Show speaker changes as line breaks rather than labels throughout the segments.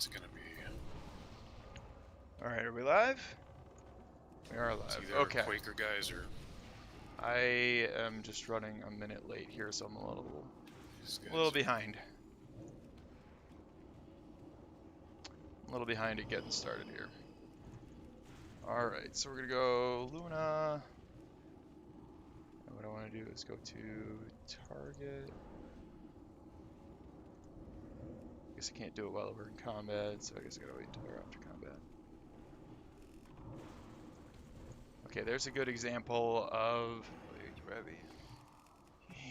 what's it gonna be?
Alright, are we live? We are
It's
live.
either
Okay.
Quaker guys or
I am just running a minute late here, so I'm a
these guys.
little behind. A little behind at getting started here. Alright, so we're gonna go Luna. And what I want to do is go to target. I guess I can't do it while we're in combat, so I guess I gotta wait until we're after combat. Okay, there's a good example of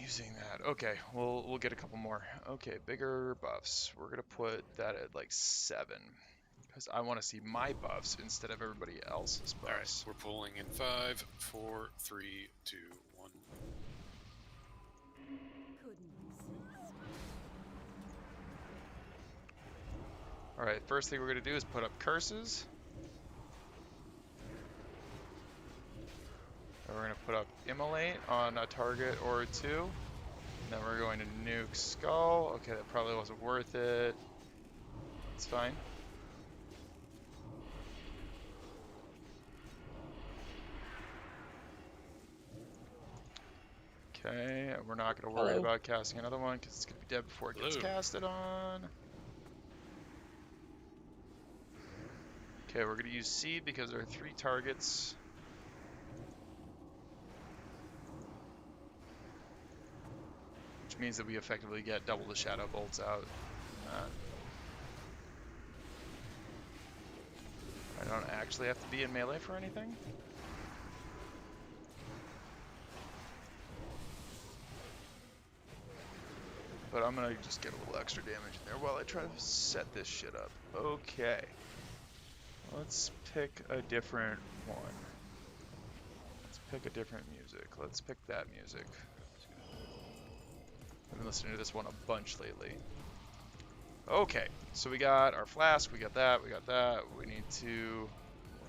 using that. Okay, we'll get a couple more. Okay, bigger buffs. We're gonna put that at like 7. Because I want to see my buffs instead of everybody else's buffs.
Alright, we're pulling in 5, 4, 3, 2, 1.
Alright, first thing we're going to do is put up curses. And we're going to put up immolate on a target or two. And then we're going to nuke skull. Okay, that probably wasn't worth it. It's fine. Okay, we're not going to worry about casting another one because it's going to be dead before it gets casted on. Okay, we're going to use seed because there are 3 targets. Which means that we effectively get double the shadow bolts out. I don't actually have to be in melee for anything. But I'm gonna just get a little extra damage in there while I try to set this shit up. Okay. Let's pick a different one. Let's pick a different music. Let's pick that music. I've been listening to this one a bunch lately. Okay, so we got our flask, we got that, we got that. We need to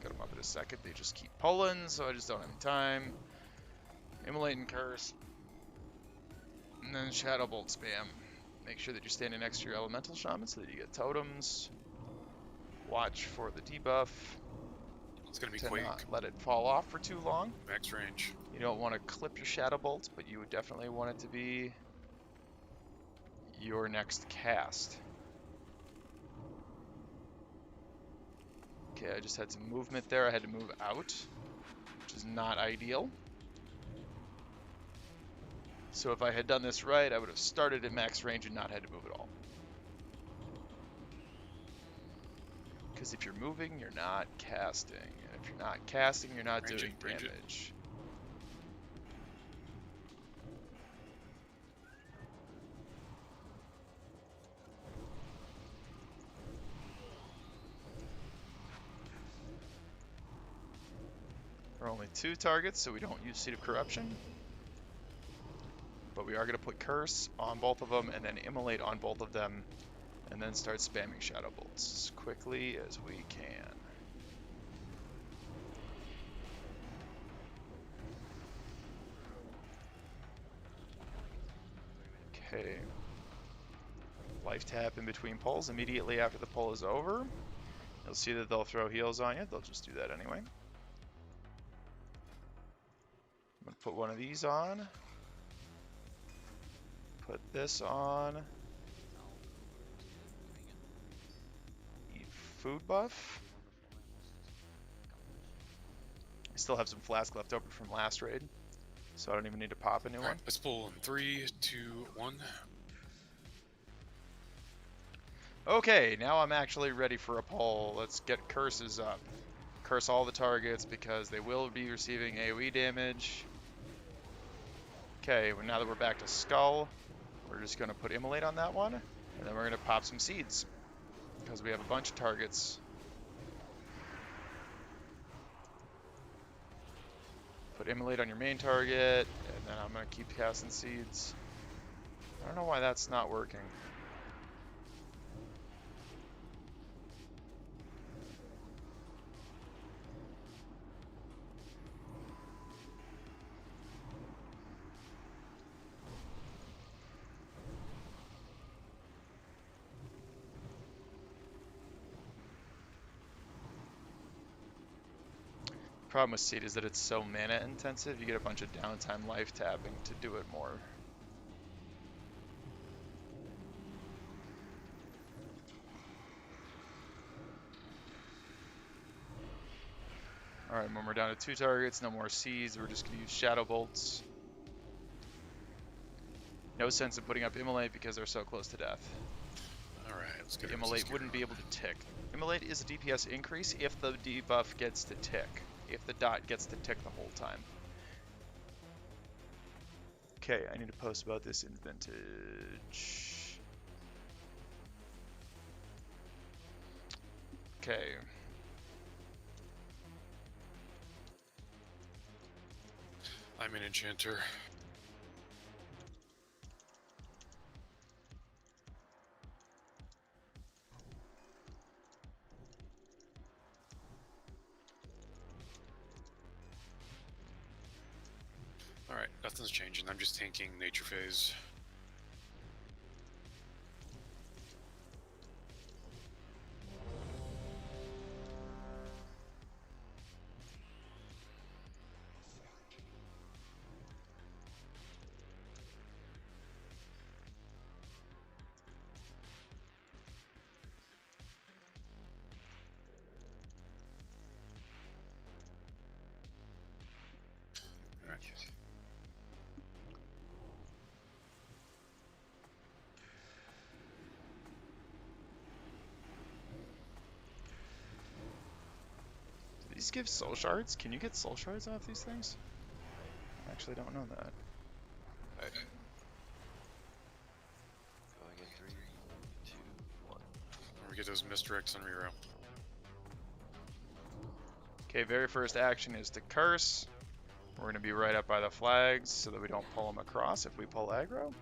get them up in a second. They just keep pulling, so I just don't have any time. Immolate and curse. And then Shadow Bolt spam. Make sure that you're standing next to your elemental shaman so that you get totems. Watch for the debuff.
It's gonna be
to
Quake.
Not let it fall off for too long.
Max range.
You don't want to clip your Shadow Bolt, but you would definitely want it to be your next cast. Okay, I just had some movement there. I had to move out, which is not ideal. So if I had done this right, I would have started at max range and not had to move at all. Because if you're moving, you're not casting. And if you're not casting, you're not doing damage. There are only 2 targets, so we don't use Seed of Corruption. But we are going to put Curse on both of them and then Immolate on both of them. And then start spamming Shadow Bolts as quickly as we can. Okay. Life tap in between pulls immediately after the pull is over. You'll see that they'll throw heals on you. They'll just do that anyway. I'm going to put one of these on. Put this on. Eat food buff. I still have some flask left over from last raid, so I don't even need to pop a new one.
Let's pull in 3, 2, 1.
Okay, now I'm actually ready for a pull. Let's get curses up. Curse all the targets because they will be receiving AoE damage. Okay, well, now that we're back to Skull, we're just going to put Immolate on that one, and then we're going to pop some seeds because we have a bunch of targets. Put Immolate on your main target, and then I'm going to keep casting seeds. I don't know why that's not working. Problem with Seed is that it's so mana intensive, you get a bunch of downtime life tapping to do it more. Alright, when we're down to 2 targets, no more Seeds, we're just going to use Shadow Bolts. No sense in putting up Immolate because they're so close to death.
Alright, let's get
Immolate wouldn't be able to tick. Immolate is a DPS increase if the debuff gets to tick. If the dot gets to tick the whole time. Okay, I need to post about this in Vintage. Okay.
I'm an enchanter. Alright, nothing's changing. I'm just tanking nature phase. Alright.
Do these give soul shards? Can you get soul shards off these things? I actually don't know that.
Going in 3, 2, 1.
We get those misdirects on reroll.
Okay, very first action is to curse. We're going to be right up by the flags so that we don't pull them across if we pull aggro.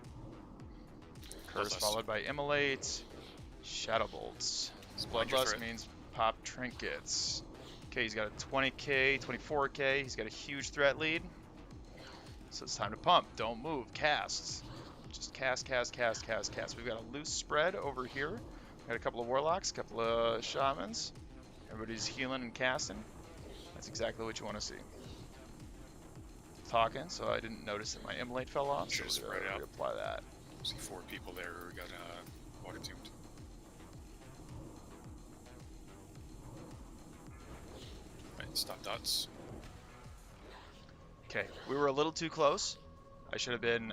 Curse followed by Immolate. Shadow Bolts. Bloodlust means pop trinkets. Okay, he's got a 20k, 24k. He's got a huge threat lead. So it's time to pump. Don't move. Cast. Just cast, cast, cast, cast, cast. We've got a loose spread over here. We've got a couple of Warlocks, a couple of Shamans. Everybody's healing and casting. That's exactly what you want to see. Talking, so I didn't notice that my Immolate fell off, so
Just
we're going to reapply that.
See 4 people there who got water tuned. Right, stop dots.
Okay, we were a little too close. I should have been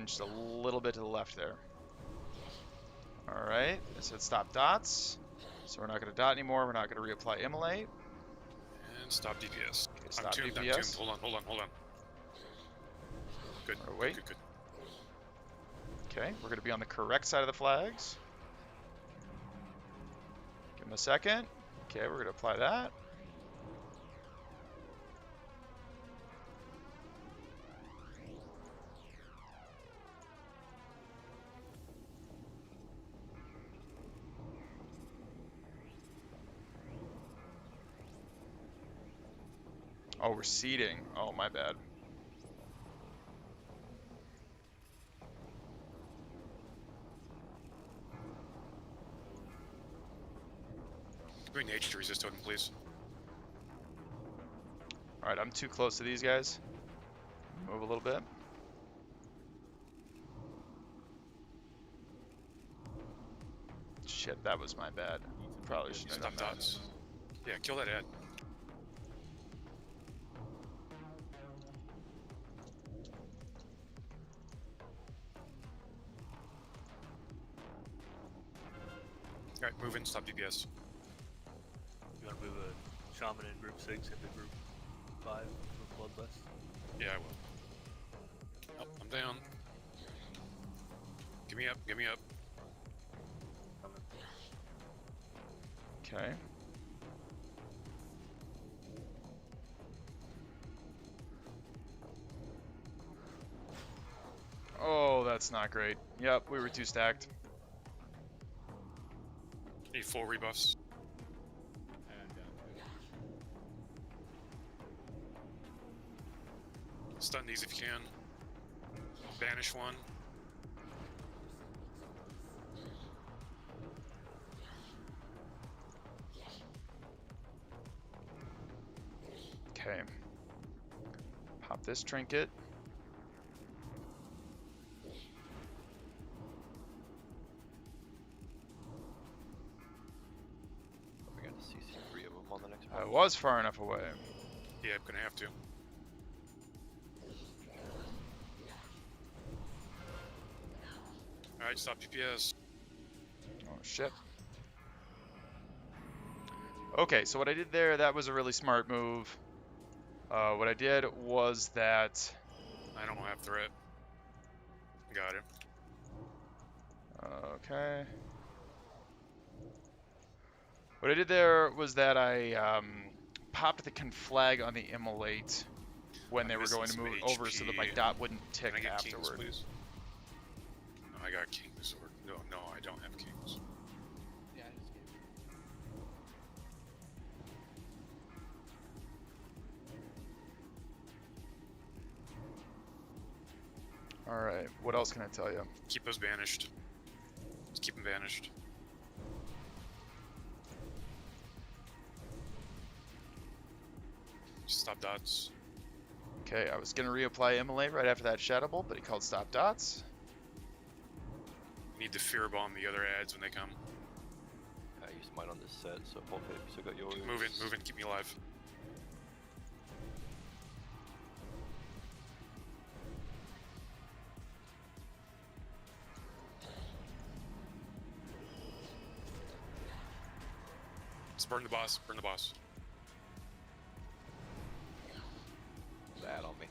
just a little bit to the left there. All right, I said stop dots, so we're not going to dot anymore. We're not going to reapply Immolate.
And stop DPS.
Okay,
I'm
stop
tuned,
DPS.
I'm tuned. Hold on. Good,
Or wait.
good.
Okay, we're going to be on the correct side of the flags. Give him a second. Okay, we're going to apply that. Oh, we're seeding. Oh, my bad.
Bring nature to resist totem, please.
Alright, I'm too close to these guys. Move a little bit. Shit, that was my bad. Probably shouldn't have
Stop
done that.
dots. Yeah, kill that ad. Alright, move in, stop DPS.
You want to move a shaman in group 6 into group 5 for Bloodlust?
Yeah, I will. Oh, I'm down. Give me up.
Okay. Oh, that's not great. Yep, we were too stacked.
Need 4 rebuffs. Stun these if you can. Banish one.
Okay. Pop this trinket.
We got to CC 3 of them on the next
I
one.
was far enough away.
Yeah, I'm gonna have to. Alright, stop GPS.
Oh, shit. Okay, so what I did there, that was a really smart move. What I did was that...
I don't have threat. Got him.
Okay. What I did there was that I popped the conflag on the immolate when
I'm
they were
missing
going to
some
move over so that my
HP.
dot wouldn't tick
Can I get kings,
afterward.
please? No, I got kings. Or no, I don't have kings.
Yeah, I just gave you.
Alright, what else can I tell you?
Keep us banished. Just keep them banished. Just stop dots.
Okay, I was going to reapply immolate right after that Shadow Bolt, but he called stop dots.
Need to fear bomb the other ads when they come.
I used mine on this set, so hopefully you still got yours.
Keep moving, keep me alive. Let's burn the boss, burn the boss.
Bad on me.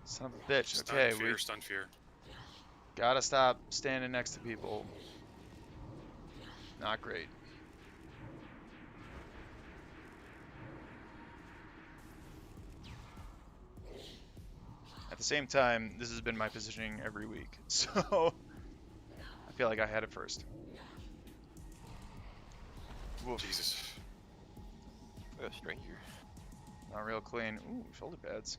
Son of a bitch.
Stun
Okay,
fear,
we
stun fear.
gotta stop standing next to people. Not great. At the same time, this has been my positioning every week, so I feel like I had it first. Woof.
Jesus.
I got strength here.
Not real clean. Ooh, shoulder pads.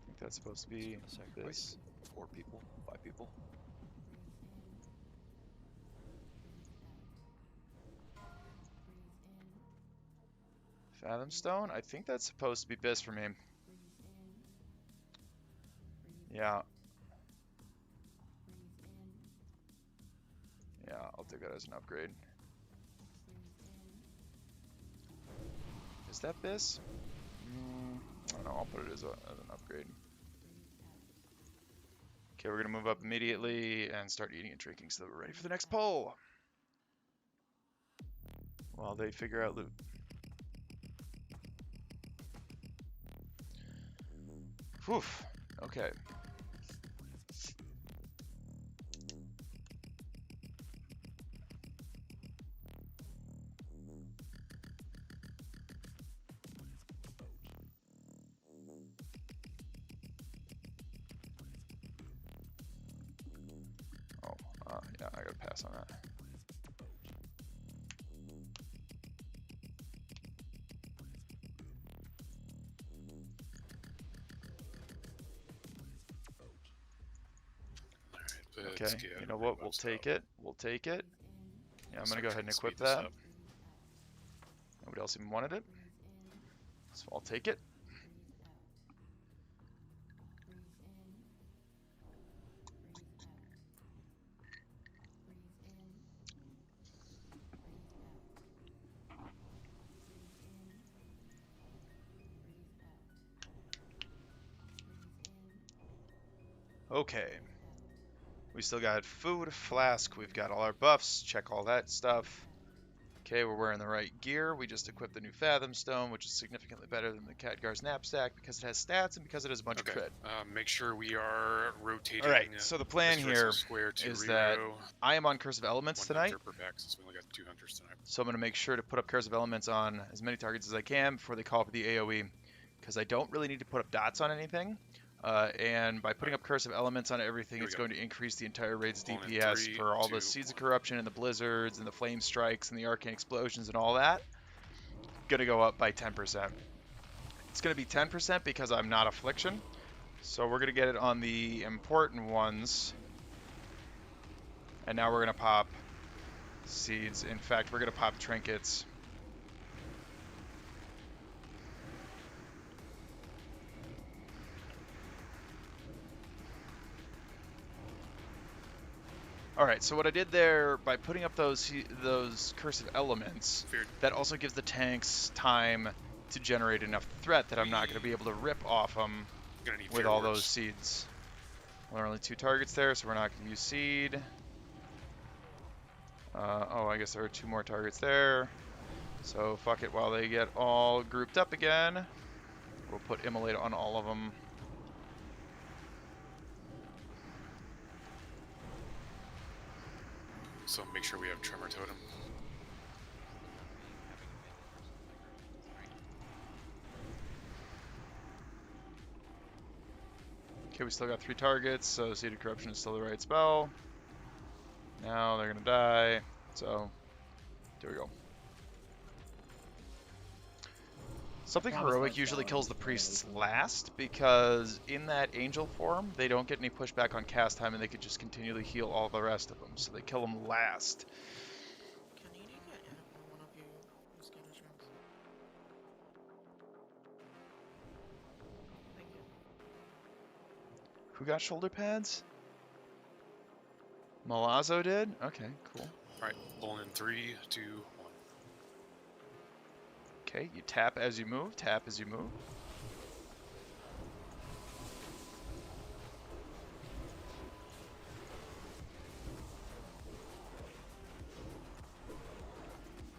I think that's supposed to be
Just gonna sacrifice
this.
4 people, 5 people.
Fathom Stone? I think that's supposed to be this for me. Yeah. Yeah, I'll take that as an upgrade. Is that this? I don't know, I'll put it as an upgrade. Okay, we're gonna move up immediately and start eating and drinking so that we're ready for the next pull. While they figure out loot. Whew, okay. Yeah, I gotta pass on that.
Alright,
Okay, you know what? We'll take it. We'll take it. Yeah, I'm gonna go ahead and equip that. Nobody else even wanted it, so I'll take it. Okay. We still got food, flask, we've got all our buffs, check all that stuff. Okay, we're wearing the right gear. We just equipped the new Fathom Stone, which is significantly better than the Khadgar's knapsack because it has stats and because it has a bunch of crit.
Make sure we are rotating.
Alright, so the plan
this
here
square to
is that
rerow.
I am on Curse of Elements
One
tonight,
hunter per pack, since we only got 2 hunters tonight.
so I'm going to make sure to put up Curse of Elements on as many targets as I can before they call for the AoE, because I don't really need to put up dots on anything. And by putting up Curse of Elements on everything, it's going to increase the entire raid's
Pulling in
DPS
3,
for all
2,
the Seeds of
1.
Corruption and the Blizzards and the Flame Strikes and the Arcane Explosions and all that. Going to go up by 10%. It's going to be 10% because I'm not Affliction, So we're going to get it on the important ones. And now we're going to pop seeds. In fact, we're going to pop trinkets. Alright, so what I did there, by putting up those cursive elements,
Feared.
that also gives the tanks time to generate enough threat that I'm not going to be able to rip off them
Gonna need
with
fear
all
words.
those seeds. Well, there are only 2 targets there, so we're not going to use seed. Oh, I guess there are 2 more targets there. So fuck it, while they get all grouped up again, we'll put immolate on all of them.
So make sure we have tremor totem.
Okay, we still got 3 targets, so Seed of Corruption is still the right spell. Now they're gonna die, so there we go. Something heroic usually kills the priests last, because in that angel form, they don't get any pushback on cast time and they could just continually heal all the rest of them, so they kill them last.
Can you get one of you mosquito shrimps? Thank you.
Who got shoulder pads? Malazzo did? Okay, cool.
Alright, pulling in 3, 2, 1.
Okay, you tap as you move, tap as you move.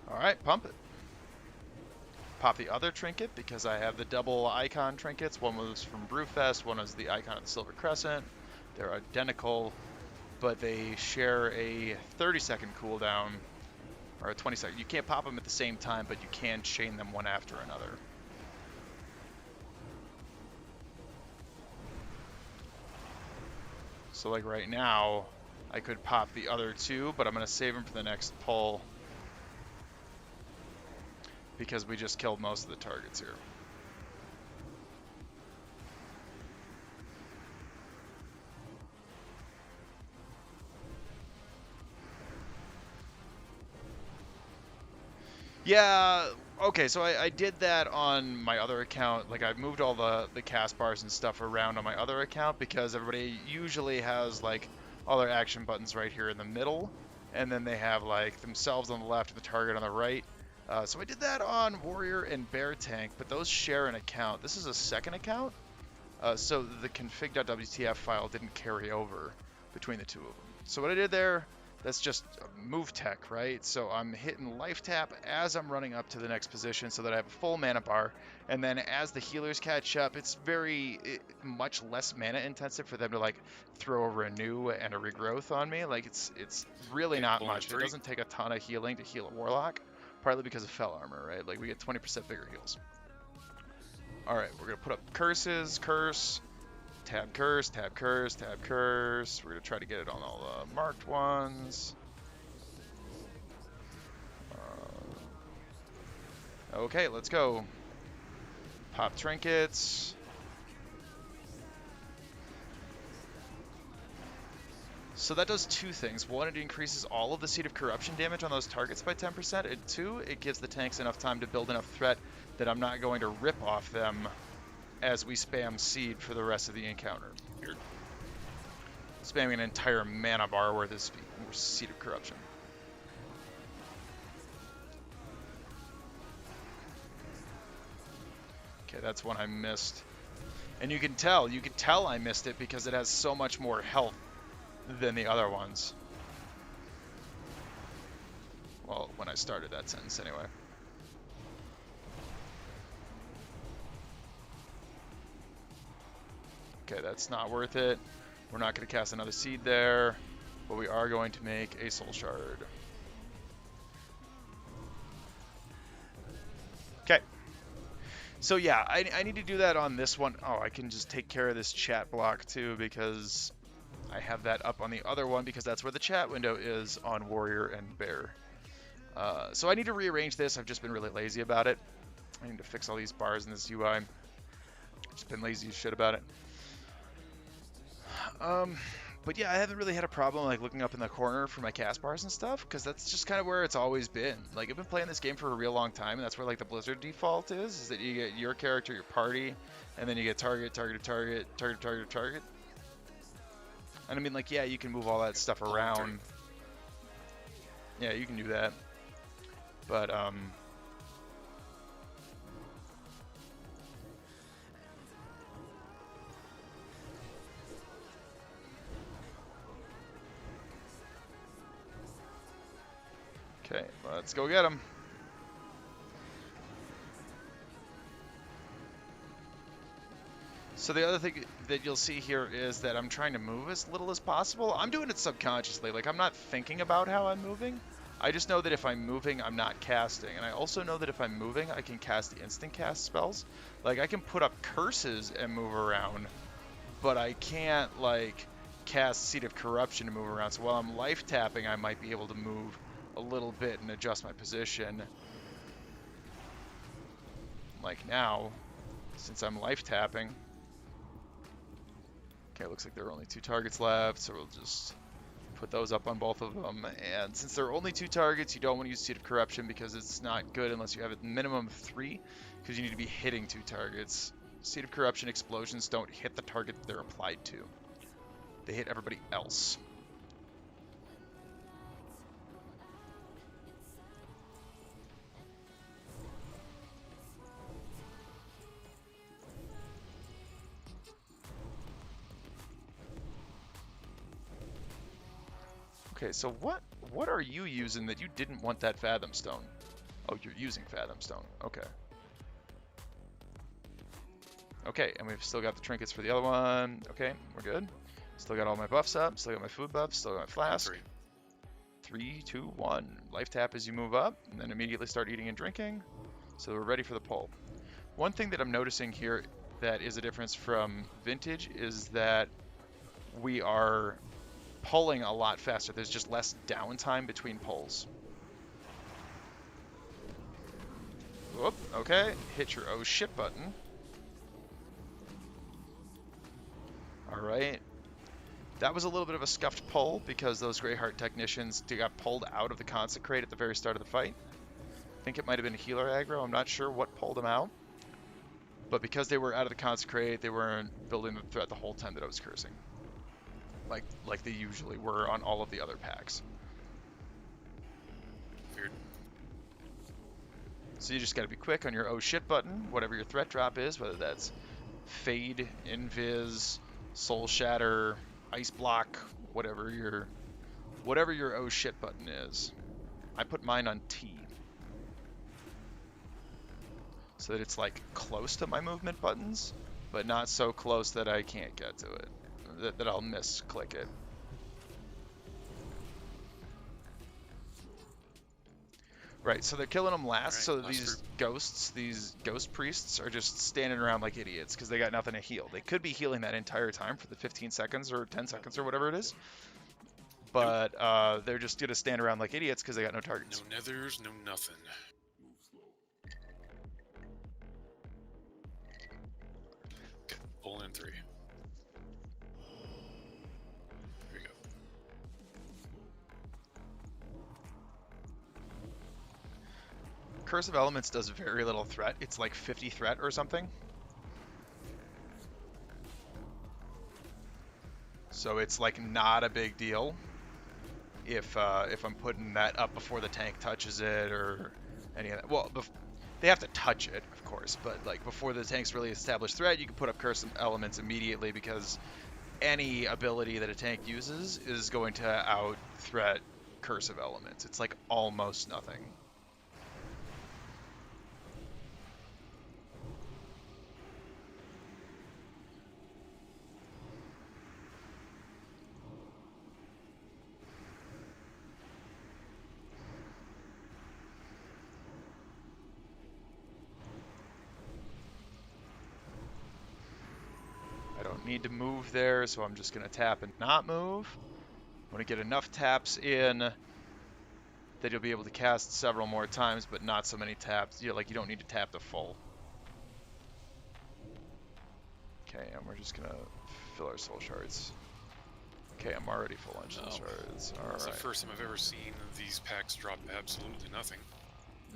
Alright, pump it. Pop the other trinket because I have the double icon trinkets. One was from Brewfest, one is the icon of the Silver Crescent. They're identical, but they share a 30-second cooldown, or a 20-second. You can't pop them at the same time, but you can chain them one after another. So like right now, I could pop the other 2, but I'm going to save them for the next pull, because we just killed most of the targets here. Yeah, okay, so I did that on my other account. Like, I moved all the cast bars and stuff around on my other account because everybody usually has, like, all their action buttons right here in the middle, and then they have, like, themselves on the left and the target on the right. So I did that on Warrior and Bear Tank, but those share an account. This is a second account, so the config.wtf file didn't carry over between the 2 of them. So what I did there, that's just move tech, right? So I'm hitting life tap as I'm running up to the next position so that I have a full mana bar. And then as the healers catch up, it's much less mana intensive for them to like throw a renew and a regrowth on me. Like it's really not
pulling in
much. It
3.
doesn't take a ton of healing to heal a Warlock, partly because of fell armor, right? Like we get 20% bigger heals. All right, we're gonna put up curses, curse. Tab curse, tab curse, tab curse. We're going to try to get it on all the marked ones. Okay, let's go. Pop trinkets. So that does 2 things. 1, it increases all of the Seed of Corruption damage on those targets by 10%. And 2, it gives the tanks enough time to build enough threat that I'm not going to rip off them as we spam seed for the rest of the encounter.
Weird.
Spamming an entire mana bar worth of Seed of Corruption. Okay, that's one I missed. And you can tell I missed it because it has so much more health than the other ones. Well, when I started that sentence anyway. Okay, that's not worth it. We're not going to cast another seed there, but we are going to make a soul shard. Okay. So yeah, I need to do that on this one. Oh, I can just take care of this chat block too because I have that up on the other one because that's where the chat window is on Warrior and Bear. So I need to rearrange this. I've just been really lazy about it. I need to fix all these bars in this UI. I've just been lazy as shit about it. But yeah, I haven't really had a problem like looking up in the corner for my cast bars and stuff, because that's just kind of where it's always been. Like I've been playing this game for a real long time, and that's where like the Blizzard default is that you get your character, your party, and then you get target, target, target, target, target, target. And I mean, like, yeah, you can move all that stuff around. Yeah, you can do that. But okay, let's go get him. So the other thing that you'll see here is that I'm trying to move as little as possible. I'm doing it subconsciously. Like, I'm not thinking about how I'm moving. I just know that if I'm moving, I'm not casting. And I also know that if I'm moving, I can cast instant cast spells. Like, I can put up curses and move around, but I can't, like, cast Seed of Corruption to move around. So while I'm life tapping, I might be able to move a little bit and adjust my position. Like now, since I'm life tapping. Okay, looks like there are only 2 targets left, so we'll just put those up on both of them. And since there are only 2 targets, you don't want to use Seed of Corruption because it's not good unless you have a minimum of 3, because you need to be hitting 2 targets. Seed of Corruption explosions don't hit the target they're applied to. They hit everybody else. Okay, so what are you using that you didn't want that Fathom Stone? Oh, you're using Fathom Stone. Okay. Okay, and we've still got the trinkets for the other one. Okay, we're good. Still got all my buffs up. Still got my food buffs. Still got my flask. 3, 2, 1. Life tap as you move up, and then immediately start eating and drinking. So we're ready for the pull. One thing that I'm noticing here that is a difference from Vintage is that we are pulling a lot faster. There's just less downtime between pulls. Whoop, okay. Hit your oh shit button. Alright. That was a little bit of a scuffed pull because those Greyheart technicians got pulled out of the Consecrate at the very start of the fight. I think it might have been a healer aggro. I'm not sure what pulled them out. But because they were out of the Consecrate, they weren't building the threat the whole time that I was cursing. Like they usually were on all of the other packs.
Weird.
So you just gotta be quick on your oh shit button, whatever your threat drop is, whether that's Fade, Invis, Soul Shatter, Ice Block, whatever your oh shit button is. I put mine on T. So that it's like close to my movement buttons, but not so close that I can't get to it. That I'll misclick it. Right, so they're killing them last,
Right,
so
last
these
group.
ghosts, these ghost priests are just standing around like idiots because they got nothing to heal. They could be healing that entire time for the 15 seconds or 10 seconds or whatever it is. But they're just going to stand around like idiots because they got no targets.
No nethers, no nothing. Okay, pull in 3. Here we go.
Curse of Elements does very little threat. It's like 50 threat or something. So it's like not a big deal if I'm putting that up before the tank touches it or any of that. Well, they have to touch it, of course, but like before the tank's really established threat, you can put up Curse of Elements immediately because any ability that a tank uses is going to out-threat Curse of Elements. It's like almost nothing. Need to move there, so I'm just going to tap and not move. I want to get enough taps in that you'll be able to cast several more times, but not so many taps. You don't need to tap the full. Okay, and we're just going to fill our soul shards. Okay, I'm already full on shield shards.
That's the
Alright.
first time I've ever seen these packs drop absolutely nothing.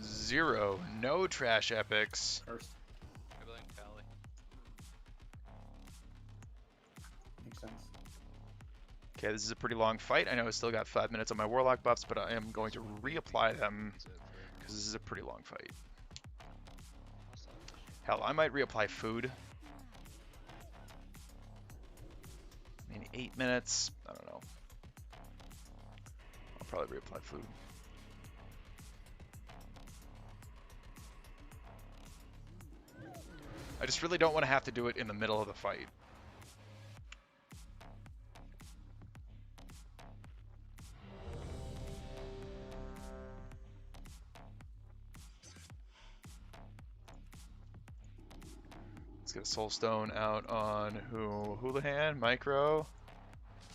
0. No trash epics.
First.
Dribbling Cali.
Makes sense.
Okay, this is a pretty long fight. I know I still got 5 minutes on my Warlock buffs, but I am going to reapply them because this is a pretty long fight. Hell, I might reapply food. I mean, 8 minutes. I don't know. I'll probably reapply food. I just really don't want to have to do it in the middle of the fight. Let's get a Soul Stone out on Houlihan, Micro.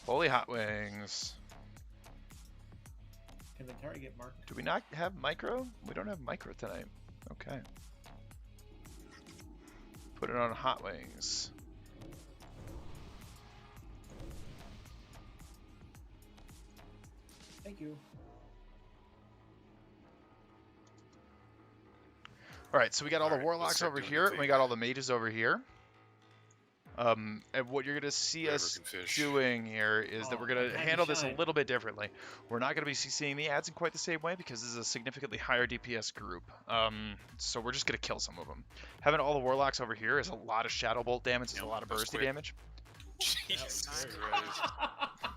Holy Hot Wings.
Can the target mark?
Do we not have Micro? We don't have Micro tonight. Okay. Put it on Hot Wings.
Thank you.
Alright, so we got all the
Alright, let's
Warlocks
start
over
doing
here,
the
and we
thing.
got all the Mages over here. And what you're going to see
Whatever
us
can fish.
doing here is that
Oh,
we're going to
time to
handle this a
shine.
little bit differently. We're not going to be CCing the ads in quite the same way because this is a significantly higher DPS group. So we're just going to kill some of them. Having all the Warlocks over here is a lot of Shadow Bolt damage, it's a
Yep,
lot of
that's
bursty
quick.
damage.
Jesus
Nice.
Christ.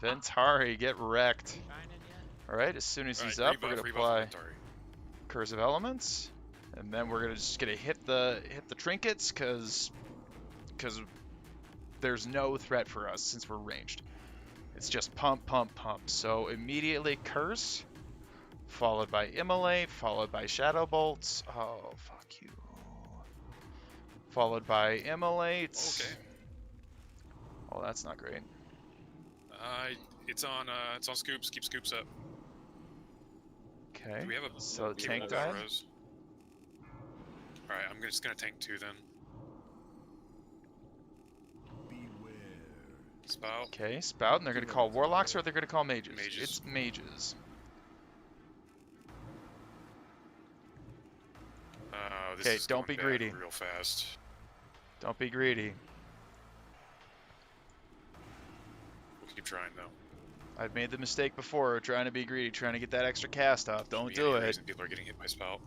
Ventari, get wrecked.
Shining yet?
Alright, as soon as he's
Alright,
up, we're going to
rebuff
apply
inventory.
Curse of Elements. And then we're just gonna hit the trinkets because there's no threat for us since we're ranged. It's just pump, pump, pump. So immediately Curse, followed by Immolate, followed by Shadow Bolts. Oh fuck you. Followed by Immolate.
Okay.
Oh, that's not great.
It's on scoops. Keep scoops up.
Okay.
Do we have a
So
do we
tank
have
died.
arrows? Alright, I'm just gonna tank 2 then. Spout.
Okay, Spout, and they're gonna call Warlocks or they're gonna call Mages.
Mages.
It's Mages.
This
Okay,
is
don't
going
be
bad
greedy.
Real fast.
Don't be greedy.
We'll keep trying though.
I've made the mistake before, trying to be greedy, trying to get that extra cast off. Don't
Be
do
any
it.
reason people are getting hit by spout.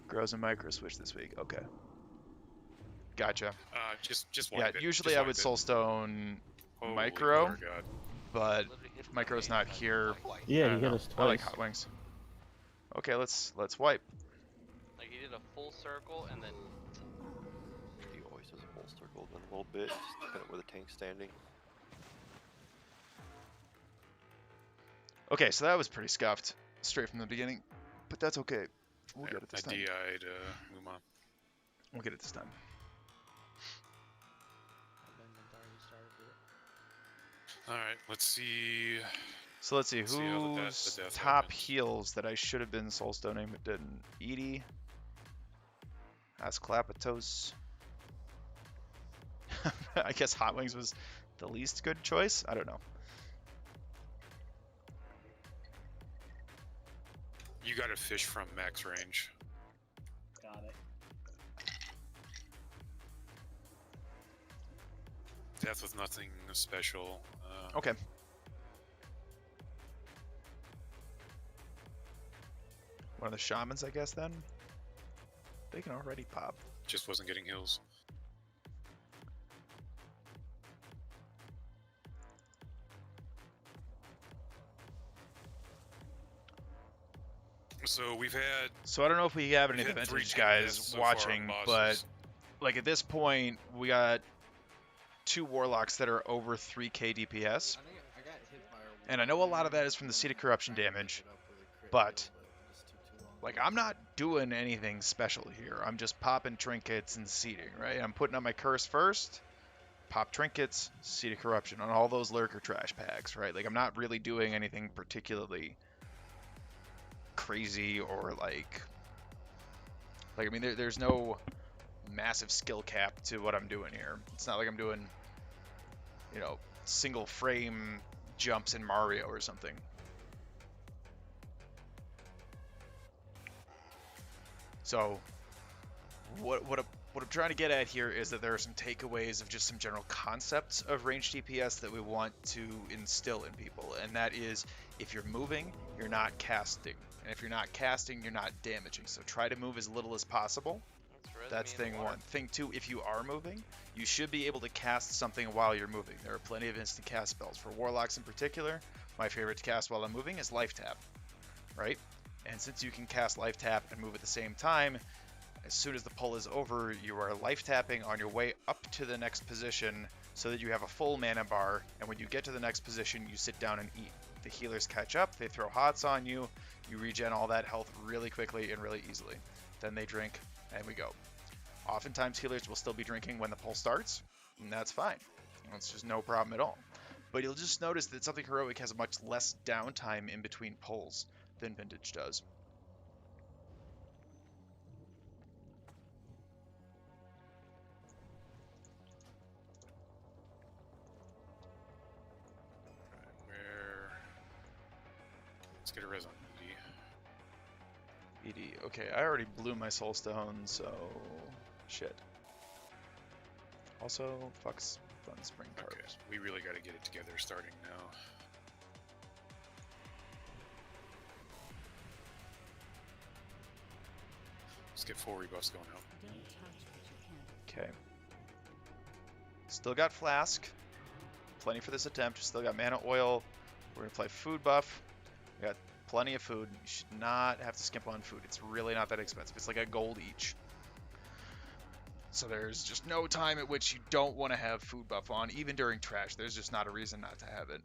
Grows and micro switch this week. Okay. Gotcha.
Just
Yeah,
wipe it.
usually
Just
I
wipe
would
it.
Soulstone
Holy
micro,
butter God.
but
Literally hit
if micro's
me,
not
but
here,
like,
Yeah,
I
you
don't
hit
know.
us
I like
twice.
hot wings. Okay, let's wipe.
Like he did a full circle and then
He always does a full circle, then a little bit, just depending where the tank's standing.
Okay, so that was pretty scuffed straight from the beginning, but that's okay. We'll
Yeah,
get it this
I
time.
DI'd Muma.
We'll get it this time.
Alright, let's see.
So let's see
See how the
who's
death
top
happens.
heals that I should have been soulstoning but didn't. Edie. Asclepios. I guess Hot Wings was the least good choice. I don't know.
You gotta fish from max range.
Got it.
Death with nothing special.
Okay. One of the shamans, I guess, then? They can already pop.
Just wasn't getting heals. So we've had
So I don't know if we have any
we've had 3
advantage
tank
guys
deaths so far on
watching, but
bosses.
like at this point, we got 2 Warlocks that are over 3k DPS.
I think I got hit by a
And I know a lot of that is from the Seed of Corruption damage, but like I'm not doing anything special here. I'm just popping trinkets and seeding, right? I'm putting on my curse first, pop trinkets, Seed of Corruption on all those lurker trash packs, right? Like I'm not really doing anything particularly crazy or like I mean there's no massive skill cap to what I'm doing here. It's not like I'm doing, you know, single frame jumps in Mario or something. So what I'm trying to get at here is that there are some takeaways of just some general concepts of ranged DPS that we want to instill in people, and that is, if you're moving, you're not casting, and if you're not casting, you're not damaging. So try to move as little as possible. That's thing one. Thing two, if you are moving, you should be able to cast something while you're moving. There are plenty of instant cast spells. For Warlocks in particular, my favorite to cast while I'm moving is Life Tap, right? And since you can cast Life Tap and move at the same time, as soon as the pull is over, you are life tapping on your way up to the next position so that you have a full mana bar, and when you get to the next position, you sit down and eat. The healers catch up, they throw hots on you, you regen all that health really quickly and really easily. Then they drink, and we go. Oftentimes healers will still be drinking when the pull starts, and that's fine. It's just no problem at all. But you'll just notice that something heroic has a much less downtime in between pulls than Vintage does.
Let's get a res on ED.
ED. Okay, I already blew my soul stone, so shit. Also, fucks fun spring cards.
Okay, we really got to get it together starting now. Let's get 4 rebuffs going out.
Okay. Still got flask. Plenty for this attempt. Still got mana oil. We're gonna play food buff. We got plenty of food. You should not have to skimp on food. It's really not that expensive. It's like a gold each. So there's just no time at which you don't want to have food buff on, even during trash. There's just not a reason not to have it.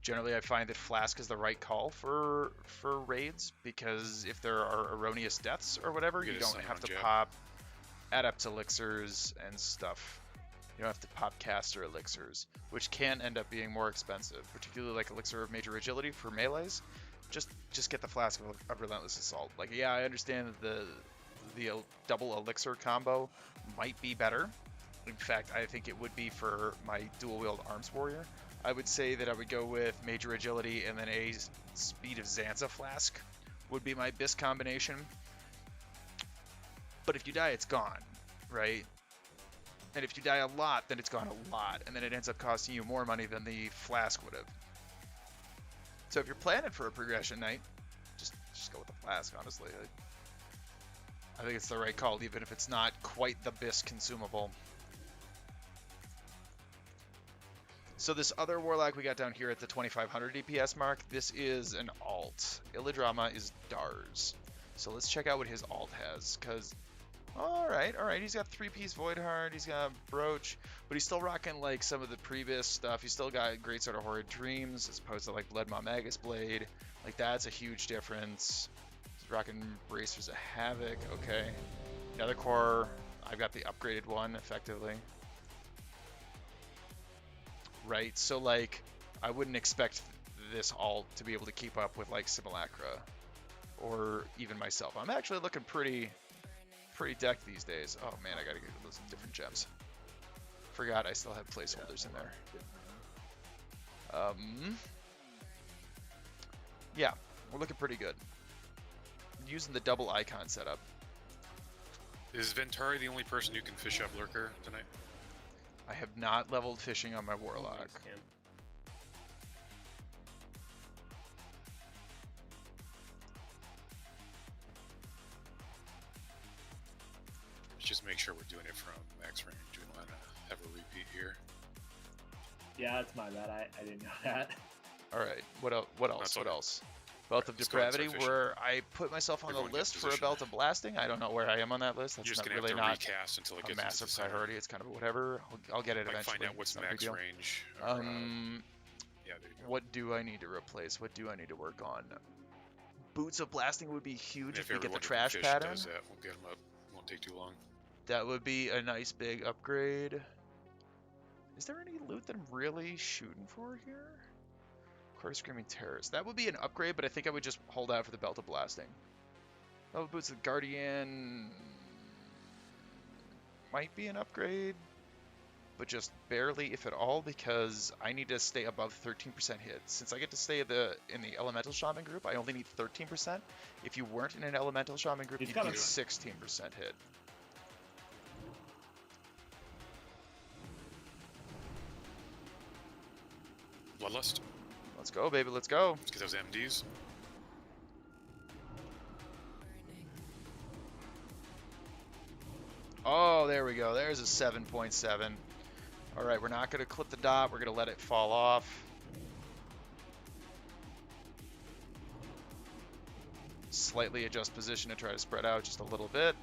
Generally, I find that flask is the right call for raids, because if there are erroneous deaths or whatever, you don't have to pop adept elixirs and stuff. You don't have to pop caster elixirs, which can end up being more expensive, particularly like elixir of major agility for melees. Just get the flask of relentless assault. Like, yeah, I understand that the double elixir combo might be better. In fact, I think it would be for my dual wield arms warrior. I would say that I would go with major agility and then a speed of Zanza flask would be my best combination. But if you die, it's gone, right? And if you die a lot, then it's gone a lot, and then it ends up costing you more money than the flask would have. So if you're planning for a progression night, just go with the flask, honestly. I think it's the right call, even if it's not quite the best consumable. So this other Warlock we got down here at the 2500 DPS mark, this is an alt. Illidrama is Dars. So let's check out what his alt has, because... Alright, he's got 3-piece Void Heart, he's got Brooch, but he's still rocking like some of the previous stuff. He's still got Greatsword of Horrid Dreams, as opposed to like Bloodmaw Magus Blade. Like, that's a huge difference. He's rocking Bracers of Havoc, okay. Nether Core, I've got the upgraded one, effectively. Right, so like, I wouldn't expect this alt to be able to keep up with like Simulacra, or even myself. I'm actually looking pretty decked these days. Oh man, I gotta get those different gems. Forgot I still have placeholders in there. Yeah, we're looking pretty good. Using the double icon setup.
Is Ventari the only person who can fish up Lurker tonight?
I have not leveled fishing on my Warlock.
Just make sure we're doing it from max range. We don't want to have a repeat here.
Yeah, that's my bad. I didn't know that.
Alright, what else?
That's
What
okay.
else? Belt of
Let's go and
Depravity,
start fishing.
where I put myself on
Everyone
the
gets
list for a
position.
Belt of Blasting. I don't know where I am on that list.
You're
That's
just
not
gonna
really
have to
not
recast until it
a
gets into
massive
the center.
priority. It's kind of whatever. I'll get it
Like,
eventually.
find out what's
It's not a big
max
deal.
range. Or, yeah, there you go.
What do I need to replace? What do I need to work on? Boots of Blasting would be huge
And
if we get
everyone
the
who can
trash
fish
pattern.
does that, we'll get them up. Won't take too long.
That would be a nice big upgrade. Is there any loot that I'm really shooting for here? Court of Screaming Terrors. That would be an upgrade, but I think I would just hold out for the Belt of Blasting. Oh, Boots of Guardian. might be an upgrade, but just barely, if at all, because I need to stay above 13% hit. Since I get to stay in the Elemental Shaman group, I only need 13%. If you weren't in an Elemental Shaman group,
He's
you'd
got
need
a-
16% hit.
Bloodlust.
Let's go, baby, let's go.
Let's get those MDs.
Oh, there we go. There's a 7.7. All right, we're not going to clip the dot. We're going to let it fall off. Slightly adjust position to try to spread out just a little bit.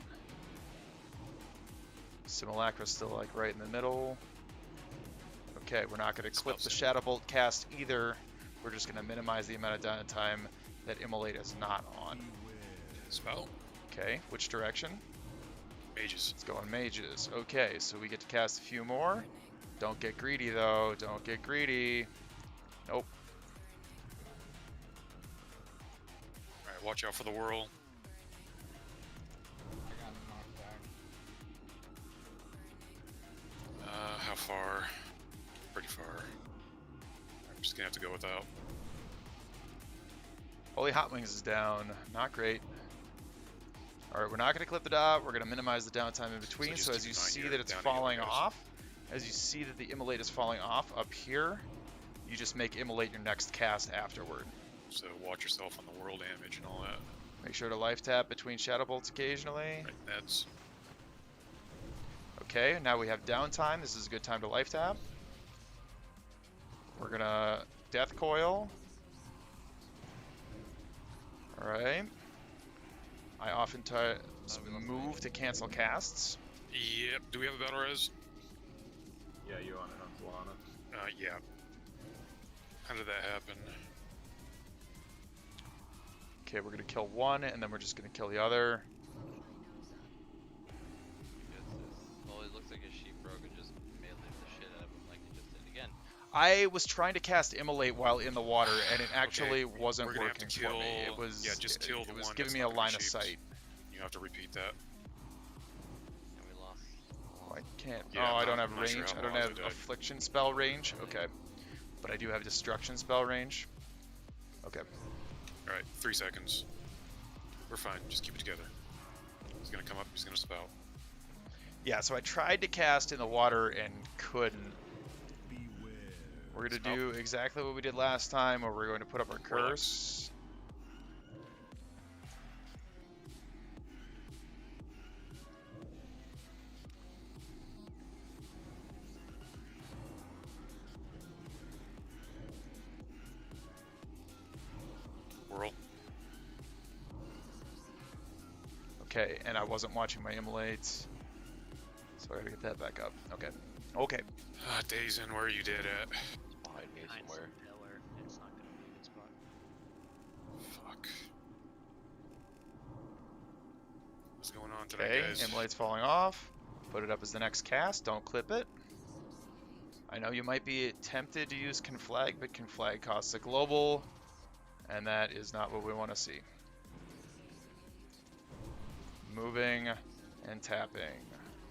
Simulacra's still like right in the middle. Okay, we're not going to clip the Shadow Bolt cast either. We're just going to minimize the amount of downtime that Immolate is not on.
Spell.
Okay, which direction?
Mages.
Let's go on mages. Okay, so we get to cast a few more. Don't get greedy though. Don't get greedy. Nope.
Alright, watch out for the whirl. How far? Pretty far. I'm just gonna have to go without.
Holy Hot Wings is down. Not great. Alright, we're not going to clip the dot. We're going to minimize the downtime in between.
just
So as
keep
you
in mind
see
you're
that it's
down to
falling
yellow, guys.
off, as you see that the Immolate is falling off up here, you just make Immolate your next cast afterward.
So watch yourself on the whirl damage and all that.
Make sure to life tap between Shadow Bolts occasionally.
Right, that's
Okay, now we have downtime. This is a good time to life tap. We're going to Death Coil. Alright. I often move to cancel casts.
Yep. Do we have a battle res?
Yeah, you on it on Solana.
Yeah. How did that happen?
Okay, we're gonna kill one, and then we're just gonna kill the other.
Well, it looks like his sheep broke and just meleeed the shit out of him like he just did again.
I was trying to cast Immolate while in the water, and it actually
Okay,
wasn't
we're gonna have
working
to
for me. It
kill-
was
yeah, just kill the
it was
one
giving
that's
me
not
a
gonna be
line of
sheeps.
sight.
You have to repeat that.
And we lost.
Oh, I can't.
Yeah,
oh, I
I'm
don't
not-
have
I'm not sure
range.
how
I don't
long
have
they died.
Affliction spell range. Okay, but I do have Destruction spell range. Okay.
Alright, 3 seconds. We're fine. Just keep it together. He's gonna come up. He's gonna spout.
Yeah, so I tried to cast in the water and couldn't. We're going to do exactly what we did last time, where we're going to put up our curse.
Whirl.
Okay, and I wasn't watching my Immolates, so I gotta get that back up. Okay. Okay.
Dazen, where are you dead at?
It's behind me
Behind
somewhere.
some pillar. It's not gonna be a good spot.
Fuck. What's going on today,
Okay,
guys?
Immolate's falling off. Put it up as the next cast. Don't clip it. I know you might be tempted to use Conflag, but Conflag costs a global, and that is not what we want to see. Moving and tapping.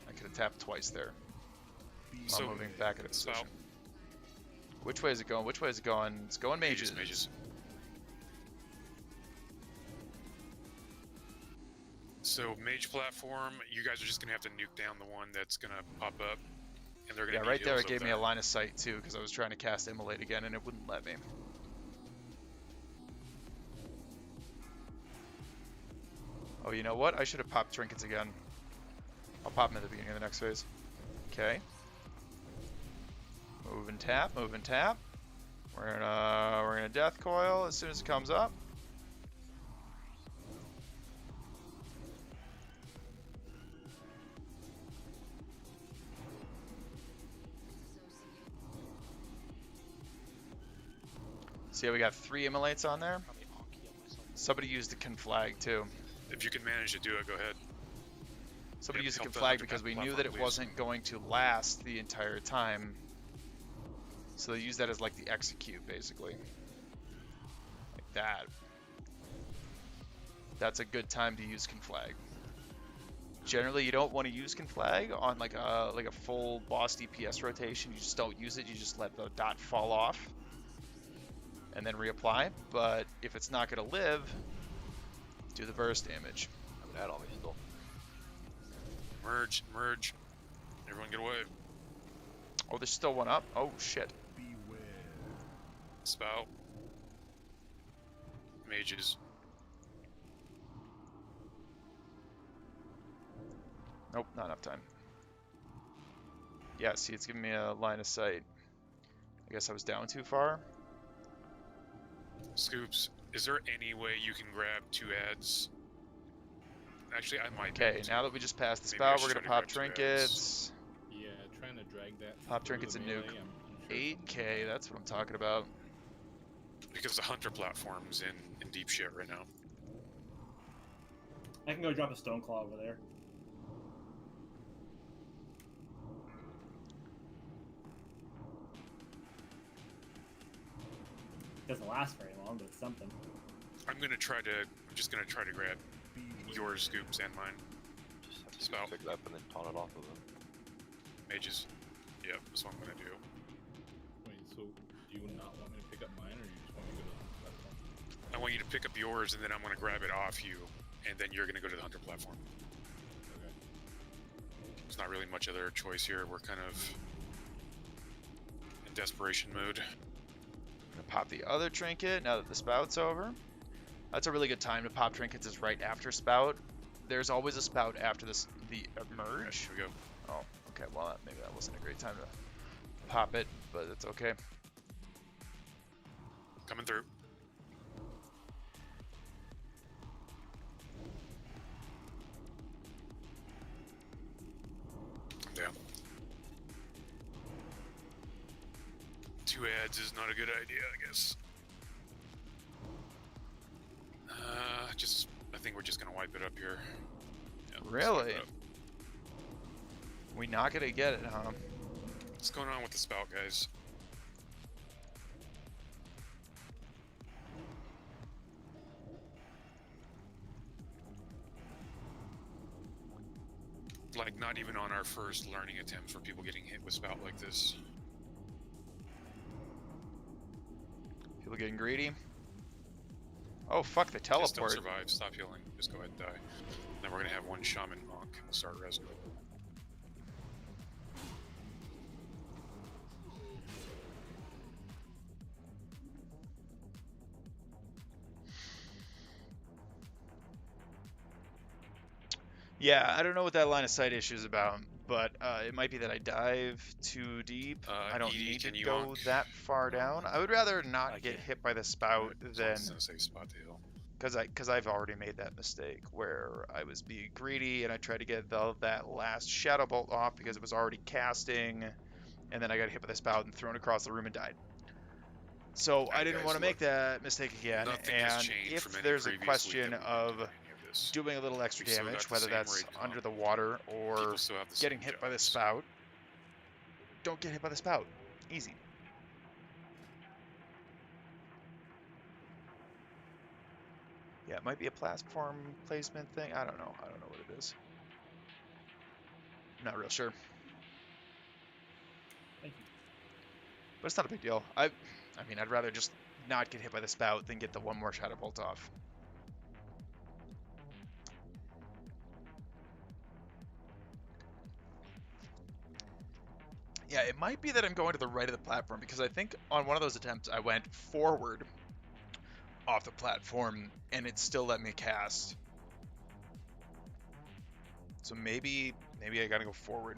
I could have tapped twice there.
So,
I'm moving back into
spout.
position. Which way is it going? Which way is it going? It's going mages.
Mages. So mage platform, you guys are just gonna have to nuke down the one that's gonna pop up, and they're gonna.
Yeah,
need
right there
heals
it gave
of
me a
that.
line of sight too, because I was trying to cast Immolate again and it wouldn't let me. Oh, you know what? I should have popped trinkets again. I'll pop them at the beginning of the next phase. Okay. Move and tap, move and tap. We're gonna death coil as soon as it comes up. See how we got 3 Immolates on there?
Probably Honky on myself.
Somebody used the Conflag too.
If you can manage to do it, go ahead.
Somebody
Yeah,
used the
help the
Conflag
other
because we knew
platform,
that it
please.
wasn't going to last the entire time. So they use that as like the execute, basically. Like that. That's a good time to use Conflag. generally you don't want to use conflag on like a full boss DPS rotation. You just don't use it. You just let the dot fall off and then reapply. But if it's not going to live, do the burst damage.
I'm an add-on me still.
Merge, merge. Everyone get away.
Oh, there's still one up. Oh shit.
Spout. Mages.
Nope, not enough time. Yeah, see, it's giving me a line of sight. I guess I was down too far.
Scoops, is there any way you can grab 2 ads? Actually, I might be
Okay,
able to.
now that we just passed the
Maybe I
spout, we're
should
gonna
try
pop
to grab 2 ads.
trinkets.
Yeah, trying to drag that.
Pop
through
trinkets
the
and
melee,
nuke.
I'm sure
8K, that's what I'm talking about.
Because the hunter platform's in deep shit right now.
I can go drop a stone claw over there. Doesn't last very long, but it's something.
I'm just gonna try to grab your Scoops and mine.
Just have to
Spout.
pick it up and then taunt it off of them.
Mages. Yep, that's what I'm gonna do.
Wait, so do you not want me to pick up mine, or you just want me to go to the platform?
I want you to pick up yours, and then I'm gonna grab it off you, and then you're gonna go to the hunter platform.
Okay.
There's not really much other choice here. We're kind of in desperation mode.
I'm gonna pop the other trinket now that the spout's over. That's a really good time to pop trinkets, is right after spout. There's always a spout after the merge.
Here we go.
Oh, okay, well, maybe that wasn't a great time to pop it, but it's okay.
Coming through. I'm down. 2 ads is not a good idea, I guess. I think we're just gonna wipe it up here. Yeah, let's wipe
Really?
it up.
We not gonna get it, huh?
What's going on with the spout, guys? Like, not even on our first learning attempts for people getting hit with spout like this.
People getting greedy. Oh fuck, the
Just don't
teleport.
survive. Stop healing. Just go ahead and die. Then we're gonna have one shaman monk. We'll start resing.
Yeah, I don't know what that line of sight issue is about, but it might be that I dive too deep. I don't
Edie,
need to
can you
go
monk?
that far down. I would rather not
I
get
can.
hit by the spout than
It's a safe spot to heal.
because I've already made that mistake where I was being greedy and I tried to get that last shadow bolt off because it was already casting, and then I got hit by the spout and thrown across the room and died. So I
Alright,
didn't
guys,
want to make
look,
that mistake again.
Nothing has
And
changed
if
from any
there's a
previous
question
week that we've
of
done any of this.
doing a little extra
We've still
damage,
got the
whether
same
that's
raid comp.
under the water or
People still have the
getting
same
hit by the
jobs.
spout, don't get hit by the spout. Easy. Yeah, it might be a platform placement thing. I don't know. I don't know what it is. I'm not real sure.
Thank you.
But it's not a big deal. I mean, I'd rather just not get hit by the spout than get the one more shadow bolt off. Yeah, it might be that I'm going to the right of the platform because I think on one of those attempts I went forward off the platform and it still let me cast. So maybe I gotta go forward.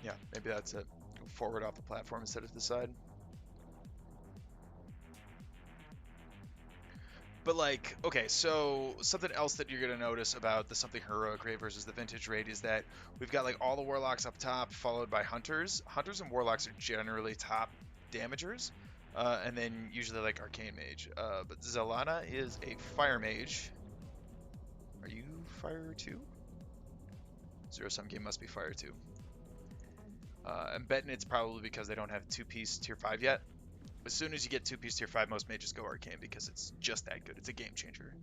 Yeah, maybe that's it. Go forward off the platform instead of to the side. But like, okay, so something else that you're gonna notice about the something heroic raid versus the vintage raid is that we've got like all the warlocks up top, followed by hunters. Hunters and warlocks are generally top damagers, and then usually like arcane mage. But Zelana is a fire mage. Are you fire too? Zero sum game must be fire too. I'm betting it's probably because they don't have 2-piece tier 5 yet. As soon as you get 2-piece tier 5, most mages go arcane because it's just that good. It's a game changer.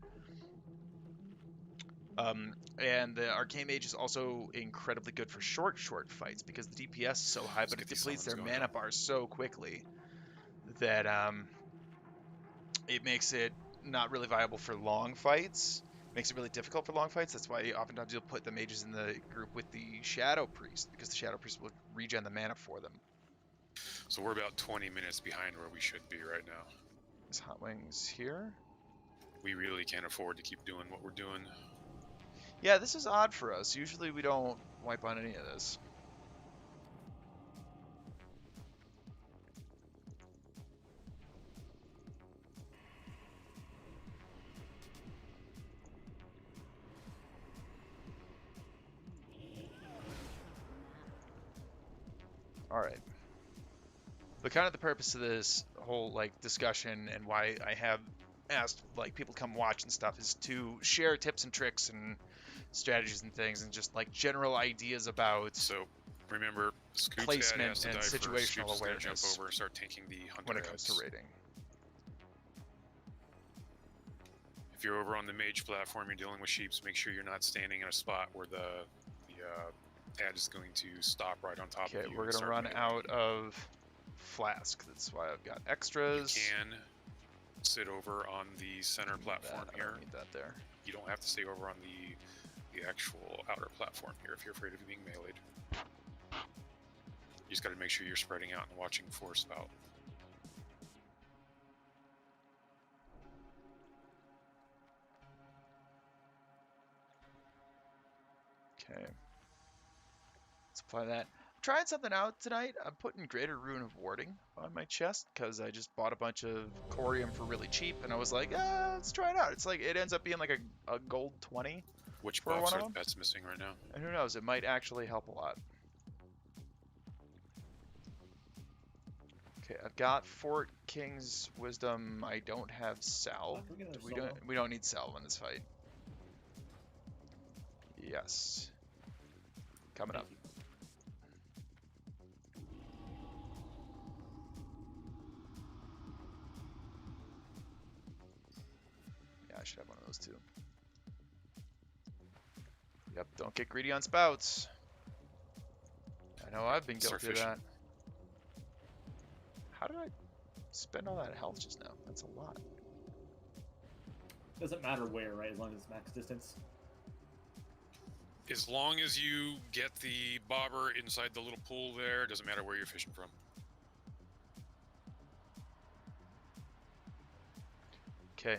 And the arcane mage is also incredibly good for short fights because the DPS is so high, but it
get these
depletes their
summons going
mana
now.
bars so quickly that it makes it not really viable for long fights. Makes it really difficult for long fights. That's why oftentimes you'll put the mages in the group with the Shadow Priest, because the Shadow Priest will regen the mana for them.
So we're about 20 minutes behind where we should be right now.
Is Hot Wings here?
We really can't afford to keep doing what we're doing.
Yeah, this is odd for us. Usually we don't wipe on any of this. Alright. But kind of the purpose of this whole like discussion and why I have asked like people to come watch and stuff is to share tips and tricks and strategies and things and just like general ideas about
So remember, Scoop's
placement
dad has to
and
die first.
situational
Scoop's gonna jump
awareness
over and start tanking the hunter
when it comes to
ads.
raiding.
If you're over on the mage platform, you're dealing with sheeps, make sure you're not standing in a spot where the ad is going to stop right on top
Okay,
of you.
we're
and
gonna
start
run
mailing
out
you.
of flask. That's why I've got
You
extras.
can sit over on the center platform
I
here.
don't need that there.
You don't have to stay over on the actual outer platform here if you're afraid of being meleeed. You just got to make sure you're spreading out and watching for spout.
Okay. Let's apply that. I'm trying something out tonight. I'm putting Greater Rune of Warding on my chest because I just bought a bunch of Corium for really cheap, and I was like, let's try it out. It's like it ends up being like a gold 20,
Which
For
buffs
one of
are
them?
that's missing right now?
and who knows, it might actually help a lot. Okay, I've got Fort King's Wisdom. I don't have Salve.
Can we get another
We
solo?
don't need Salve in this fight. Yes. Coming up. Yeah, I should have one of those too. Yep, don't get greedy on spouts. I know I've been
Start
guilty of
fishing.
that. How did I spend all that health just now? That's a lot.
Doesn't matter where, right? As long as it's max distance.
As long as you get the bobber inside the little pool there, doesn't matter where you're fishing from.
Okay.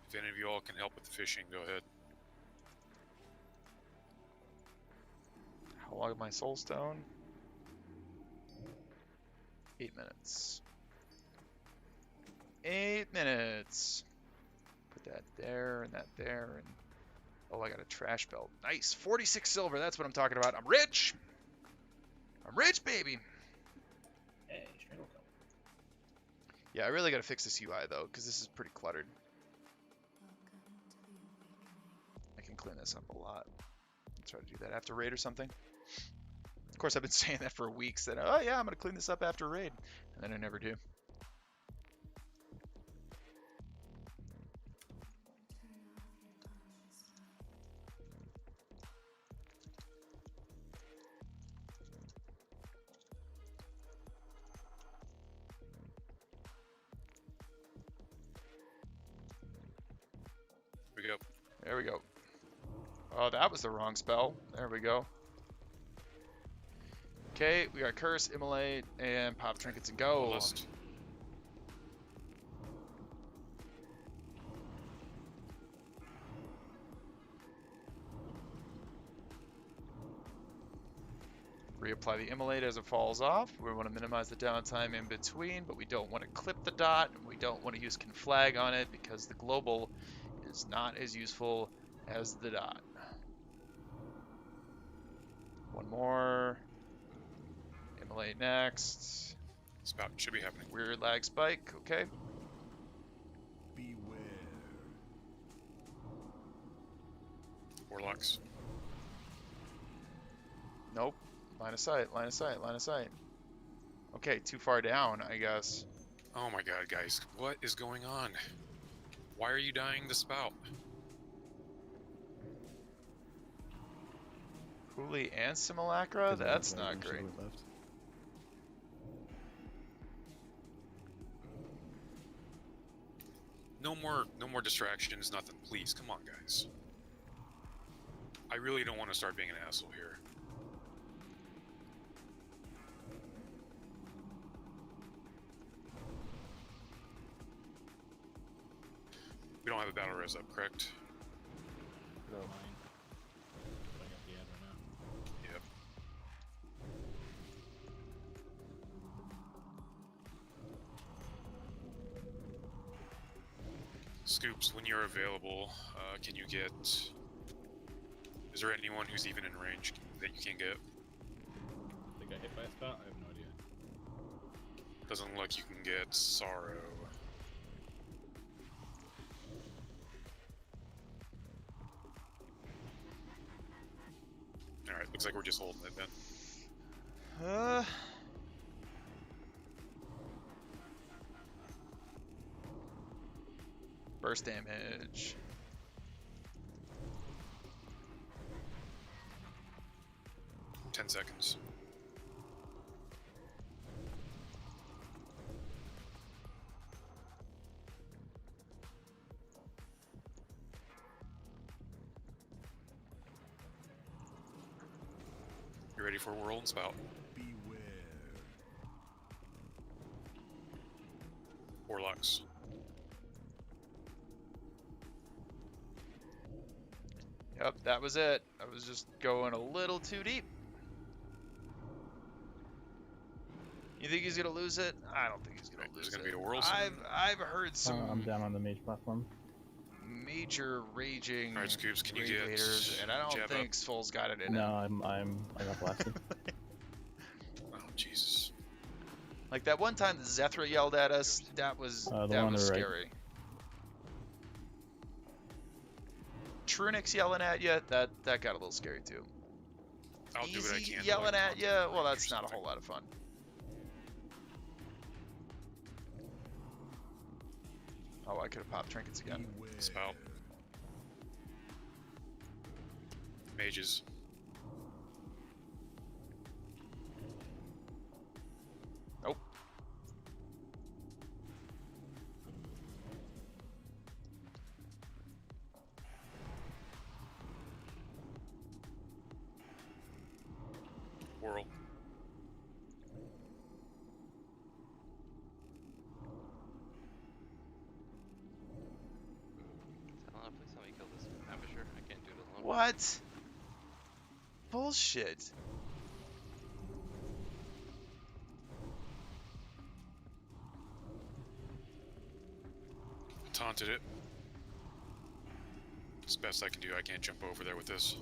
If any of you all can help with the fishing, go ahead.
How long is my soul stone? 8 minutes. 8 minutes. Put that there and that there and oh, I got a trash belt. Nice. 46 silver. That's what I'm talking about. I'm rich. I'm rich, baby.
Hey, strangle kill.
Yeah, I really got to fix this UI though, because this is pretty cluttered. I can clean this up a lot. I'll try to do that after raid or something. Of course, I've been saying that for weeks. That oh yeah, I'm gonna clean this up after raid, and then I never do.
Here we go.
There we go. Oh, that was the wrong spell. There we go. Okay, we got Curse, Immolate, and Pop Trinkets and go.
List.
Reapply the Immolate as it falls off. We want to minimize the downtime in between, but we don't want to clip the dot. And we don't want to use Conflag on it because the global is not as useful as the dot. One more. Immolate next.
Spout should be happening.
Weird lag spike. Okay.
Warlocks.
Nope. Line of sight, line of sight, line of sight. Okay, too far down, I guess.
Oh my god, guys. What is going on? Why are you dying to spout?
Hooli and Simulacra? That's not great.
No more distractions, nothing. Please, come on, guys. I really don't want to start being an asshole here. We don't have a battle res up, correct?
Mine. I got the ad right now.
Yep. Scoops, when you're available, can you get... Is there anyone who's even in range that you can get?
They got hit by a spout? I have no idea.
Doesn't look like you can get Sorrow. Alright, looks like we're just holding it then.
Burst damage.
Ten seconds. You ready for Whirl and Spout? Warlocks.
Yep, that was it. I was just going a little too deep. You think he's gonna lose it? I don't think he's gonna
Right,
lose
there's gonna
it.
be a whirl soon.
I've heard some
I'm down on the mage platform.
major raging
Alright, Scoops, can you
rage
get
haters, and I don't
jab
think
up?
Svol's got it in
No,
him.
I got blasted.
Oh, Jesus.
Like that one time that Zethra yelled at us, that was
The one
that
on
was
the right.
scary. Trunix yelling at you, that got a little scary too.
I'll do what I
Easy
can. to,
yelling
like,
at you,
contact
well
range or
that's not a
something.
whole lot of fun. Oh, I could have popped trinkets again.
Spout. Mages.
Nope.
Whirl.
Talon, please help me kill this Avisher. I can't do it alone.
What? Bullshit.
Taunted it. It's the best I can do. I can't jump over there with this.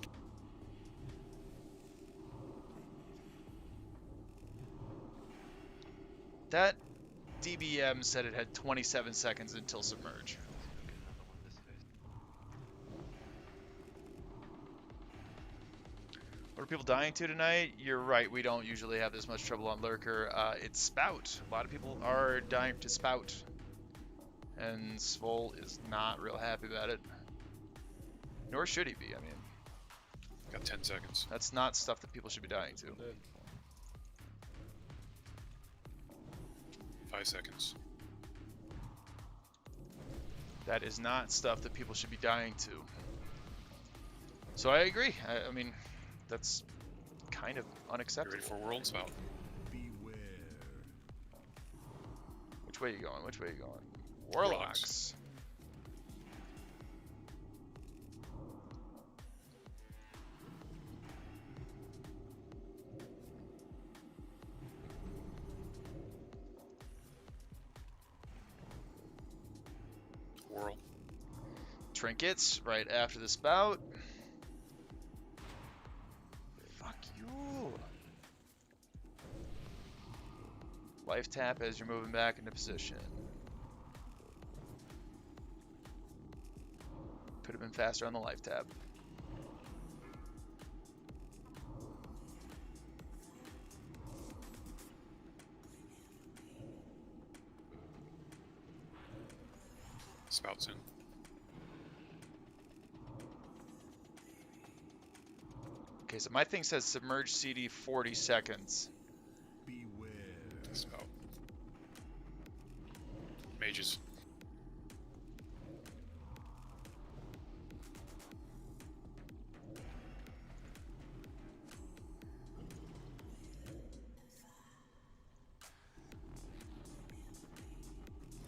That DBM said it had 27 seconds until submerge.
Let's go get another one this phase.
What are people dying to tonight? You're right, we don't usually have this much trouble on Lurker. It's Spout. A lot of people are dying to Spout. And Svol is not real happy about it. Nor should he be, I mean,
Got 10 seconds.
that's not stuff that people should be dying to.
5 seconds.
That is not stuff that people should be dying to. So I agree. I mean, that's kind of
You
unacceptable.
ready for Whirl and Spout?
Which way are you going? Which way are you going?
Warlocks.
Warlocks.
Whirl.
Trinkets right after the spout. Fuck you. Life tap as you're moving back into position. Could have been faster on the life tap.
Spout soon.
Okay, so my thing says submerge CD 40 seconds.
Spout. Mages.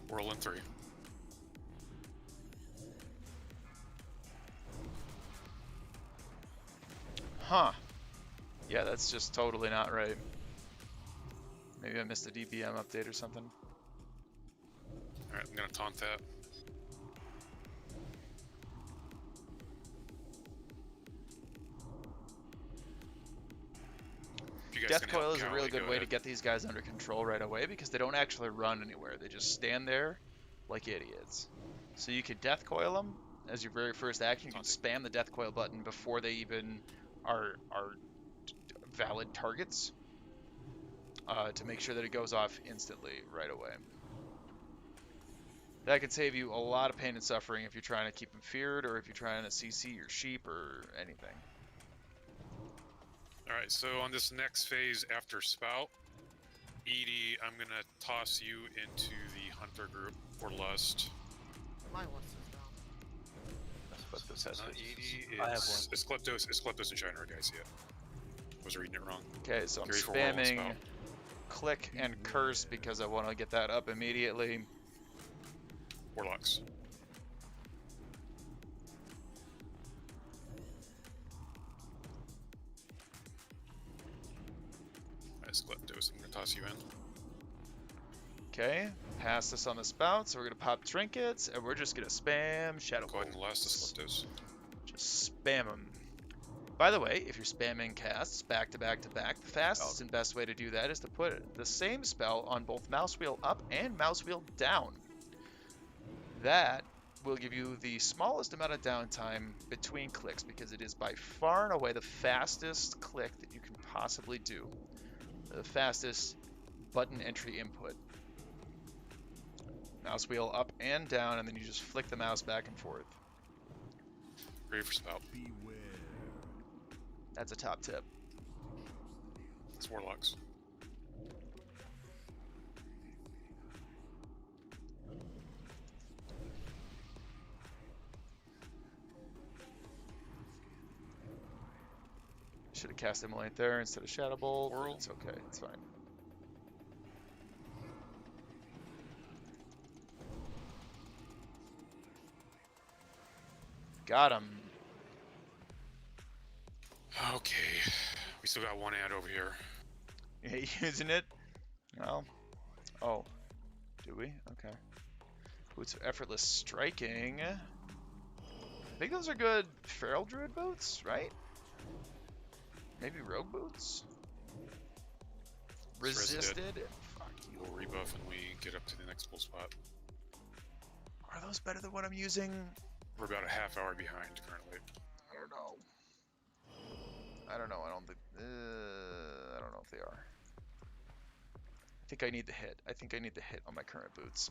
Whirl in 3.
Huh. Yeah, that's just totally not right. Maybe I missed a DPM update or something.
Alright, I'm gonna taunt that. If you guys
Death
can help
Coil is a
Cowley,
really good
go
way to
ahead.
get these guys under control right away because they don't actually run anywhere. They just stand there like idiots. So you could Death Coil them as your very first action. You can spam the Death Coil button before they even are valid targets to make sure that it goes off instantly right away. That could save you a lot of pain and suffering if you're trying to keep them feared or if you're trying to CC your sheep or anything.
Alright, so on this next phase after Spout, Edie, I'm gonna toss you into the Hunter group for Lust.
My list is down.
That's what this has.
Not Edie,
I have
it's Kleptos and Shiner, guys, yeah. Was reading it wrong.
Okay, so I'm
Get ready for Whirl and
spamming
Spout.
click and curse because I want to get that up immediately.
Warlocks. Nice Kleptos, I'm gonna toss you in.
Okay, pass this on the spout, so we're gonna pop trinkets, and we're just gonna spam Shadow
Go ahead and last
Bolts.
the Kleptos.
Just spam them. By the way, if you're spamming casts back to back to back, the fastest and best way to do that is to put the same spell on both mouse wheel up and mouse wheel down. That will give you the smallest amount of downtime between clicks because it is by far and away the fastest click that you can possibly do. The fastest button entry input. Mouse wheel up and down, and then you just flick the mouse back and forth.
Ready for Spout.
That's a top tip.
It's Warlocks.
Should have cast Immolate there instead of Shadow Bolt.
Whirl.
It's okay, it's fine. Got him.
Okay. We still got one ad over here.
You using it? Well. Oh. Do we? Okay. Boots of Effortless Striking. I think those are good Feral Druid boots, right? Maybe Rogue boots?
It's resisted.
Resisted? Fuck you.
We'll rebuff when we get up to the next pull spot.
Are those better than what I'm using?
We're about a half hour behind currently.
I don't know. I don't know. I don't think. I don't know if they are. I think I need the hit. I think I need the hit on my current boots.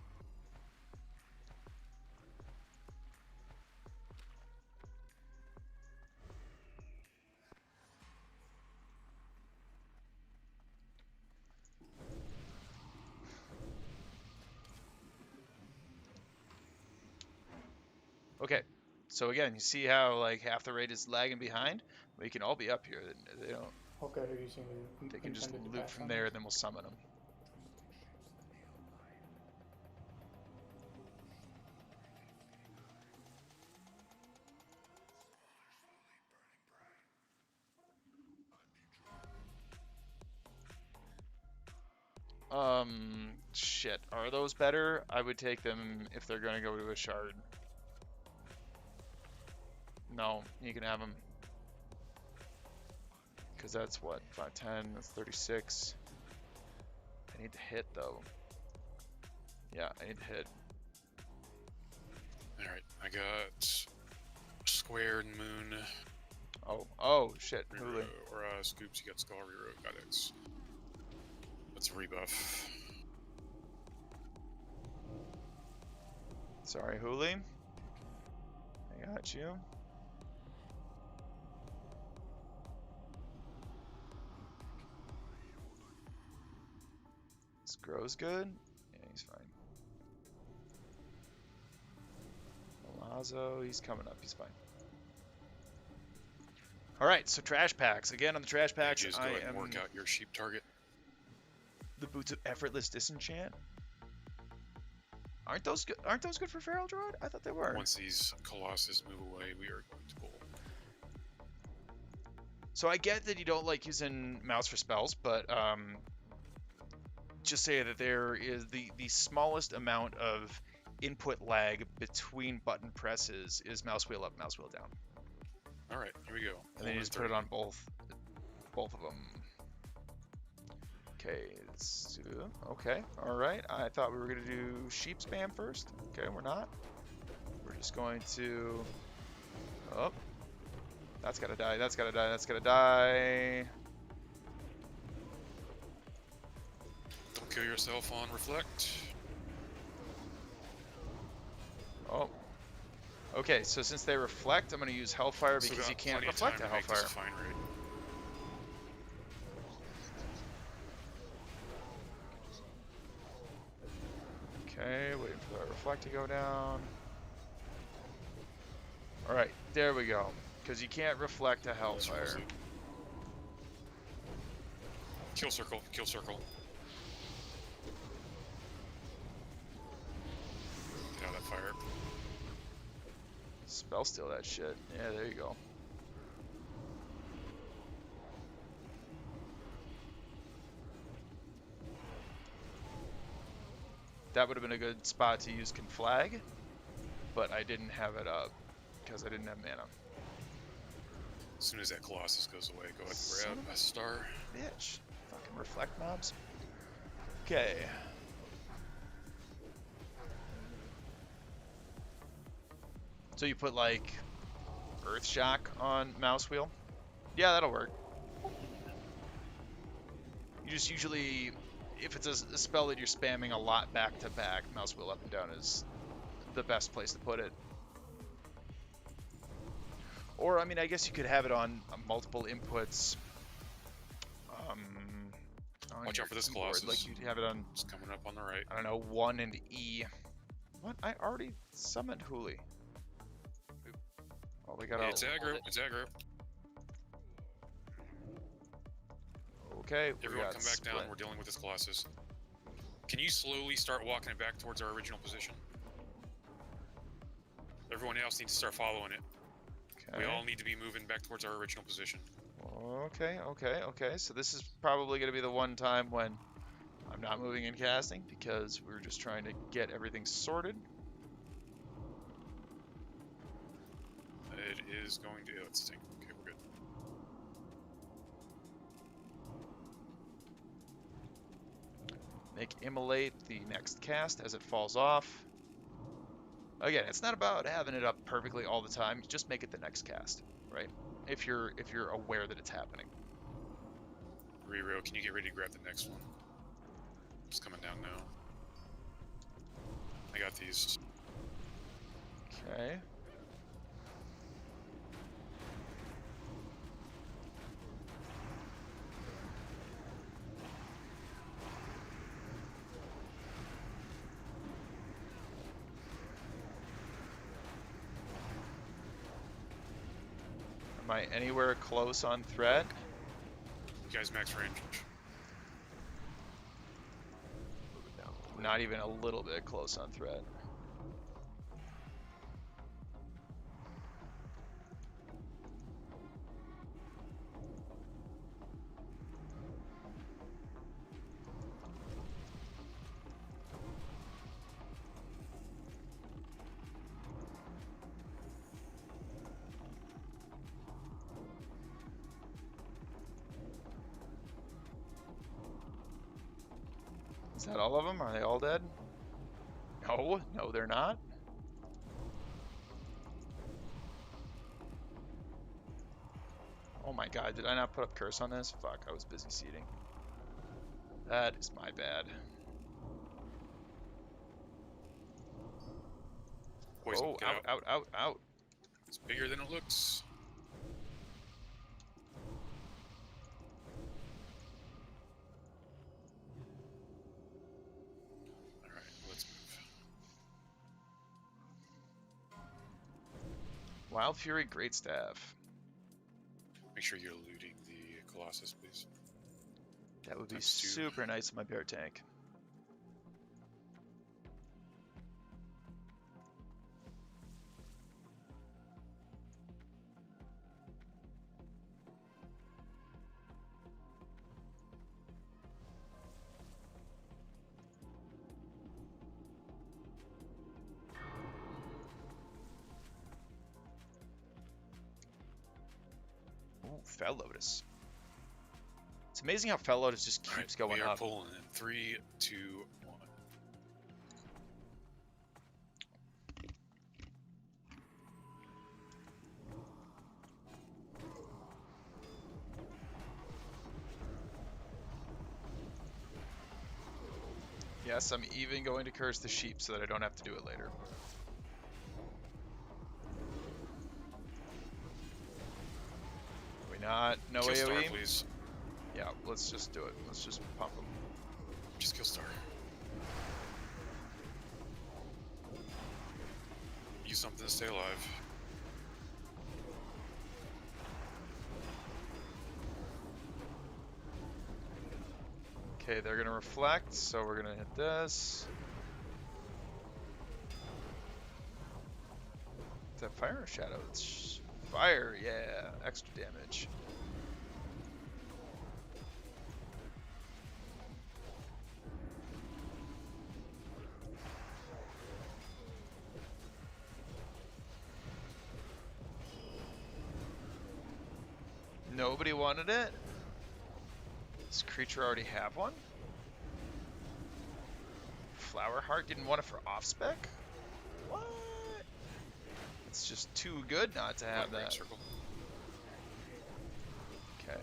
Okay, so again, you see how like half the raid is lagging behind? We can all be up here. They don't.
Okay, they're using
They can just
intended to
loop
pass
from
on
there,
us.
then we'll summon them. Shit. Are those better? I would take them if they're gonna go to a shard. No, you can have them. Because that's what? 510, that's 36. I need the hit though. Yeah, I need the hit.
Alright, I got Square and Moon.
Oh shit. Hulu.
Or Scoops, you got Skull Rero, got X. Let's rebuff.
Sorry, Hooli. I got you. This Grow's good. Yeah, he's fine. Malazzo, he's coming up. He's fine. All right, so trash packs. Again, on the trash packs,
Just go ahead and work out your sheep target.
the boots of effortless disenchant. Aren't those good? Aren't those good for Feral Druid? I thought they were.
Once these Colossus move away, we are going to pull.
So I get that you don't like using mouse for spells, but just say that there is the smallest amount of input lag between button presses is mouse wheel up, mouse wheel down.
All right, here we go.
And then you just put it on both of them. Okay, let's do, okay, all right. I thought we were gonna do sheep spam first. Okay, we're not. We're just going to, oh, that's gotta die, that's gotta die, that's gotta die.
Don't kill yourself on reflect.
Oh. Okay, so since they reflect, I'm gonna use Hellfire because you can't reflect a Hellfire.
Fine, right?
Okay, waiting for that reflect to go down. Alright, there we go. Because you can't reflect a Hellfire.
Kill circle, kill circle. Get out of that fire.
Spell steal that shit. Yeah, there you go. That would have been a good spot to use Conflag, but I didn't have it up because I didn't have mana.
As soon as that Colossus goes away, go ahead
Son
and grab
of
a star.
Bitch. Fucking reflect mobs. Okay. So you put like Earth Shock on mouse wheel? Yeah, that'll work. You just usually, if it's a spell that you're spamming a lot back to back, mouse wheel up and down is the best place to put it. Or, I mean, I guess you could have it on multiple inputs. On
Watch
your
out for this
keyboard.
Colossus.
Like you'd have it on,
It's coming up on the right.
I don't know, 1 and E. What? I already summoned Hooli. Oh, we got
It's aggro, it's aggro.
Okay, we
Everyone
got
come back down,
split.
we're dealing with this Colossus. Can you slowly start walking it back towards our original position? Everyone else needs to start following it. We all need to be moving back towards our original position.
Okay, okay, okay. So this is probably going to be the one time when I'm not moving and casting because we're just trying to get everything sorted.
It is going to... Oh, it's stink. Okay, we're good.
Make Immolate the next cast as it falls off. Again, it's not about having it up perfectly all the time. Just make it the next cast, right? If you're aware that it's happening.
Rero, can you get ready to grab the next one? It's coming down now. I got these.
Okay. Am I anywhere close on threat?
You guys max range.
Not even a little bit close on threat. Is that all of them? Are they all dead? No, no they're not. Oh my god, did I not put up curse on this? Fuck, I was busy seeding. That is my bad.
poison.
Oh,
Get
out, out, out, out.
It's bigger than it looks. Alright, let's move.
Wild Fury, Great Staff.
Make sure you're looting the Colossus, please.
That would be
Times 2.
super nice in my bear tank. Ooh, Fel Lotus. It's amazing how Fel Lotus just keeps
Alright,
going
we are
up.
pulling in 3, 2, 1.
Yes, I'm even going to curse the sheep so that I don't have to do it later. Are we not? No
Kill Star,
AoE?
please.
Yeah, let's just do it. Let's just pump him.
Just kill Star. Use something to stay alive.
Okay, they're gonna reflect, so we're gonna hit this. Is that fire or shadow? It's fire, yeah. Extra damage. Nobody wanted it? Does creature already have one? Flower Heart didn't want it for off-spec? What? It's just too good not to have
Right
that.
circle.
Okay.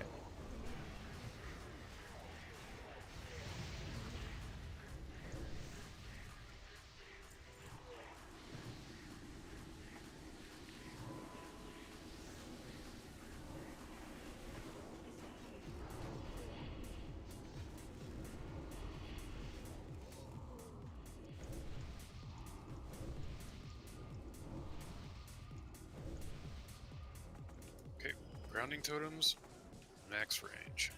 Okay, grounding totems, max range.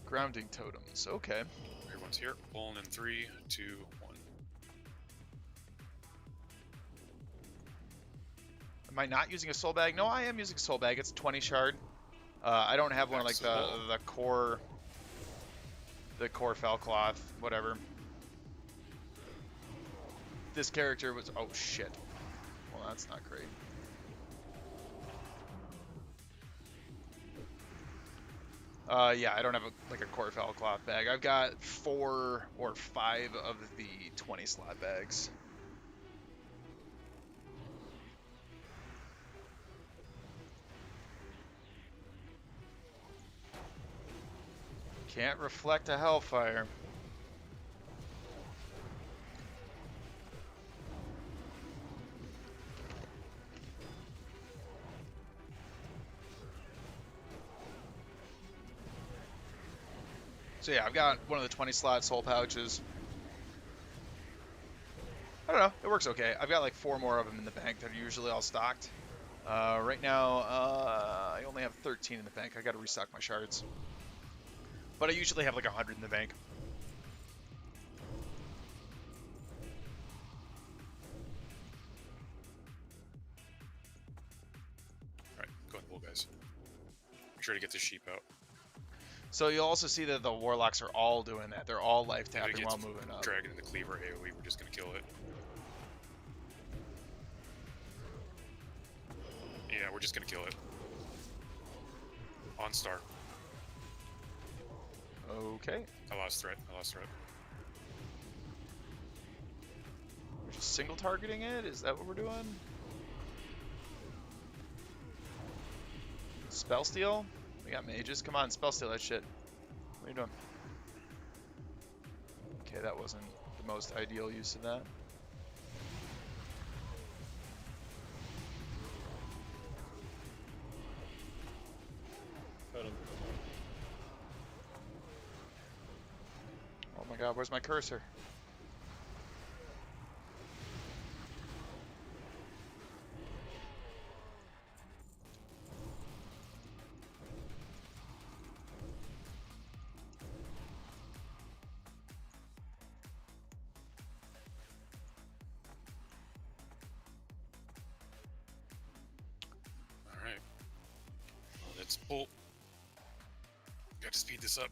Grounding totems. Okay.
Everyone's here. Pulling in 3, 2, 1.
Am I not using a soul bag? No, I am using a soul bag. It's 20 shard. I don't have one like the core foul cloth, whatever. This character was, oh shit. Well, that's not great. Yeah, I don't have like a core foul cloth bag. I've got 4 or 5 of the 20 slot bags. Can't reflect a Hellfire. So yeah, I've got one of the 20 slot soul pouches. I don't know, it works okay. I've got like 4 more of them in the bank that are usually all stocked. Right now, I only have 13 in the bank. I gotta restock my shards. But I usually have like 100 in the bank.
Alright, go ahead, pull, guys. Make sure to get the sheep out.
So you'll also see that the Warlocks are all doing that. They're all life
If it
tapping
gets
while moving up.
Dragon and the Cleaver AoE, we're just gonna kill it. Yeah, we're just gonna kill it. On Star.
Okay.
I lost threat.
We're just single targeting it? Is that what we're doing? Spell steal? We got mages. Come on, spell steal that shit. What are you doing? Okay, that wasn't the most ideal use of that.
cut him.
Oh my god, where's my cursor?
All right. Well, let's pull. Got to speed this up.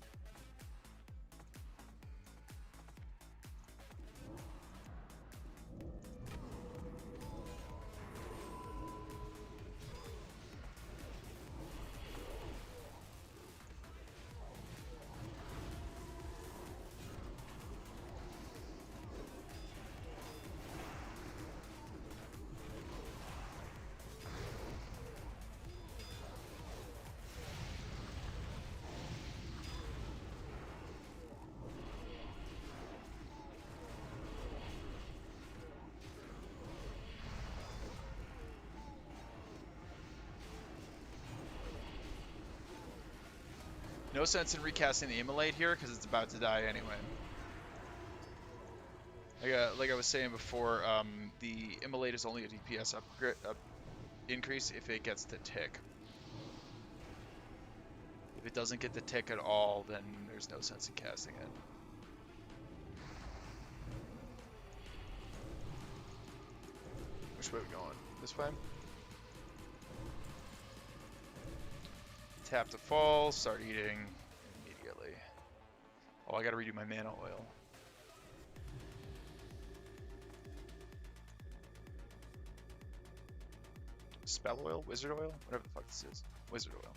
No sense in recasting the Immolate here because it's about to die anyway. Like I was saying before, the Immolate is only a DPS increase if it gets the tick. If it doesn't get the tick at all, then there's no sense in casting it. Which way are we going? This way? Tap to fall, start eating immediately. Oh, I gotta redo my mana oil. Spell oil? Wizard oil? Whatever the fuck this is. Wizard oil.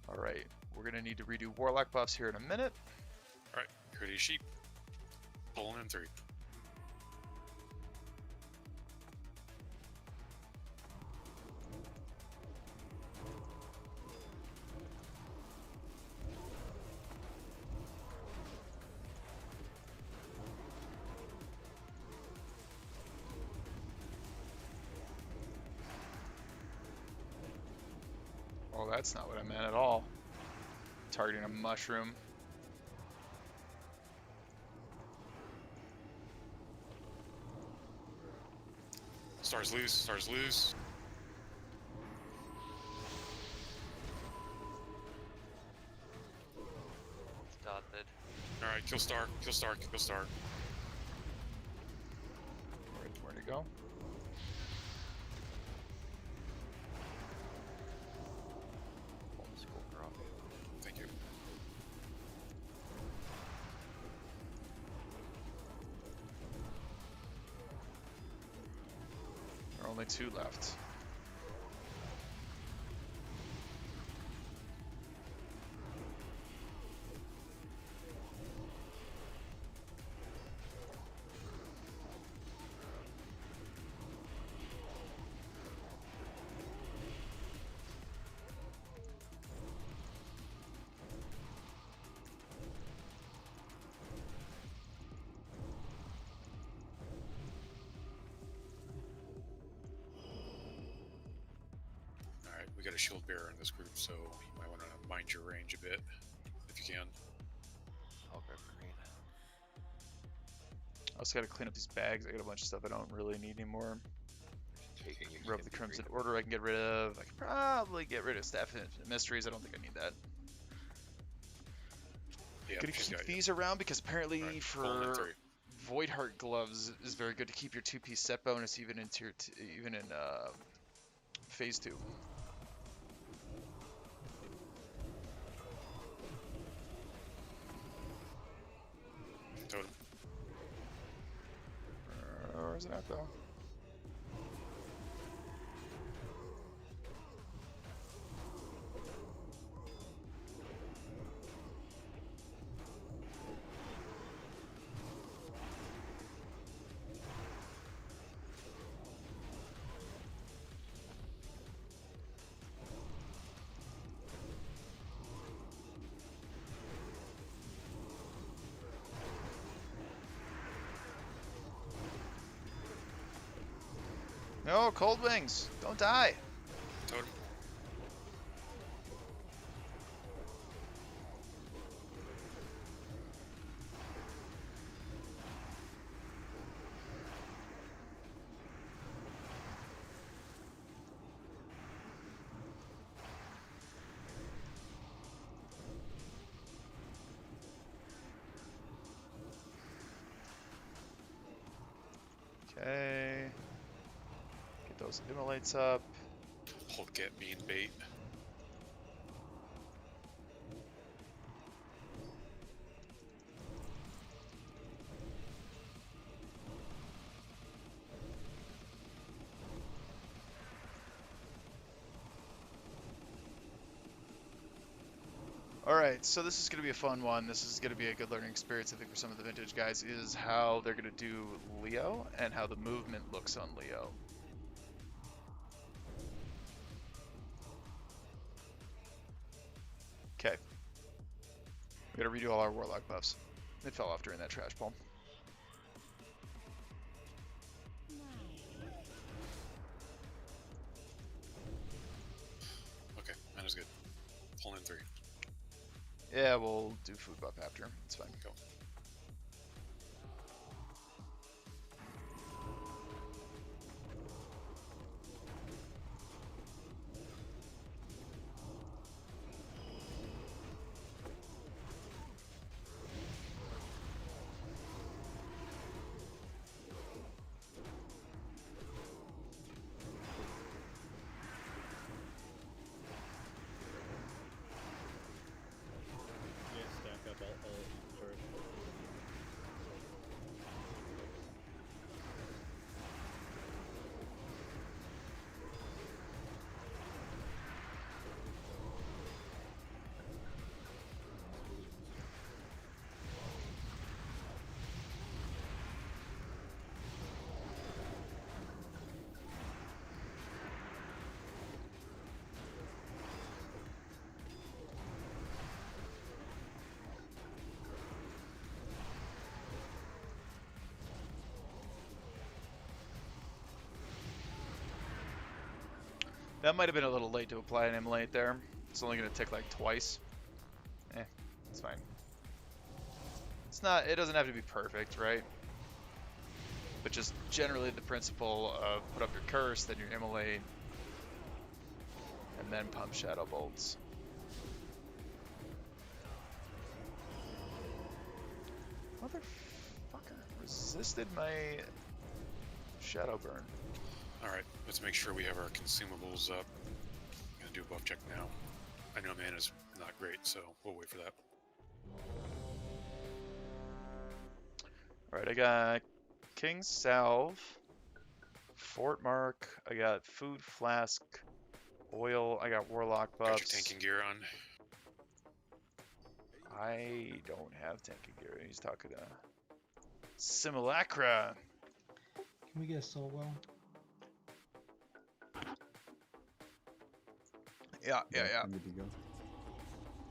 Alright, we're gonna need to redo Warlock buffs here in a minute.
All right, here are these sheep. Pulling in 3.
Oh, that's not what I meant at all. Targeting a mushroom.
Stars loose. Stars loose.
Dotted.
All right, kill star. Kill star. Kill star.
Where'd it go?
Thank you.
There are only 2 left.
We got a shield bearer in this group, so you might want to mind your range a bit, if you can.
I'll grab green.
I also gotta clean up these bags. I got a bunch of stuff I don't really need anymore.
Taking you
Rub
can
the
be
Crimson
green.
Order I can get rid of. I can probably get rid of Staff and Mysteries. I don't think I need that.
Yeah,
Gonna
she's
keep
got you.
these around because apparently
Alright,
for
pulling in 3.
Voidheart gloves is very good to keep your 2-piece set bonus even into your even in phase 2.
Totem.
Where's it at though? No, Cold Wings! Don't die!
Totem.
Okay. Get those immolates up.
Hulk get being bait.
Alright, so this is going to be a fun one. This is going to be a good learning experience, I think, for some of the vintage guys, is how they're going to do Leo and how the movement looks on Leo. Okay. We got to redo all our Warlock buffs. They fell off during that trash pull.
Okay, that is good. Pull in 3.
Yeah, we'll do food buff after. It's fine.
Go.
Yeah, stack up all turret.
That might have been a little late to apply an immolate there. It's only going to tick like twice. It's fine. It's not, it doesn't have to be perfect, right? But just generally the principle of put up your curse, then your immolate, and then pump shadow bolts. Motherfucker resisted my shadow burn.
Alright, let's make sure we have our consumables up. I'm gonna do a buff check now. I know mana's not great, so we'll wait for that.
Alright, I got King's Salve, Fort Mark, I got Food Flask, Oil, I got Warlock buffs.
Got your tanking gear on.
I don't have tanking gear. He's talking to Simulacra.
Can we get a soul well?
Yeah.
Good to go.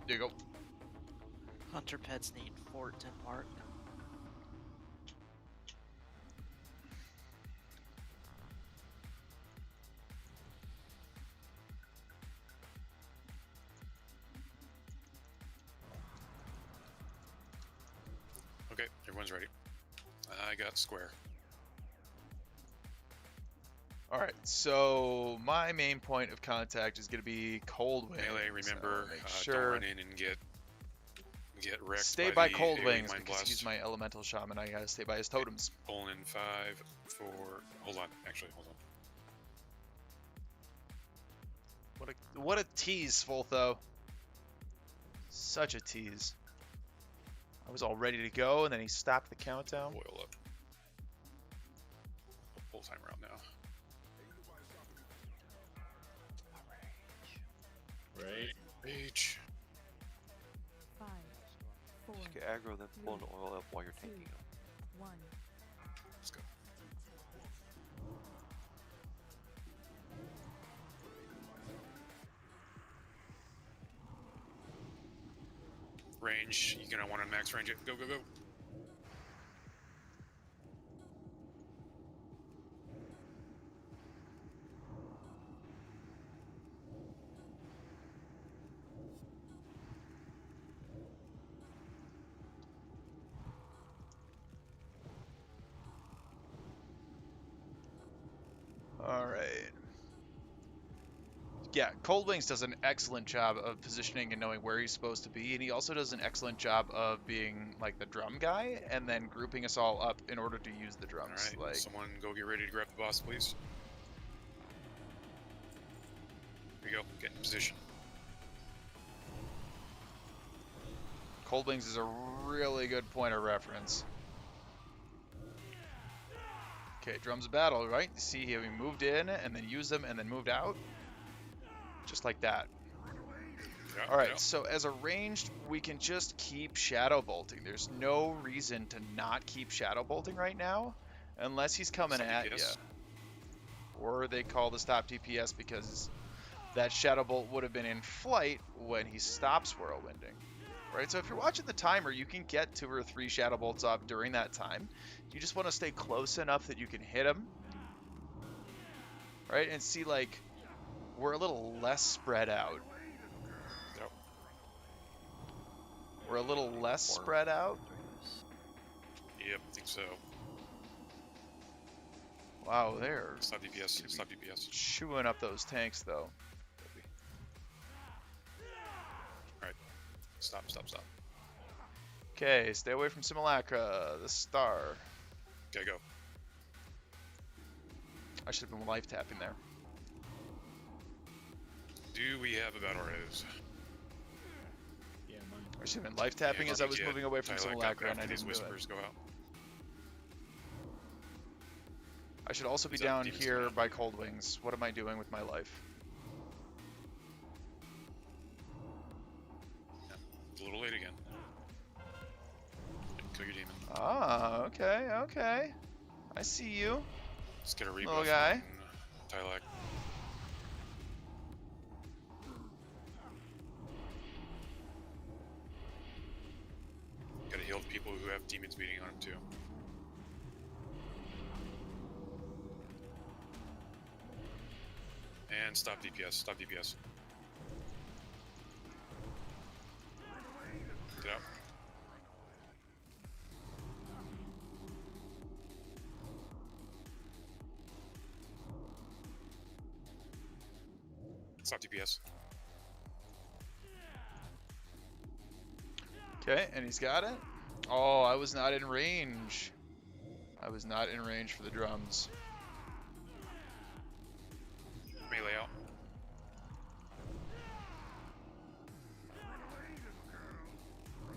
There you go.
Hunter pets need Fort and Mark.
Okay, everyone's ready. I got square.
Alright, so my main point of contact is going to be Cold Wings.
Melee, remember,
So make
don't
sure
run in and get wrecked.
stay by
the
Cold
AoE
Wings
Mind
because
Blast.
he's my elemental shaman. I gotta stay by his totems.
Pulling in 5, 4. Hold on, actually, hold on.
What a tease, Fultho. Such a tease. I was all ready to go, and then he stopped the countdown.
Oil up. Pull timer out now.
Right?
Rage.
5, 4,
Just get aggro, then pull an oil up while you're tanking them.
1.
Let's go. Range, you're gonna want to max range it. Go, go, go.
Yeah, Cold Wings does an excellent job of positioning and knowing where he's supposed to be, and he also does an excellent job of being like the drum guy and then grouping us all up in order to use the
All
drums.
right,
Like,
someone go get ready to grab the boss, please. Here we go. Get in position.
Cold Wings is a really good point of reference. Okay, drums of battle, right? You see here we moved in and then used them and then moved out. Just like that.
Yeah,
Alright,
yeah.
so as a ranged, we can just keep shadow bolting. There's no reason to not keep shadow bolting right now, unless he's coming
Stop
at you.
DPS.
Or they call the stop DPS because that shadow bolt would have been in flight when he stops whirlwinding. Right, so if you're watching the timer, you can get 2 or 3 shadow bolts off during that time. You just want to stay close enough that you can hit him. Right, and see, like, we're a little less spread out.
Yep.
We're a little less spread out.
Yep, I think so.
Wow, they're
Stop DPS. Stop DPS.
chewing up those tanks, though.
Stop, stop, stop.
Okay, stay away from Simulacra, the star.
Okay, go.
I should have been life tapping there.
Do we have a battle res?
Yeah, mine.
I should have been life tapping
Yeah,
as I was
yeah,
moving away from
Tyler,
Simulacra and I
after these
didn't do it.
whispers go out.
I should also be
Is that
down
Demon's
here
Command?
by Cold Wings. What am I doing with my life?
It's a little late again. Kill your demon.
Ah, okay, okay. I see you.
Let's get a rebuff
Little guy.
on Tylak. Gotta heal the people who have demons beating on them too. And stop DPS, stop DPS. Get out. Stop DPS.
Okay, and he's got it. Oh, I was not in range. I was not in range for the drums.
Melee out.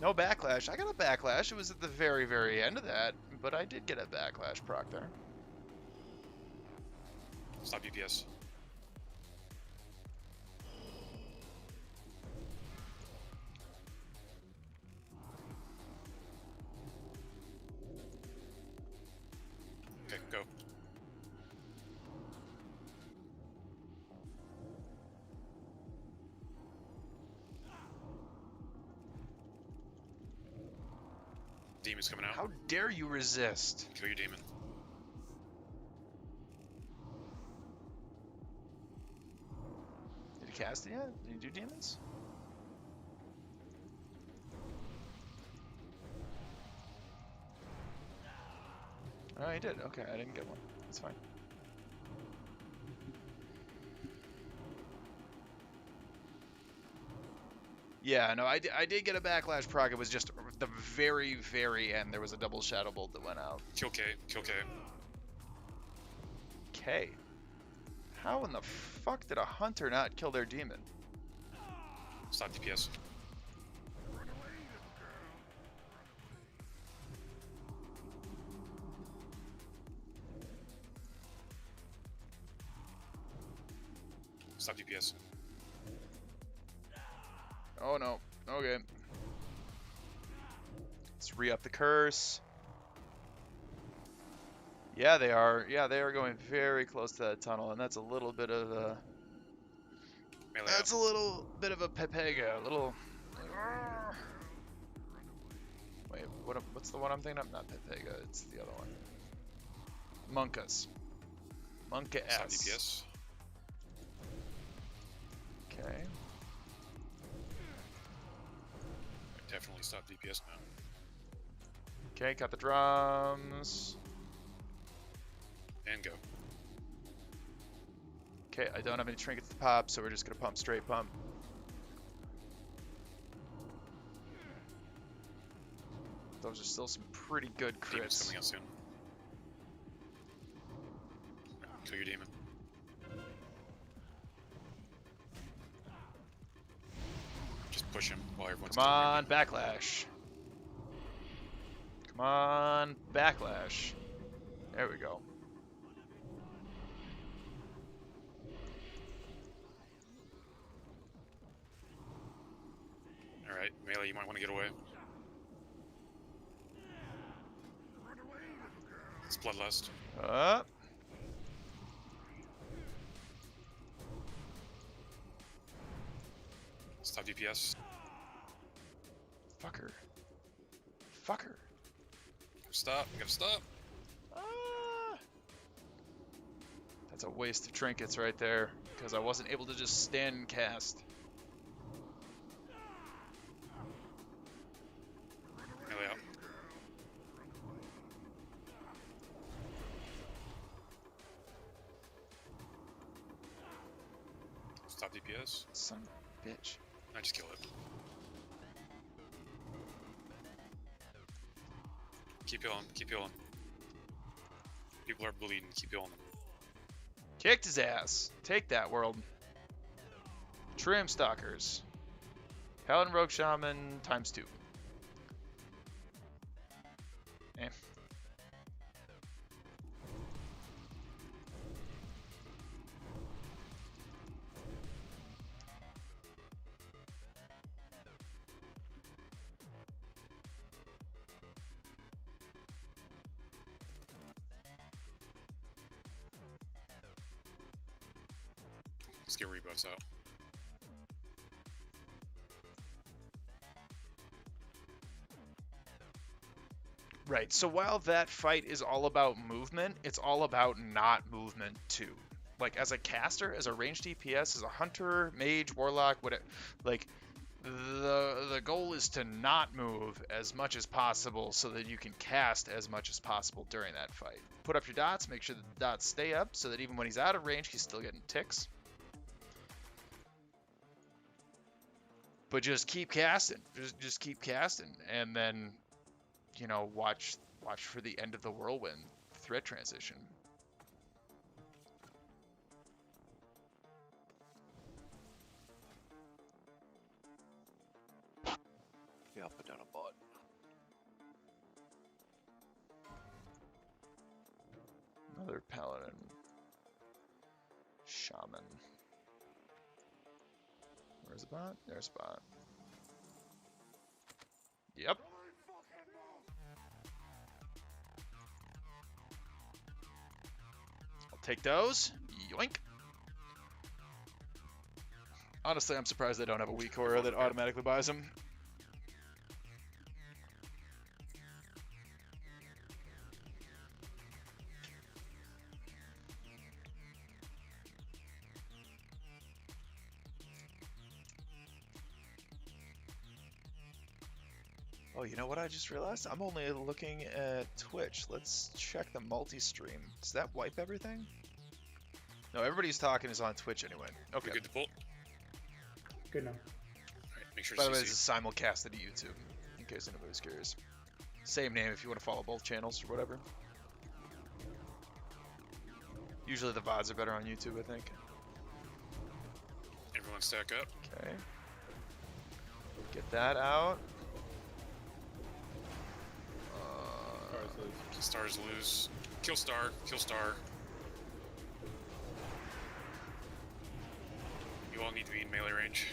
No backlash. I got a backlash. It was at the very, very end of that, but I did get a backlash proc there.
Stop DPS. Okay, go. Demon's coming out.
How dare you resist?
Kill your demon.
Did he cast it yet? Did he do demons? Oh, he did. Okay, I didn't get one. That's fine. Yeah, no, I did get a backlash proc. It was just the very, very end. There was a double shadow bolt that went out.
Kill K. Kill K.
K. How in the fuck did a hunter not kill their demon?
Stop DPS. Stop DPS.
Oh no. Okay. Let's re-up the curse. Yeah, they are. Yeah, they are going very close to that tunnel, and that's a little bit of a.
Melee
That's
out.
a little bit of a Pepega. A little. Wait, what's the one I'm thinking of? Not Pepega. It's the other one. Monkas. Monka
Stop
S.
DPS.
Okay.
Definitely stop DPS now.
Okay, got the drums.
And go.
Okay, I don't have any trinkets to pop, so we're just gonna pump straight pump. Those are still some pretty good
Demon's
crits.
coming out soon. Kill your demon. Just push him while everyone's
Come
killing
on, backlash. Come on, backlash. There we go.
Alright, melee, you might want to get away. It's bloodlust. Stop DPS.
Fucker. Fucker.
Stop, you gotta stop.
That's a waste of trinkets right there, because I wasn't able to just stand and cast.
Melee out. Stop DPS.
Son of a bitch.
I just kill it. Keep healing, keep healing. People are bleeding, keep healing them.
Kicked his ass. Take that, world. Trim Stalkers. Paladin Rogue Shaman ×2. Eh.
Let's get rebuffs out.
Right, so while that fight is all about movement, it's all about not movement too. Like, as a caster, as a ranged DPS, as a hunter, mage, warlock, whatever, like, the goal is to not move as much as possible so that you can cast as much as possible during that fight. Put up your dots, make sure the dots stay up so that even when he's out of range, he's still getting ticks. But just keep casting. Just keep casting, and then, you know, watch for the end of the whirlwind threat transition.
Yeah, I'll put down a bot.
Another paladin. Shaman. Where's the bot? There's the bot. Yep. I'll take those. Yoink. Honestly, I'm surprised they don't have a weak aura that automatically buys them. Oh, you know what I just realized? I'm only looking at Twitch. Let's check the multi-stream. Does that wipe everything? No, everybody's talking is on Twitch anyway. Okay.
You're good to pull.
Good enough.
Alright, make sure
By the way,
CC.
this is simulcasted to YouTube, in case anybody's curious. Same name if you want to follow both channels or whatever. Usually the VODs are better on YouTube, I think.
Everyone stack up.
Okay. Get that out.
Stars lose. Kill Star. Kill Star. You all need to be in melee range.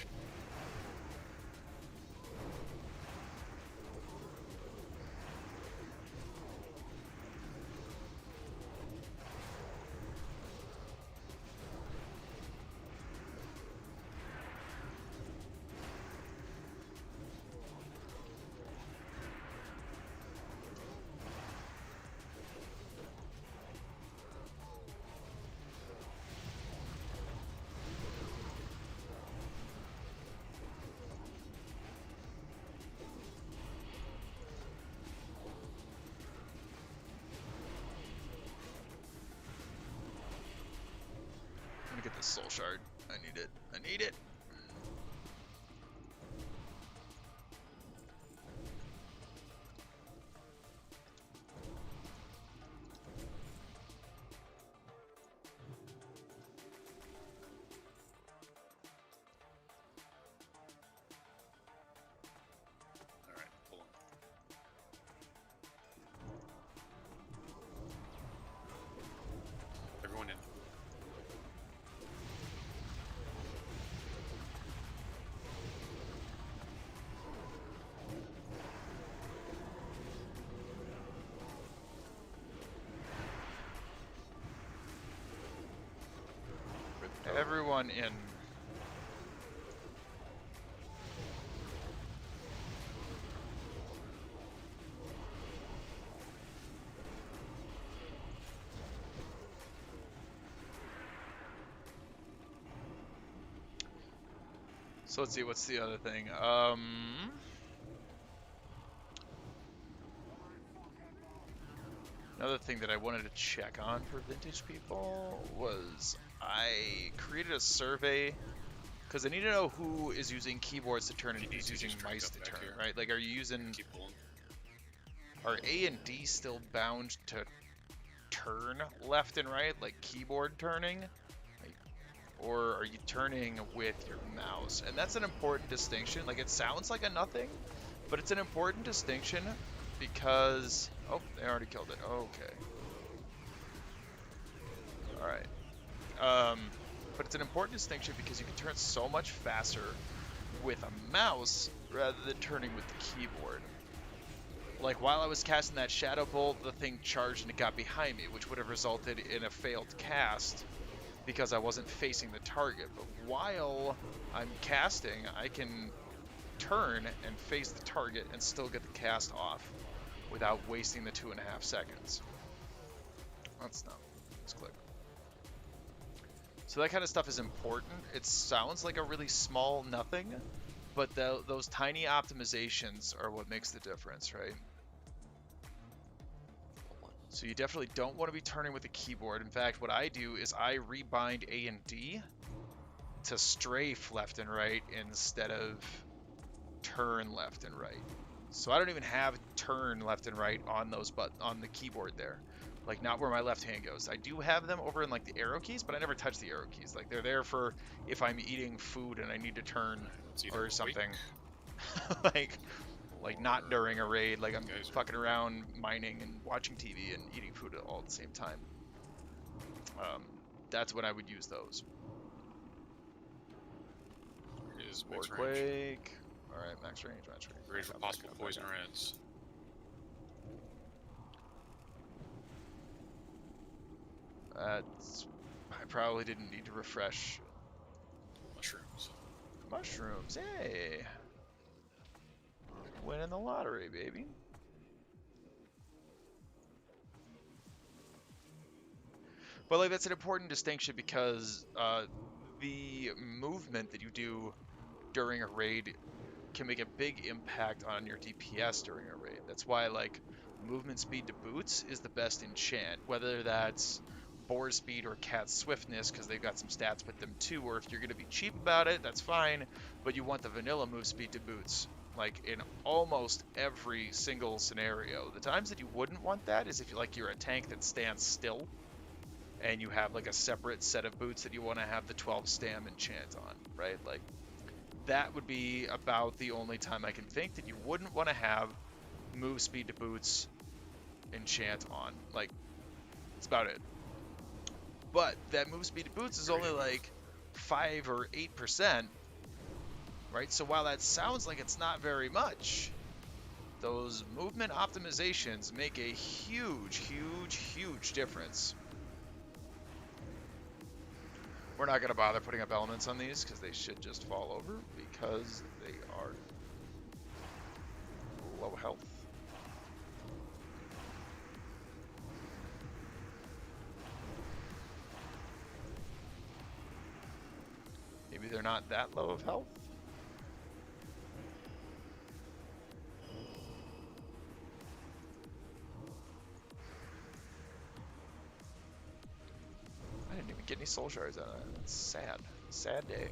this soul shard. I need it. I need it.
All right, hold on. Everyone in.
Everyone in. So let's see, what's the other thing? Another thing that I wanted to check on for vintage people was I created a survey because I need to know who is using keyboards to turn and
You need
who's
to
using
just drink
mice
up
to
back
turn,
here.
right? Like, are you using,
Keep pulling.
are A and D still bound to turn left and right, like keyboard turning? Like, or are you turning with your mouse? And that's an important distinction. Like, it sounds like a nothing, but it's an important distinction because, oh, they already killed it. Okay. All right. But it's an important distinction because you can turn so much faster with a mouse rather than turning with the keyboard. Like, while I was casting that Shadow Bolt, the thing charged and it got behind me, which would have resulted in a failed cast because I wasn't facing the target. But while I'm casting, I can turn and face the target and still get the cast off without wasting the 2.5 seconds. That's not. Let's click. So that kind of stuff is important. It sounds like a really small nothing, but those tiny optimizations are what makes the difference, right? So you definitely don't want to be turning with the keyboard. In fact, what I do is I rebind A and D to strafe left and right instead of turn left and right. So I don't even have turn left and right on those on the keyboard there. Like, not where my left hand goes. I do have them over in like the arrow keys, but I never touch the arrow keys. Like, they're there for if I'm eating food and I need to turn or something. like not during a raid, like I'm fucking around mining and watching TV and eating food all at the same time. That's when I would use those.
Is
Or
max range.
Quake. Alright, max range, max range.
Ready for possible poison or ends.
I probably didn't need to refresh.
Mushrooms.
Mushrooms, hey! Winning the lottery, baby. But like, that's an important distinction because the movement that you do during a raid can make a big impact on your DPS during a raid. That's why, like, movement speed to boots is the best enchant, whether that's boar speed or cat swiftness, because they've got some stats with them too, or if you're going to be cheap about it, that's fine, but you want the vanilla move speed to boots, like in almost every single scenario. The times that you wouldn't want that is if you're a tank that stands still, and you have like a separate set of boots that you want to have the 12 stam enchant on, right? Like, that would be about the only time I can think that you wouldn't want to have move speed to boots enchant on. Like, that's about it. But that move speed to boots is only like 5 or 8%, right? So while that sounds like it's not very much, those movement optimizations make a huge, huge, huge difference. We're not going to bother putting up elements on these because they should just fall over because they are low health. Maybe they're not that low of health. I didn't even get any soul shards out of that. That's sad. Sad day.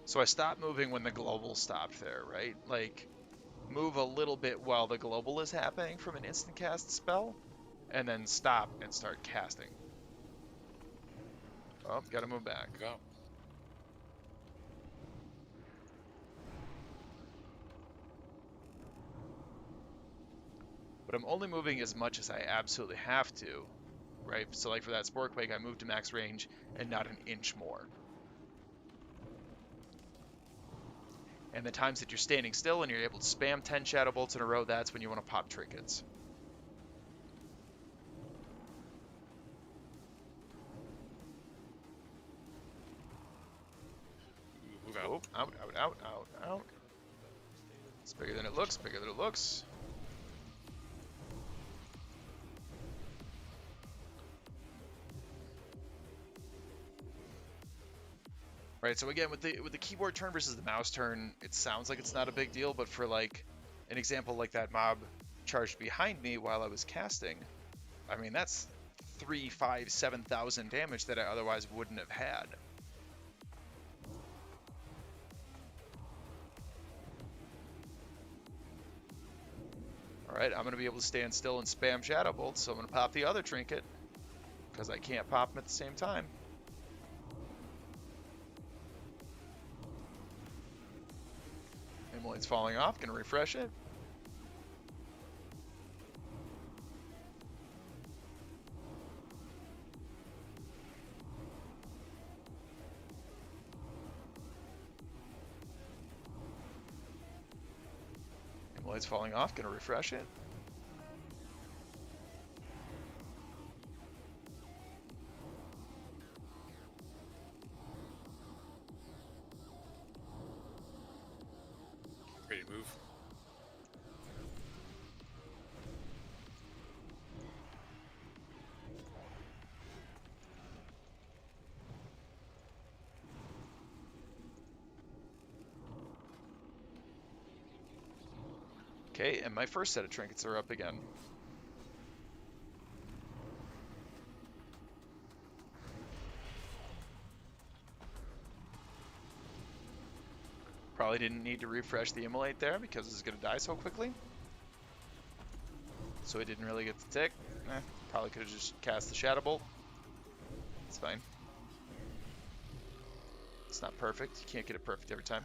So I stopped moving when the global stopped there, right? Like, move a little bit while the global is happening from an instant cast spell, and then stop and start casting. Oh, gotta move back.
Go.
But I'm only moving as much as I absolutely have to, right? So like for that Spore Quake, I moved to max range and not an inch more. And the times that you're standing still and you're able to spam 10 Shadow Bolts in a row, that's when you want to pop trinkets.
Move out.
Oh, out. It's bigger than it looks, bigger than it looks. Right, so again, with the keyboard turn versus the mouse turn, it sounds like it's not a big deal, but for like an example like that mob charged behind me while I was casting, I mean, that's 3, 5, 7,000 damage that I otherwise wouldn't have had. Alright, I'm going to be able to stand still and spam Shadow Bolts, so I'm going to pop the other trinket, because I can't pop them at the same time. Emily's falling off, going to refresh it. Emily's falling off, going to refresh it.
Ready to move.
Okay, and my first set of trinkets are up again. Probably didn't need to refresh the Immolate there because it's going to die so quickly. So it didn't really get the tick. Probably could have just cast the Shadow Bolt. It's fine. It's not perfect. You can't get it perfect every time.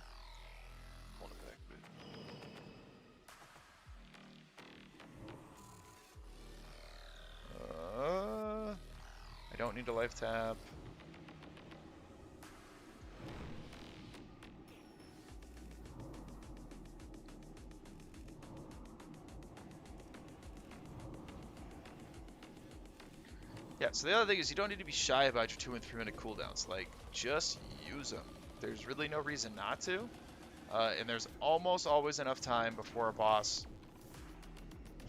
Want it back, dude.
I don't need to life tap. Yeah, so the other thing is you don't need to be shy about your 2 and 3 minute cooldowns. Like, just use them. There's really no reason not to. And there's almost always enough time before a boss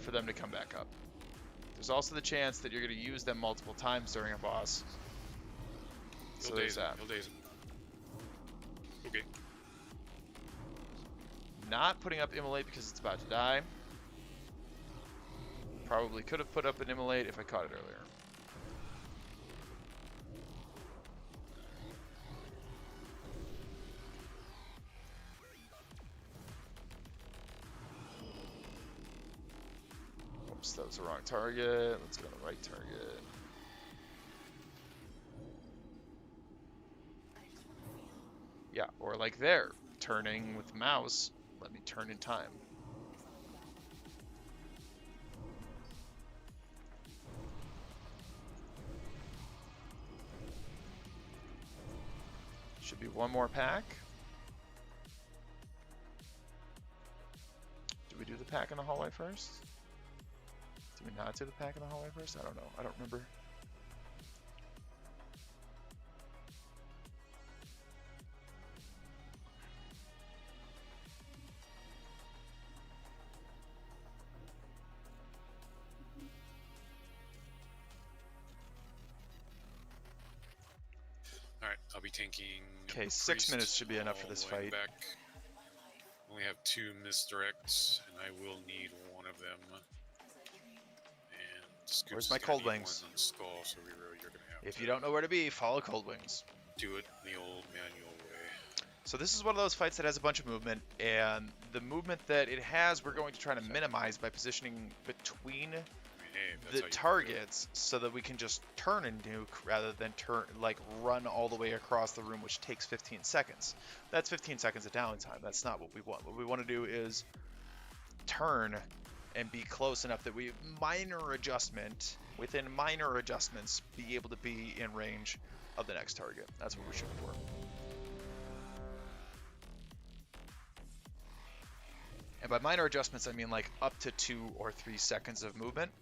for them to come back up. There's also the chance that you're going to use them multiple times during a boss. So there's that.
He'll daze him. Okay.
Not putting up Immolate because it's about to die. Probably could have put up an Immolate if I caught it earlier. Oops, that was the wrong target. Let's go to the right target. Yeah, or like there, turning with mouse. Let me turn in time. Should be one more pack. Do we do the pack in the hallway first? Did we not do the pack in the hallway first? I don't know. I don't remember.
Alright, I'll be tanking.
Okay,
the
6 minutes
priest
should be enough for
all
this
the way
fight.
Back. Only have 2 misdirects, and I will need one of them. And Scoops
Where's
is
my
gonna
Cold
need
Wings?
one on the skull, so you're gonna have
If
to
you don't know where to be, follow Cold Wings.
do it the old manual way.
So this is one of those fights that has a bunch of movement, and the movement that it has, we're going to try to minimize by positioning between
I mean, hey, if that's
the
how you do it.
targets so that we can just turn and nuke rather than run all the way across the room, which takes 15 seconds. That's 15 seconds of downtime. That's not what we want. What we want to do is turn and be close enough that we within minor adjustments, be able to be in range of the next target. That's what we're shooting for. And by minor adjustments, I mean like up to 2 or 3 seconds of movement,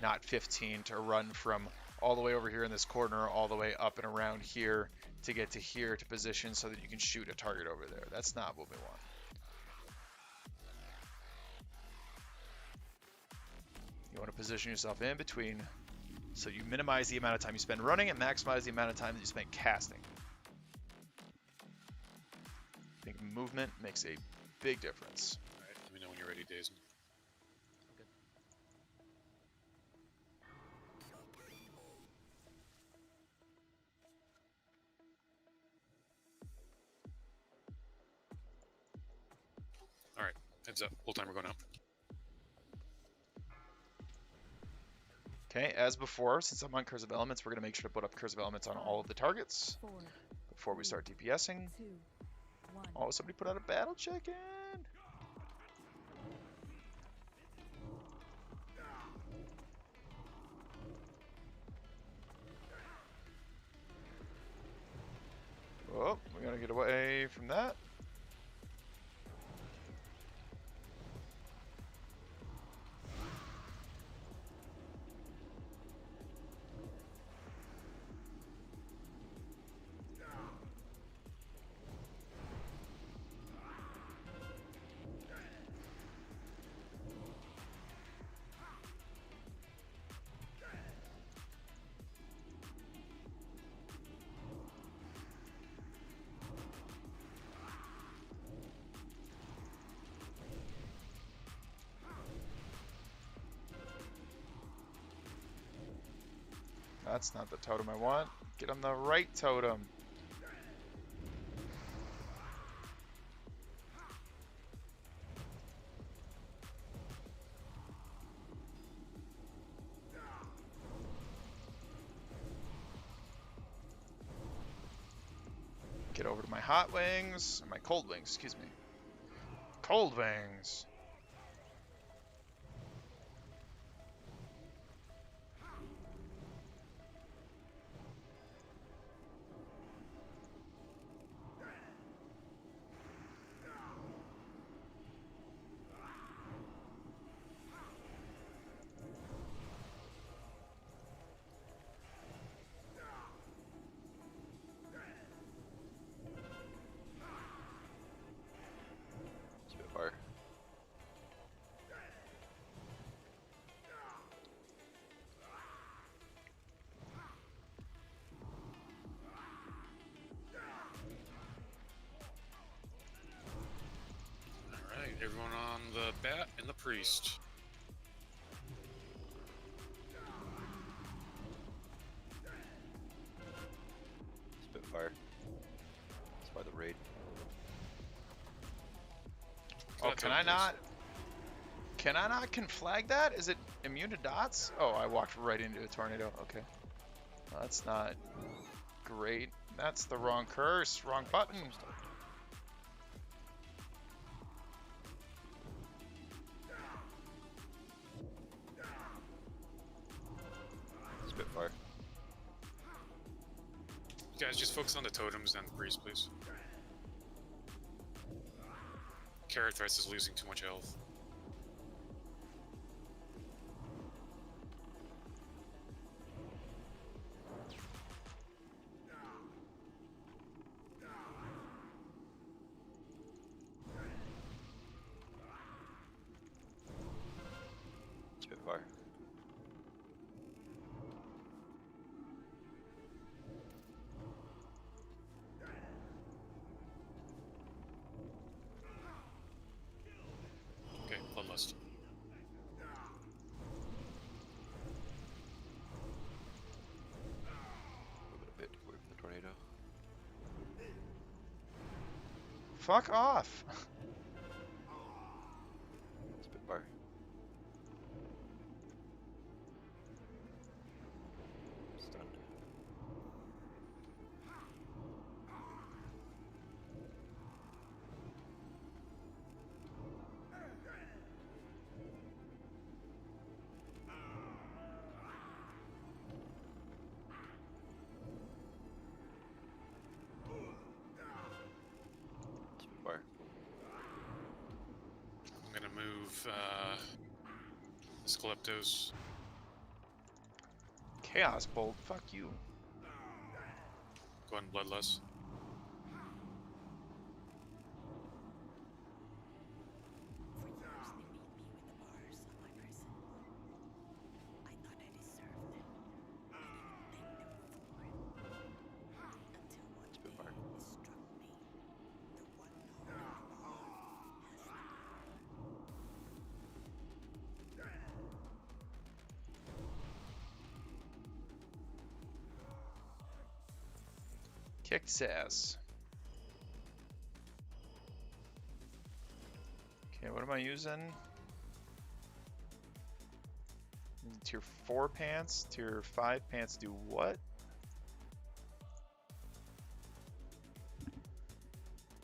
not 15 to run from all the way over here in this corner, all the way up and around here to get to here to position so that you can shoot a target over there. That's not what we want. You want to position yourself in between so you minimize the amount of time you spend running and maximize the amount of time that you spend casting. I think movement makes a big difference.
Alright, let me know when you're ready, Dazen. Alright, heads up. Whole time we're going out.
Okay, as before, since I'm on Curse of Elements, we're going to make sure to put up Curse of Elements on all of the targets
4,
before we start DPSing.
2, 1.
Oh, somebody put out a battle check-in! Oh, we gotta get away from that. That's not the totem I want. Get on the right totem. Get over to my hot wings, or my cold wings, excuse me. Cold wings.
Spitfire.
Alright, everyone on the bat and the priest.
Spitfire. That's by the raid.
Oh,
That
can
totem,
I
please.
not? Can I not conflag that? Is it immune to dots? Oh, I walked right into a tornado. Okay. Well, that's not great. That's the wrong curse. Wrong button.
Spitfire.
You guys just focus on the totems and the priest, please. Carathras is losing too much health.
Spitfire.
Fuck off.
Spitfire. Stunned. Spitfire.
I'm gonna move Skleptos.
Chaos Bolt. Fuck you.
Go ahead and Bloodlust.
For years they made me with the bars on my prison. I thought I deserved them. I didn't thank them for it. Until one day
Spitfire.
it struck me. The one hole in the bar has the
Kicked his ass. Okay, what am I using? Tier 4 pants? Tier 5 pants do what?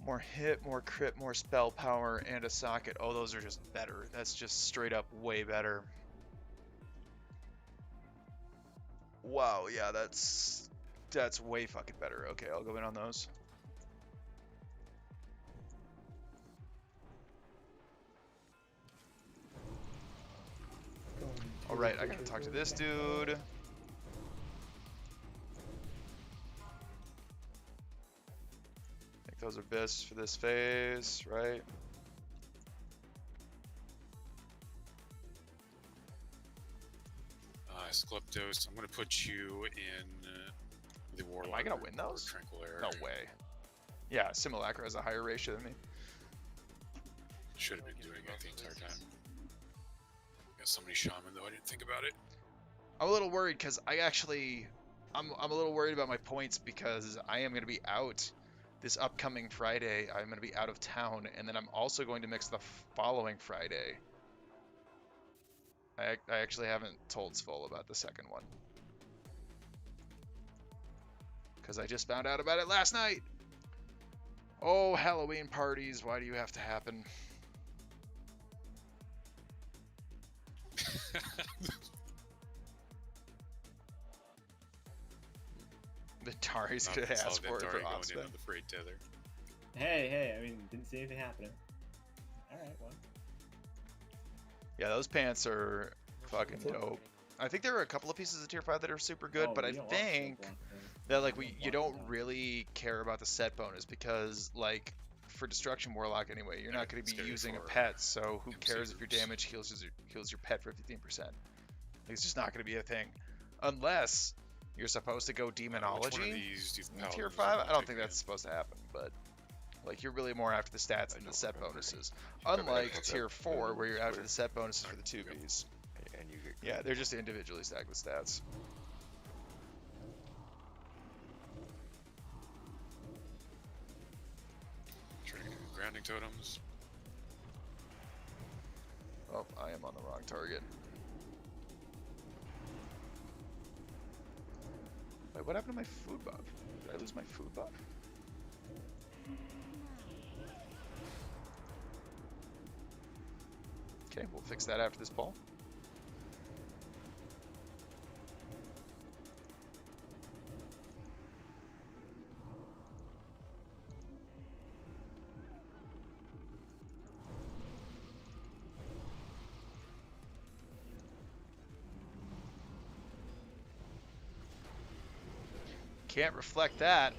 More hit, more crit, more spell power, and a socket. Oh, those are just better. That's just straight up way better. Wow, yeah, that's way fucking better. Okay, I'll go in on those. Alright, I gotta talk to this dude. I think those are best for this phase, right?
Skleptos, I'm gonna put you in the Warlock.
Am I gonna
group
win
or
those?
Tranquil Air.
No way. Yeah, Simulacra has a higher ratio than me.
Should have been doing it the entire time. Got so many shaman though, I didn't think about it.
I'm a little worried because I'm a little worried about my points because I am going to be out this upcoming Friday. I'm going to be out of town, and then I'm also going to mix the following Friday. I actually haven't told Svol about the second one. Because I just found out about it last night. Oh, Halloween parties, why do you have to happen? The Tari's
Not
gonna ask
consolidate
for it for
Dari going in
offspring.
on the freight tether.
Hey, I mean, didn't see anything happening. Alright, well.
Yeah, those pants are fucking dope. I think there are a couple of pieces of tier 5 that are super good,
Oh,
but I
we don't want to
think
block them.
that like
We
you
don't
don't
want to.
really care about the set bonus because like for Destruction Warlock anyway, you're not going to be
Scary
using a
for
pet, so who
MC
cares if your
groups.
damage heals your pet for 15%? Like, it's just not going to be a thing. Unless you're supposed to go
Which one of
Demonology
these do the
in tier
paladins
5.
want
I don't
to
think
take
that's supposed to happen, but like you're really more after the stats
I
and the
don't
set
remember.
bonuses.
Remember
Unlike
that
tier 4 where you're after
where-
the set bonuses for the
Alright, okay.
2Bs.
And you get
Yeah, they're just individually stacked with stats.
Trying to get grounding totems.
Oh, I am on the wrong target. Wait, what happened to my food buff? Did I lose my food buff? Okay, we'll fix that after this poll. Can't reflect that.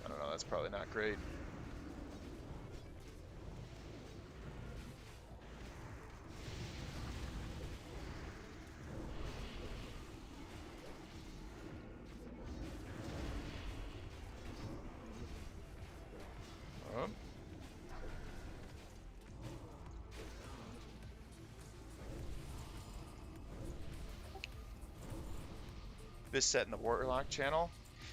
I don't know, that's probably not great. Oh. this set in the Warlock channel.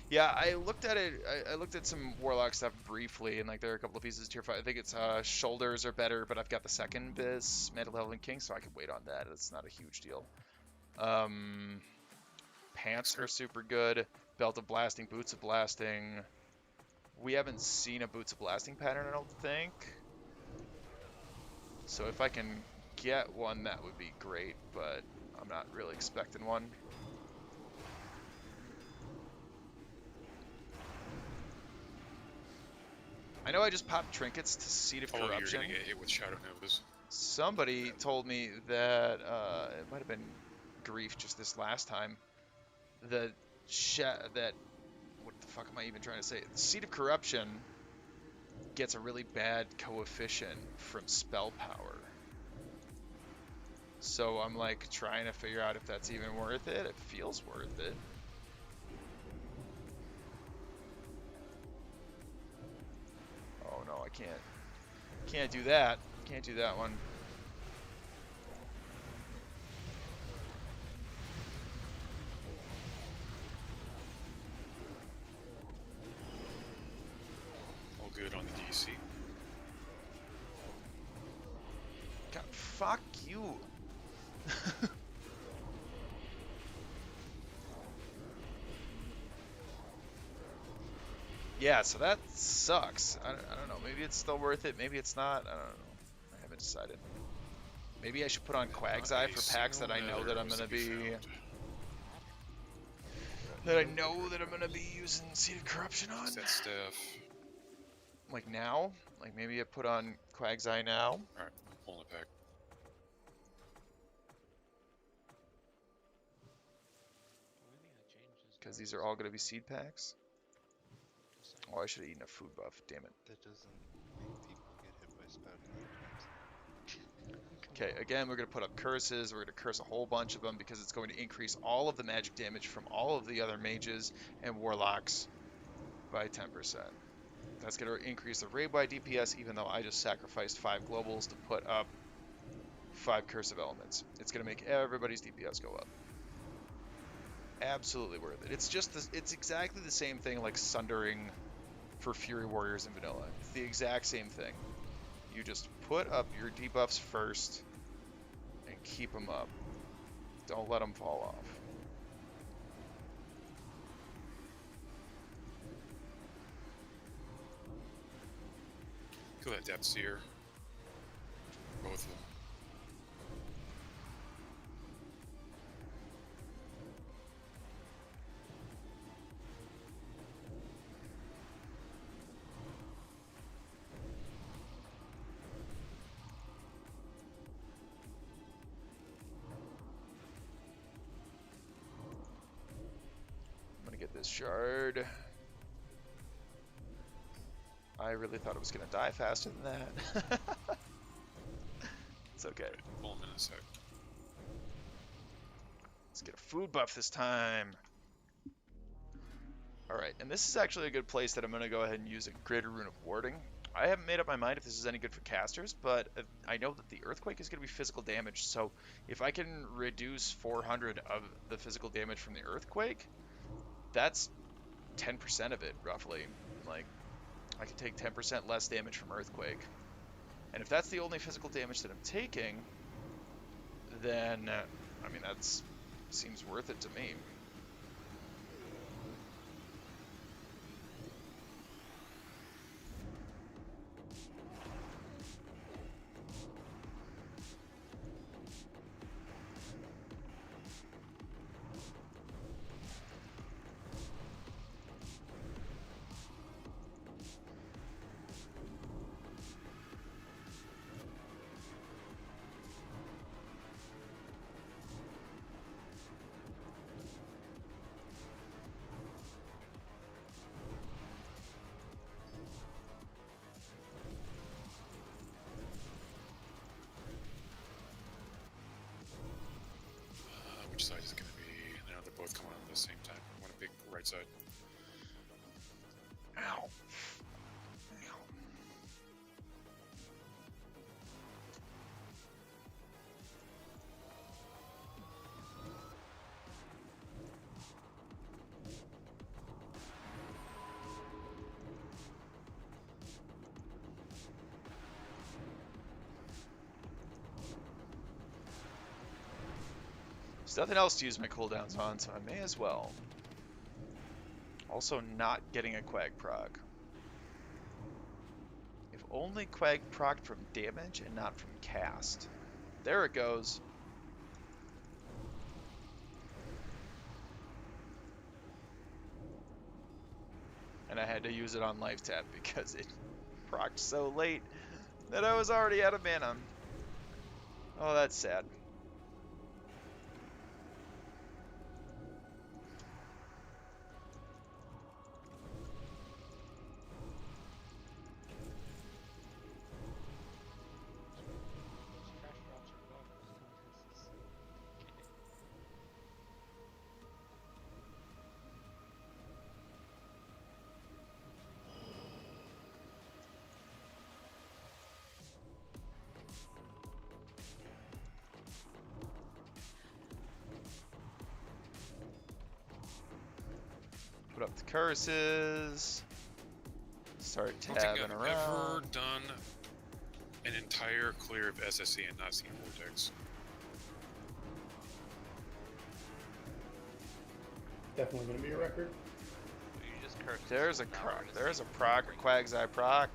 Yeah, I looked at it. I looked at some Warlock stuff briefly, and like there are a couple of pieces of tier 5. I think it's shoulders are better, but I've got the second bis, Mantle Leveling King, so I could wait on that. It's not a huge deal. Pants are super good. Belt of Blasting, Boots of Blasting. We haven't seen a Boots of Blasting pattern, I don't think. So if I can get one, that would be great, but I'm not really expecting one. I know I just popped trinkets to Seed of
Oh, you're
Corruption.
gonna get hit with Shadow Novas.
Somebody told me that it might have been Grief just this last time. That what the fuck am I even trying to say? The Seed of Corruption gets a really bad coefficient from spell power. So I'm like trying to figure out if that's even worth it. It feels worth it. Oh no, I can't do that. Can't do that one.
All good on the DC.
God, fuck you. Yeah, so that sucks. I don't know. Maybe it's still worth it. Maybe it's not. I don't know. I haven't decided. Maybe I should put on Quag's Eye for packs that I know that I'm gonna be. That I know that I'm gonna be using Seed of Corruption on.
That stuff.
Like now? Like maybe I put on Quag's Eye now?
Alright, pulling it back.
Because these are all gonna be seed packs? Oh, I should have eaten a food buff, damn it.
That doesn't make people get hit by spout times.
Okay, again, we're going to put up curses. We're going to curse a whole bunch of them because it's going to increase all of the magic damage from all of the other mages and warlocks by 10%. That's going to increase the raid by DPS, even though I just sacrificed 5 globals to put up 5 curse of elements. It's going to make everybody's DPS go up. Absolutely worth it. It's just this, it's exactly the same thing like Sundering for Fury Warriors in vanilla. It's the exact same thing. You just put up your debuffs first and keep them up. Don't let them fall off.
Kill that Depth Seer. Both of them.
Get this shard. I really thought it was gonna die faster than that. It's okay.
Pull him in a sec.
Let's get a food buff this time. Alright, and this is actually a good place that I'm gonna go ahead and use a Greater Rune of Warding. I haven't made up my mind if this is any good for casters, but I know that the Earthquake is going to be physical damage, so if I can reduce 400 of the physical damage from the Earthquake, that's 10% of it, roughly. Like, I can take 10% less damage from Earthquake. And if that's the only physical damage that I'm taking, then, I mean, that seems worth it to me.
Which side is it going to be? No, they're both coming on at the same time. I want to pick the right side.
Ow. There's nothing else to use my cooldowns on, so I may as well. Also not getting a Quag proc. If only Quag procced from damage and not from cast. There it goes. And I had to use it on life tap because it procced so late that I was already out of mana. Oh, that's sad. Put up the curses. Start
I don't think
tabbing
I've
around.
ever done an entire clear of SSC and not seen Vortex.
Definitely going to be a record.
You just curse.
There's a proc. There's a proc. A Quag's Eye proc.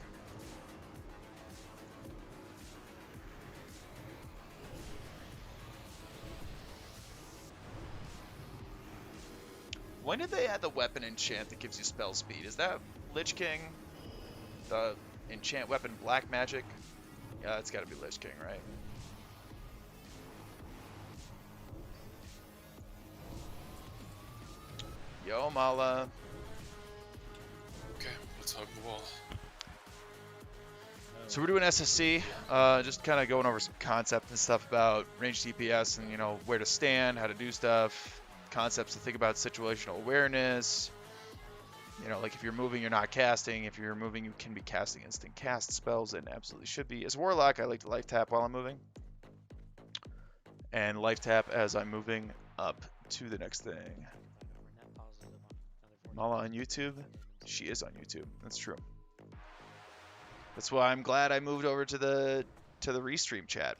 When did they add the weapon enchant that gives you spell speed? Is that Lich King? The enchant weapon black magic? Yeah, it's gotta be Lich King, right? Yo, Mala.
Okay, let's hug the wall.
So we're doing SSC, just kind of going over some concept and stuff about range DPS and, you know, where to stand, how to do stuff, concepts to think about, situational awareness. You know, like if you're moving, you're not casting. If you're moving, you can be casting instant cast spells, and absolutely should be. As Warlock, I like to life tap while I'm moving. And life tap as I'm moving up to the next thing. Mala on YouTube? She is on YouTube. That's true. That's why I'm glad I moved over to the restream chat.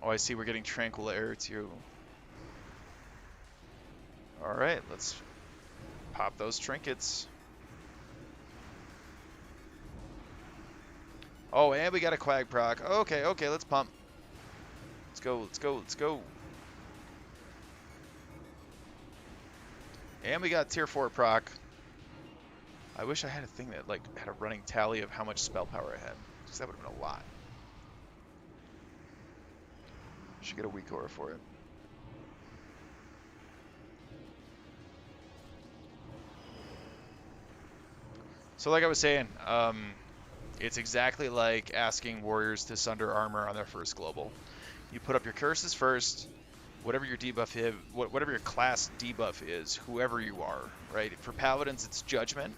Oh, I see we're getting Tranquil Air too. Alright, let's pop those trinkets. Oh, and we got a Quag proc. Okay, okay, let's pump. Let's go, let's go, let's go. And we got tier 4 proc. I wish I had a thing that like had a running tally of how much spell power I had, because that would have been a lot. Should get a weak aura for it. So like I was saying, it's exactly like asking warriors to sunder armor on their first global. You put up your curses first, whatever your debuff is, whatever your class debuff is, whoever you are, right? For paladins, it's judgment.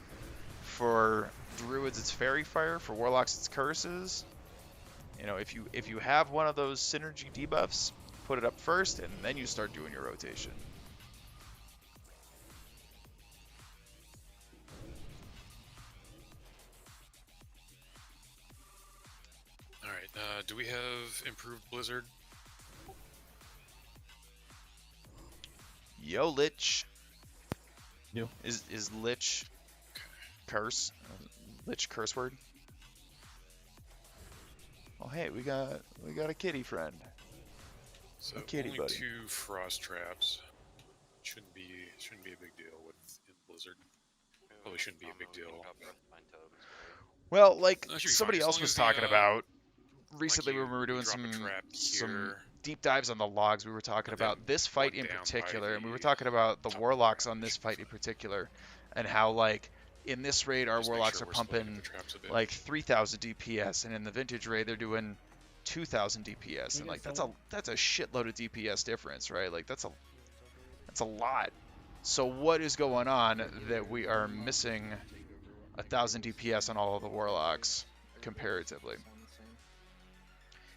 For druids, it's fairy fire. For warlocks, it's curses. You know, if you have one of those synergy debuffs, put it up first, and then you start doing your rotation.
All right. Do we have improved Blizzard?
Yo, Lich.
You.
Is Lich curse? Lich curse word? Oh hey, we got a kitty friend.
So
a kitty
only
buddy.
2 frost traps. Shouldn't be a big deal with in Blizzard. Probably shouldn't be a big deal.
Well, like
That should be
somebody
fine, as
else
long
was
as
talking about
like
recently when we were doing
drop a
some
trap
some
here,
deep dives on the logs. We were talking
but then
about this fight
one
in
down by
particular, and we were
the
talking about the
top
warlocks
range.
on this fight in particular, and how like in this raid our
Just make
warlocks
sure
are
we're splitting
pumping
the traps a bit.
like 3,000 DPS, and in the vintage raid they're doing 2,000 DPS, and like that's a shitload of DPS difference, right? Like that's a lot. So what is going on that we are missing 1,000 DPS on all of the warlocks comparatively?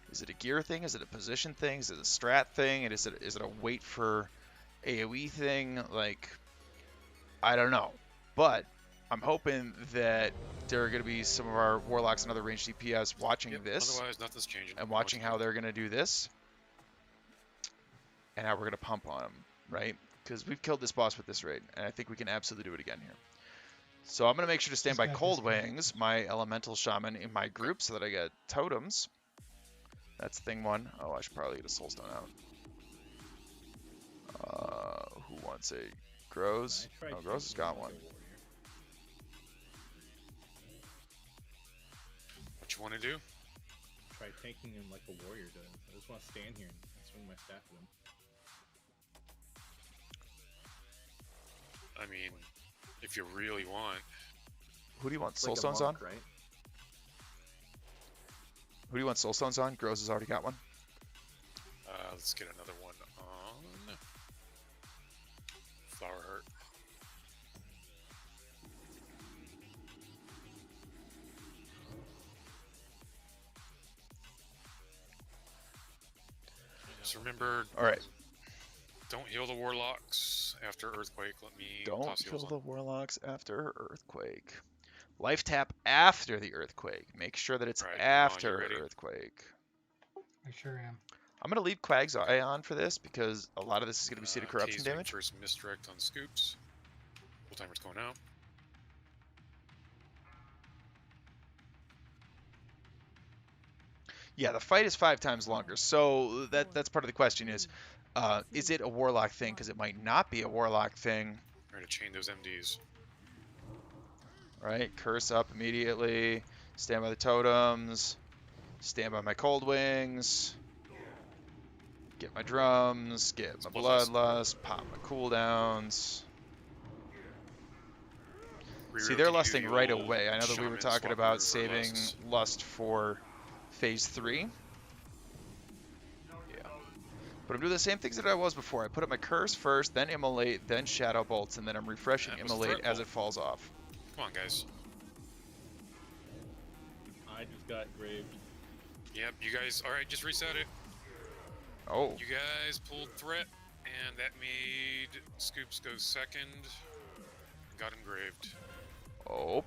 Is it a gear thing? Is it a position thing? Is it a strat thing? And is it a wait for AoE thing? Like, I don't know. But I'm hoping that there are going to be some of our Warlocks and other ranged DPS watching
Yep,
this
otherwise, nothing's changing.
and watching how they're going to do this and how we're going to pump on them, right? Because we've killed this boss with this raid, and I think we can absolutely do it again here. So I'm going to make sure to stand
He's
by
got
Cold
this guy.
Wings, my elemental shaman, in my group so that I get totems. That's thing one. Oh, I should probably get a soulstone out. Who wants a Grows?
I tried
Oh, Grows has
taking
got
him
one.
like a warrior.
What you want to do?
Try tanking him like a warrior does. I just want to stand here and swing my staff at him.
I mean, if you really want.
Who do you want
It's like a
soulstones
monk,
on?
right?
Who do you want soulstones on? Grows has already got one.
Let's get another one on. Flower Heart. Just remember,
All right.
don't heal the Warlocks after Earthquake. Let me
Don't
toss heals
kill
on.
the Warlocks after Earthquake. Life tap after the Earthquake. Make sure that it's
Right,
after
you ready?
Earthquake.
I sure am.
I'm going to leave Quag's Eye on for this because a lot of this is going to be Seed of Corruption
Tasering
damage.
First misdirect on scoops. Full timer's going out.
Yeah, the fight is 5 times longer. So that's part of the question is it a Warlock thing? Because it might not be a Warlock thing.
Ready to chain those MDs.
Right? Curse up immediately. Stand by the totems. Stand by my Cold Wings. Get my drums. Get my
Bloodlust.
Bloodlust. Pop my cooldowns. See,
Reroute
they're
to do
lusting
the
right
old
away. I know that we were
shaman
talking
swap
about
route for
saving
lusts.
lust for phase 3. Yeah. But I'm doing the same things that I was before. I put up my curse first, then immolate, then shadow bolts, and then I'm refreshing
That was
immolate
threat
as
bolt.
it falls off.
Come on, guys.
I just got graved.
Yep, you guys. All right, just reset it.
Oh,
You guys pulled threat, and that made Scoops go second. Got engraved.
oh.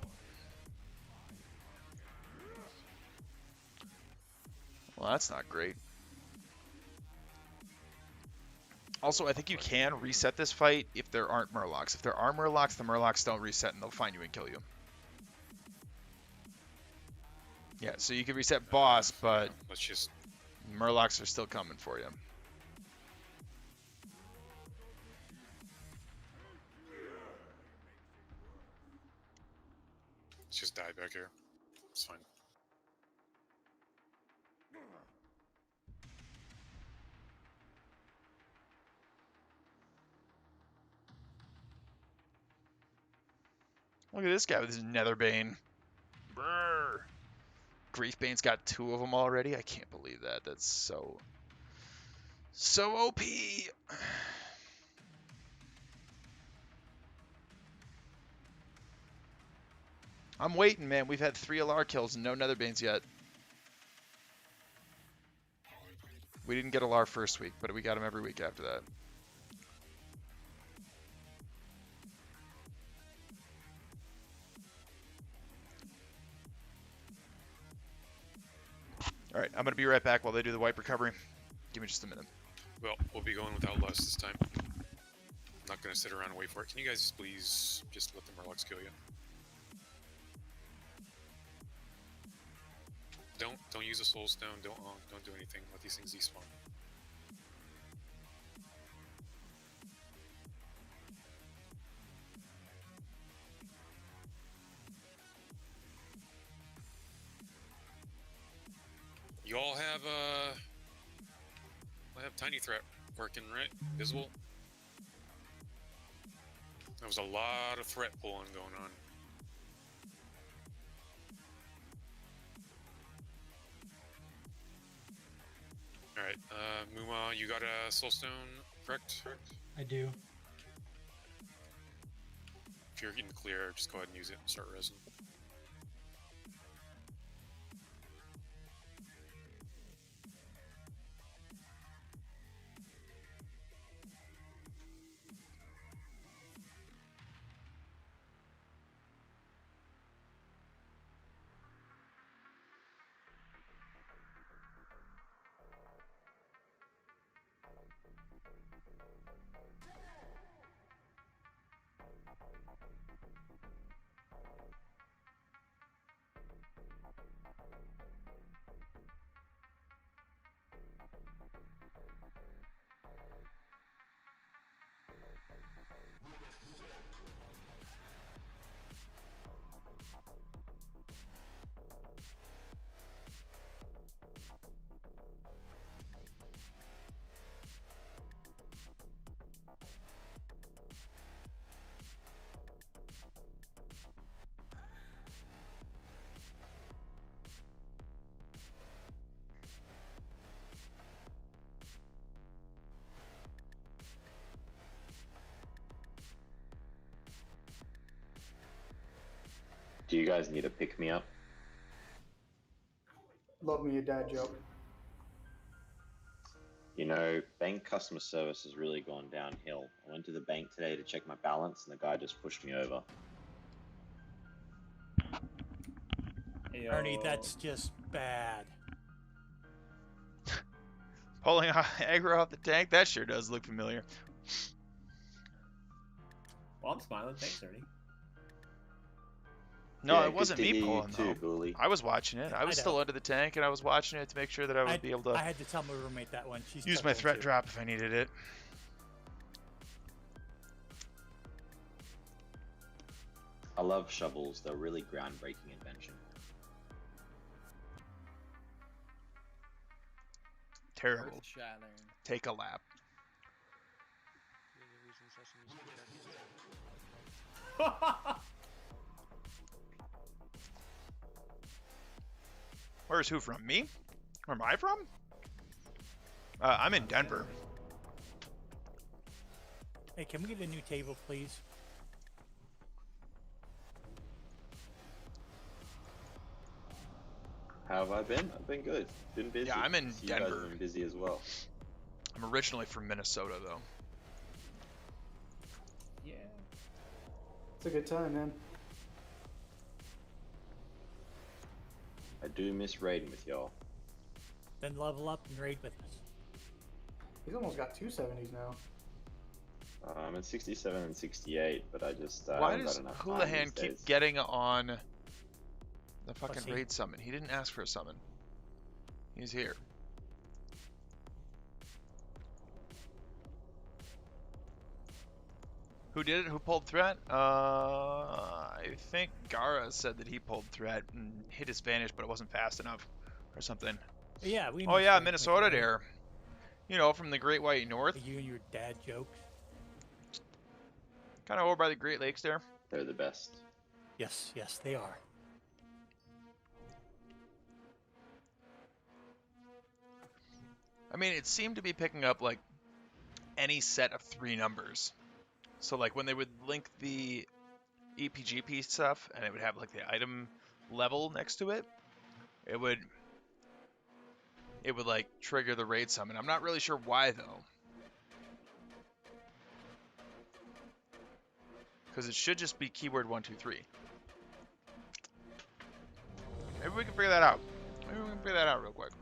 Well, that's not great. Also, I think you can reset this fight if there aren't Murlocs. If there are Murlocs, the Murlocs don't reset and they'll find you and kill you. Yeah, so you can reset boss, but
Let's just.
Murlocs are still coming for you.
Let's just die back here. It's fine.
Look at this guy with his Netherbane. Brrr. Griefbane's got 2 of them already. I can't believe that. That's so OP. I'm waiting, man. We've had 3 Alar kills and no Netherbanes yet. We didn't get Alar first week, but we got him every week after that. Alright, I'm going to be right back while they do the wipe recovery. Give me just a minute.
Well, we'll be going without lust this time. I'm not gonna sit around and wait for it. Can you guys please just let the Murlocs kill you? Don't use a soul stone. Don't do anything. Let these things despawn. You all have tiny threat working, right? Visible. There was a lot of threat pulling going on. Alright, Muma, you got a soulstone, correct?
I do.
If you're in the clear, just go ahead and use it and start resin.
Do you guys need a pick me up?
Love me a dad joke.
You know, bank customer service has really gone downhill. I went to the bank today to check my balance, and the guy just pushed me over.
Ernie, that's just bad.
Pulling aggro off the tank? That sure does look familiar.
Well, I'm smiling. Thanks, Ernie.
No,
Yeah,
it wasn't
good to
me
hear you
pulling,
too,
though.
Hooli.
I was watching it. I was still under the tank, and I was watching it to make sure that I would be able to
I had to tell my roommate that one. She's
use my
tough
threat
too.
drop if I needed it.
I love shovels. They're a really groundbreaking invention.
Terrible. Take a lap. Where's who from? Me? Where am I from? I'm in Denver.
Hey, can we get a new table, please?
How have I been? I've been good. Been busy.
Yeah, I'm in
You guys
Denver.
have been busy as well.
I'm originally from Minnesota, though.
Yeah.
It's a good time, man.
I do miss raiding with y'all.
Then level up and raid with us.
He's almost got 270s now.
I'm at 67 and 68, but I just
Why
haven't
does
got enough time
Houlihan
these
keep
days.
getting on the fucking
Pussy.
raid summon? He didn't ask for a summon. He's here. Who did it? Who pulled threat? I think Gara said that he pulled threat and hit his vanish, but it wasn't fast enough or something.
Yeah, we.
Oh yeah,
missed
Minnesota
it.
there. You know, from the Great White North.
You and your dad jokes.
Kind of over by the Great Lakes there.
They're the best.
Yes, yes, they are.
I mean, it seemed to be picking up like any set of 3 numbers. So like when they would link the EPGP stuff and it would have like the item level next to it, it would like trigger the raid summon. I'm not really sure why though. Because it should just be keyword 1, 2, 3. Maybe we can figure that out. Maybe we can figure that out real quick.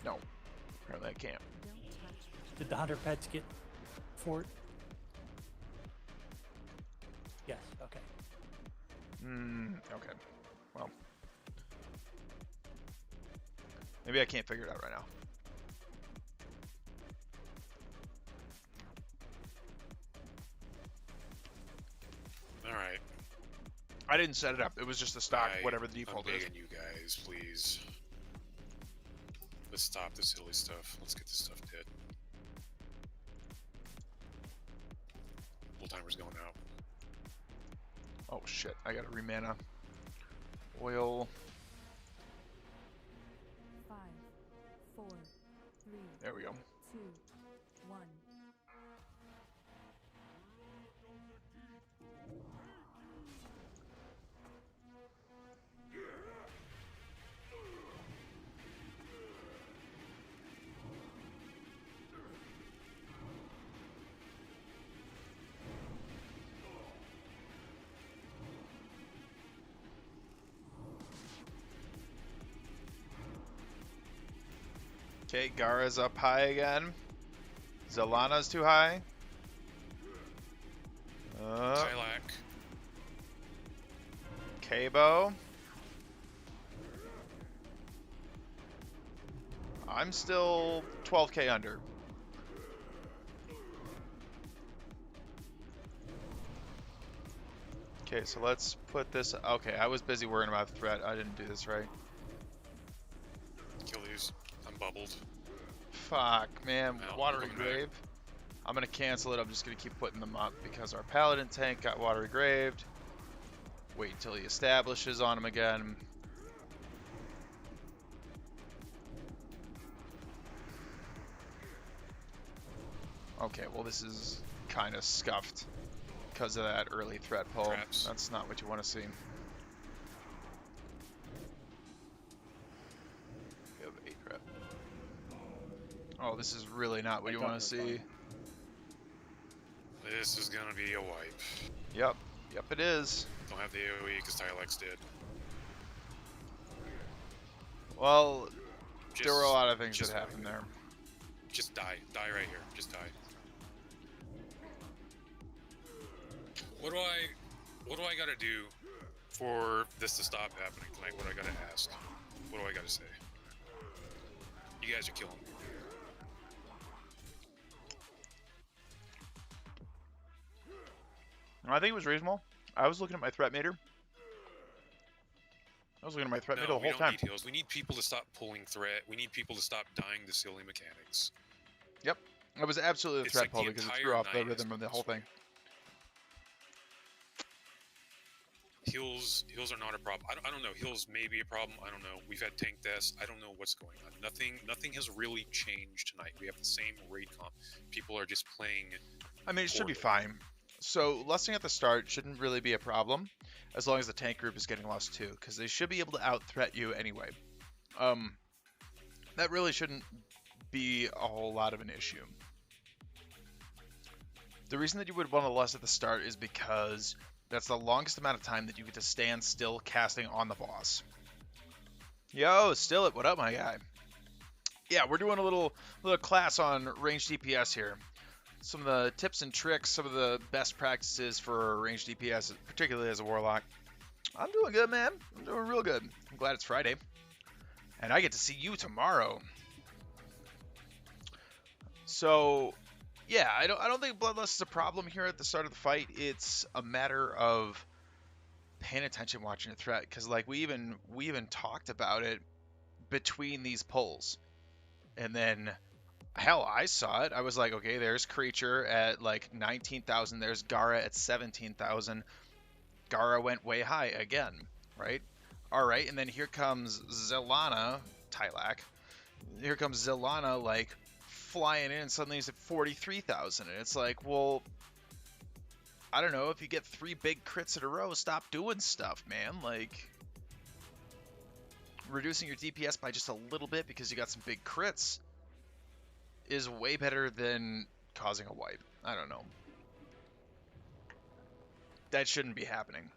No. Apparently I can't.
Did the 100 pets get fort? Yes. Okay.
Okay. Well. Maybe I can't figure it out right now.
Alright.
I didn't set it up. It was just the stock, whatever the
I'm
default is.
begging you guys, please. Let's stop the silly stuff. Let's get this stuff dead. Full timer's going out.
Oh shit, I gotta remana. Oil.
5, 4, 3.
There we go.
2, 1.
Okay, Gara's up high again. Zelana's too high.
Tylac.
Cabo. I'm still 12k under. Okay, so let's put this. Okay, I was busy worrying about the threat. I didn't do this right.
Kill these. I'm bubbled.
Fuck, man.
Well,
Watery
welcome
Grave. I'm gonna cancel it. I'm just gonna keep putting them up because our Paladin tank got Watery Graved. Wait until he establishes on him again. Okay, well this is kind of scuffed because of that early threat pull.
Traps.
That's not what you want to see. We have 8 trap. Oh, this is really not what you want to see.
This is gonna be a wipe.
Yep, yep it is.
Don't have the AoE because Tylec's did.
Well,
Just,
there were a lot of things that happened there.
Just die. Die right here. Just die. What do I gotta do for this to stop happening tonight? What do I gotta ask? What do I gotta say? You guys are killing me.
I think it was reasonable. I was looking at my threat meter. meter the whole
we don't
time.
need heals. We need people to stop pulling threat. We need people to stop dying to silly mechanics.
Yep. It was absolutely the
It's
threat
like
pull
the
because it
entire
threw off the
night has
rhythm of the whole thing.
Heals are not a problem. I don't know. Heals may be a problem. I don't know. We've had tank deaths. I don't know what's going on. Nothing has really changed tonight. We have the same raid comp. People are just playing.
I mean, it should be
poorly.
fine. So, lusting at the start shouldn't really be a problem, as long as the tank group is getting lost too, because they should be able to out-threat you anyway. That really shouldn't be a whole lot of an issue. The reason that you would want to lust at the start is because that's the longest amount of time that you get to stand still casting on the boss. Yo, Still It, what up, my guy? Yeah, we're doing a little class on ranged DPS here. Some of the tips and tricks, some of the best practices for ranged DPS, particularly as a Warlock. I'm doing good, man. I'm doing real good. I'm glad it's Friday. And I get to see you tomorrow. So, yeah, I don't think Bloodlust is a problem here at the start of the fight. It's a matter of paying attention, watching a threat, because like we even talked about it between these pulls. And then hell, I saw it. I was like, okay, there's Creature at like 19,000. There's Gara at 17,000. Gara went way high again, right? All right, and then here comes Zelana, Tylac. Here comes Zelana, like, flying in, and suddenly he's at 43,000. And it's like, well, I don't know. If you get 3 big crits in a row, stop doing stuff, man. Like, reducing your DPS by just a little bit because you got some big crits is way better than causing a wipe. I don't know. That shouldn't be happening.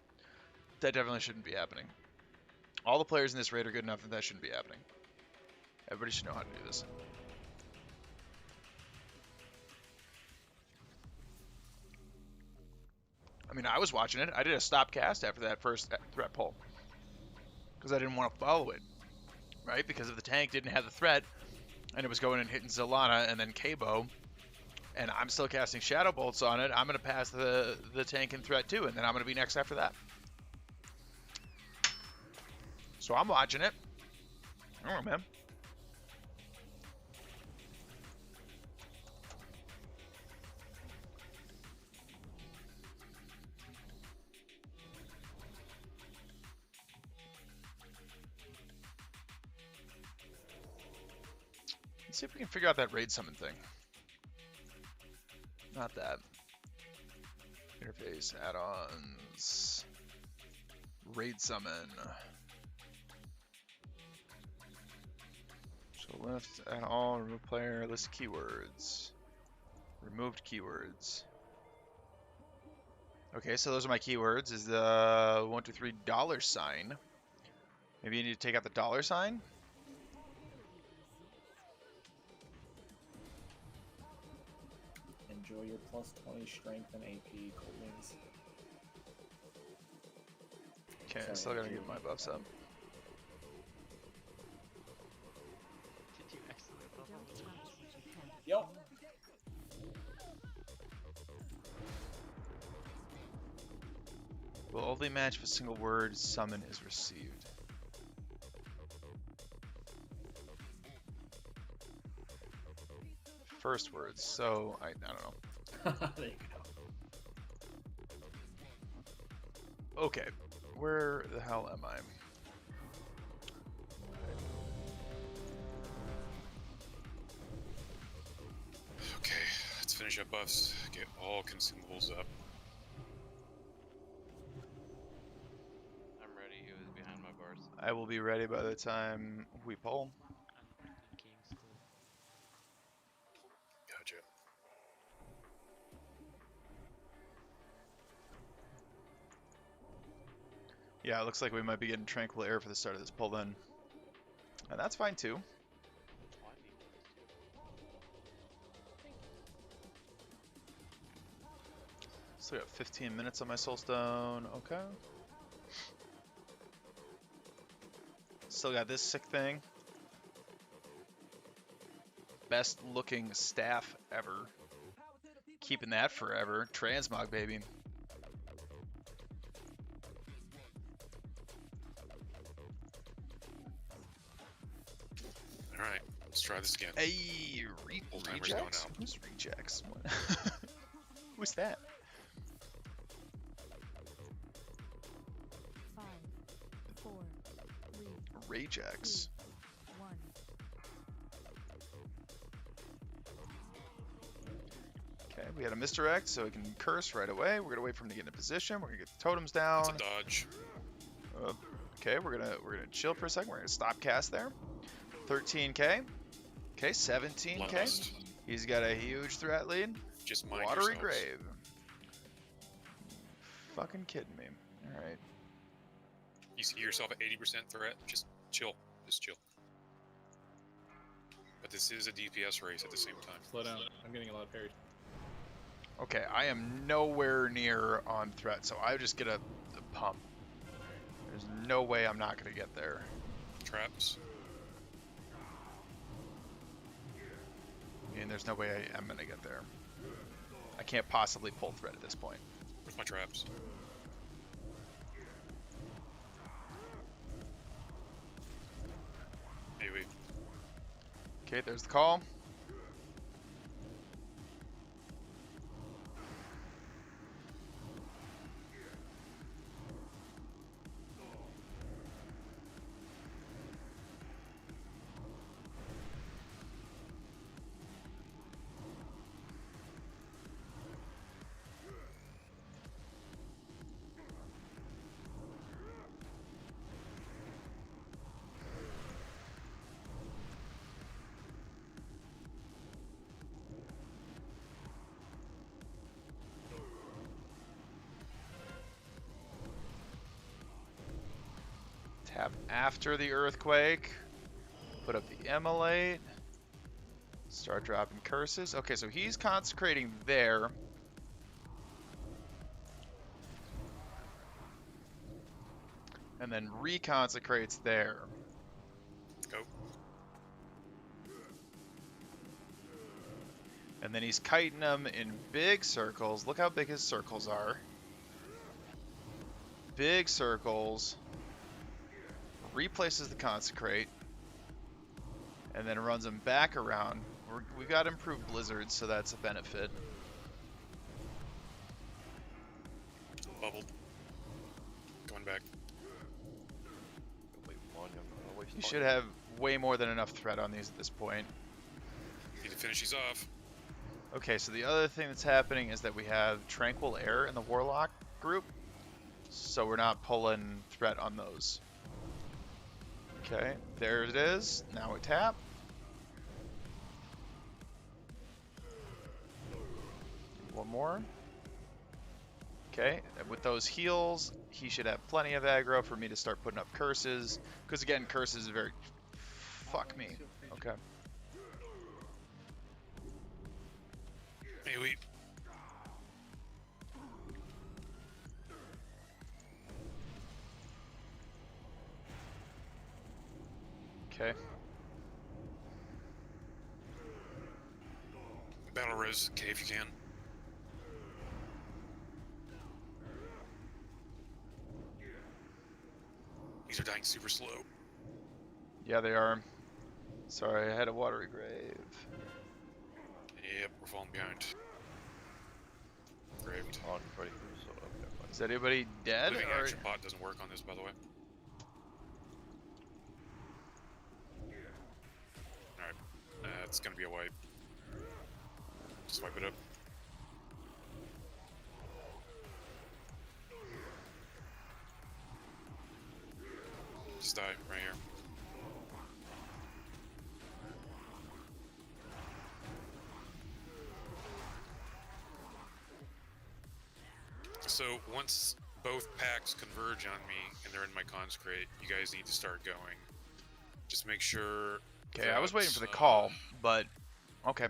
That definitely shouldn't be happening. All the players in this raid are good enough that that shouldn't be happening. Everybody should know how to do this. I mean, I was watching it. I did a stop cast after that first threat pull. Because I didn't want to follow it. Right? Because if the tank didn't have the threat, and it was going and hitting Zelana and then Cabo, and I'm still casting Shadow Bolts on it, I'm going to pass the tank and threat too, and then I'm going to be next after that. So I'm watching it. I don't know, man. Let's see if we can figure out that raid summon thing. Not that. Interface, add-ons, raid summon. So left, add all, remove player, list keywords. Removed keywords. Okay, so those are my keywords. Is the $123 Maybe you need to take out the $.
enjoy your plus 20 strength and AP, cold wings.
Okay,
Sorry,
still gotta
Julie.
get my buffs up.
Did you accidentally buff all the buttons?
Yup.
Will only match if a single word summon is received. First words, so I don't know.
There you go.
Okay, where the hell am I?
Okay, let's finish up buffs. Get all consumables up.
I'm ready. Who is behind my bars?
I will be ready by the time we pull.
I'm thinking still.
Gotcha.
Yeah, it looks like we might be getting tranquil air for the start of this pull then. And that's fine too. Still got 15 minutes on my soulstone. Okay. Still got this sick thing. Best looking staff ever. Keeping that forever. Transmog, baby.
Alright, let's try this again.
Hey,
Old-timers going
rejects?
out.
Who's rejects? What? Who's that?
5, 4, 3,
Rejects.
1.
Okay, we had a misdirect, so we can curse right away. We're gonna wait for him to get in position. We're gonna get the totems down.
It's a dodge.
Okay, we're gonna chill for a second. We're gonna stop cast there. 13k. Okay, 17k.
Blast.
He's got a huge threat lead.
Just mind
Watery
yourselves.
grave. Fucking kidding me. All right.
You see yourself at 80% threat, just chill. Just chill. But this is a DPS race at the same time.
Slow down. I'm getting a lot of parries.
Okay, I am nowhere near on threat, so I just get a pump. There's no way I'm not gonna get there.
Traps.
And there's no way I am gonna get there. I can't possibly pull threat at this point.
Where's my traps? Maybe.
Okay, there's the call. Tap after the earthquake. Put up the immolate. Start dropping curses. Okay, so he's consecrating there. And then reconsecrates there.
Go.
And then he's kiting them in big circles. Look how big his circles are. Big circles. Replaces the consecrate. And then runs them back around. We got improved blizzards, so that's a benefit.
Bubbled. Going back.
Wait, one, I'm gonna waste
You
time.
should have way more than enough threat on these at this point.
Need to finish these off.
Okay, so the other thing that's happening is that we have Tranquil Air in the Warlock group. So we're not pulling threat on those. Okay, there it is. Now we tap. One more. Okay, and with those heals, he should have plenty of aggro for me to start putting up curses. Because again, curses is very... Fuck me. Okay.
Hey, we
Okay.
Battle res, okay, if you can. These are dying super slow.
Yeah, they are. Sorry, I had a watery grave.
Yep, we're falling behind. Graved.
On ready for so okay, fine.
Is anybody dead?
Living
Or...
action pot doesn't work on this, by the way. Alright, it's gonna be a wipe. Just wipe it up. Just die right here. So once both packs converge on me and they're in my consecrate, you guys need to start going. Just make sure.
Okay, I was
that,
waiting for the call, but okay.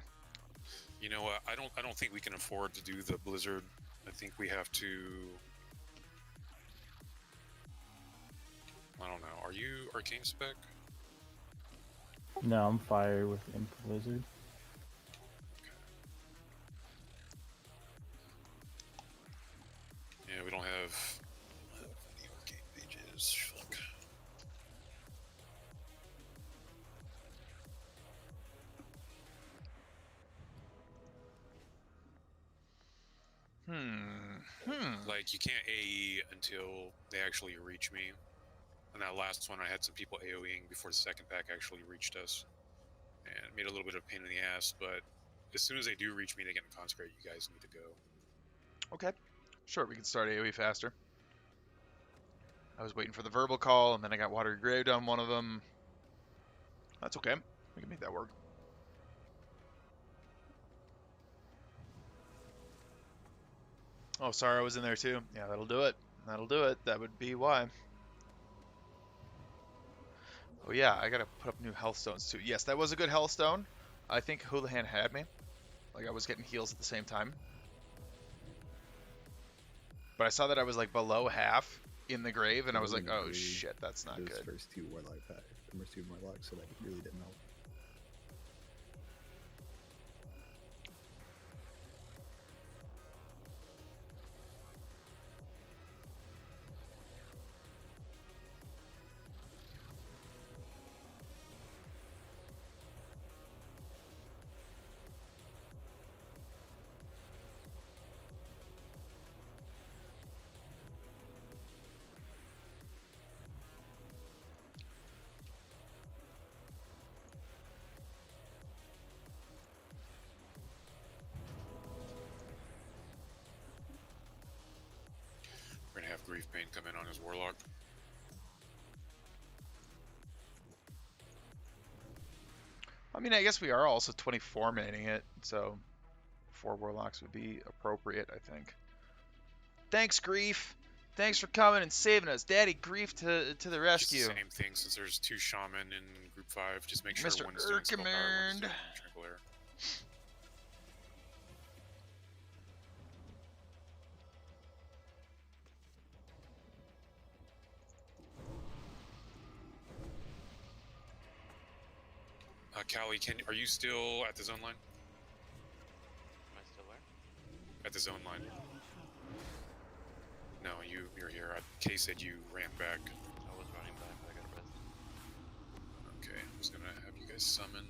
You know what? I don't think we can afford to do the blizzard. I think we have to. I don't know. Are you arcane spec?
No, I'm fire with Imp Blizzard.
Yeah, we don't have any arcane pages. Fuck. Like, you can't AE until they actually reach me. And that last one, I had some people AoEing before the second pack actually reached us. And it made a little bit of a pain in the ass, but as soon as they do reach me, they get in consecrate. You guys need to go.
Okay. Sure, we can start AoE faster. I was waiting for the verbal call, and then I got watery grave on one of them. That's okay. We can make that work. Oh, sorry, I was in there too. Yeah, that'll do it. That'll do it. That would be why. Oh yeah, I gotta put up new health stones too. Yes, that was a good health stone. I think Houlihan had me. Like, I was getting heals at the same time. But I saw that I was like below half in the grave, and I was like, oh shit, that's not good.
First two Warlock pack, the first two Warlocks, so that really didn't help.
We're gonna have Grief Pain come in on his Warlock.
I mean, I guess we are also 24-minuting it, so 4 Warlocks would be appropriate, I think. Thanks, Grief. Thanks for coming and saving us. Daddy Grief to the rescue.
Just the same thing, since there's 2 Shaman in Group 5. Just make sure
Mr.
one's doing spell power, one's
Erkemund.
doing Tranquil Air. Callie, are you still at the zone line?
Am I still where?
At the zone line. No, you're here. Kay said you ran back.
I was running back, but I got rest.
Okay, I was gonna have you guys summon.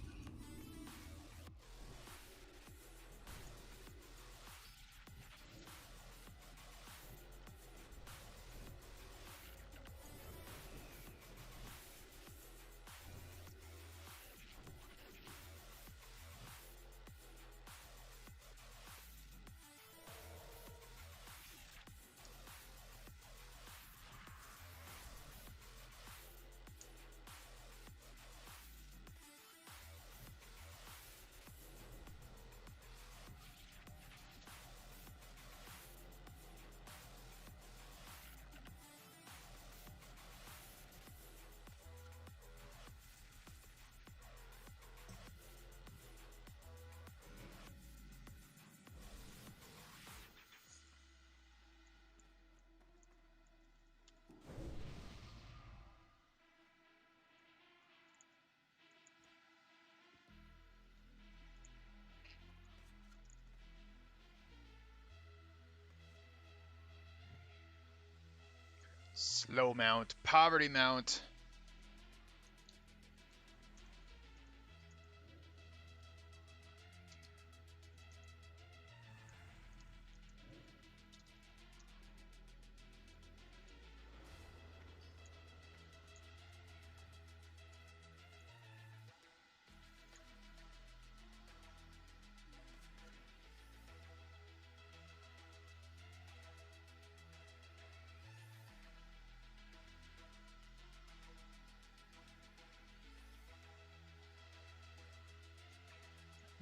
Low mount. Poverty mount.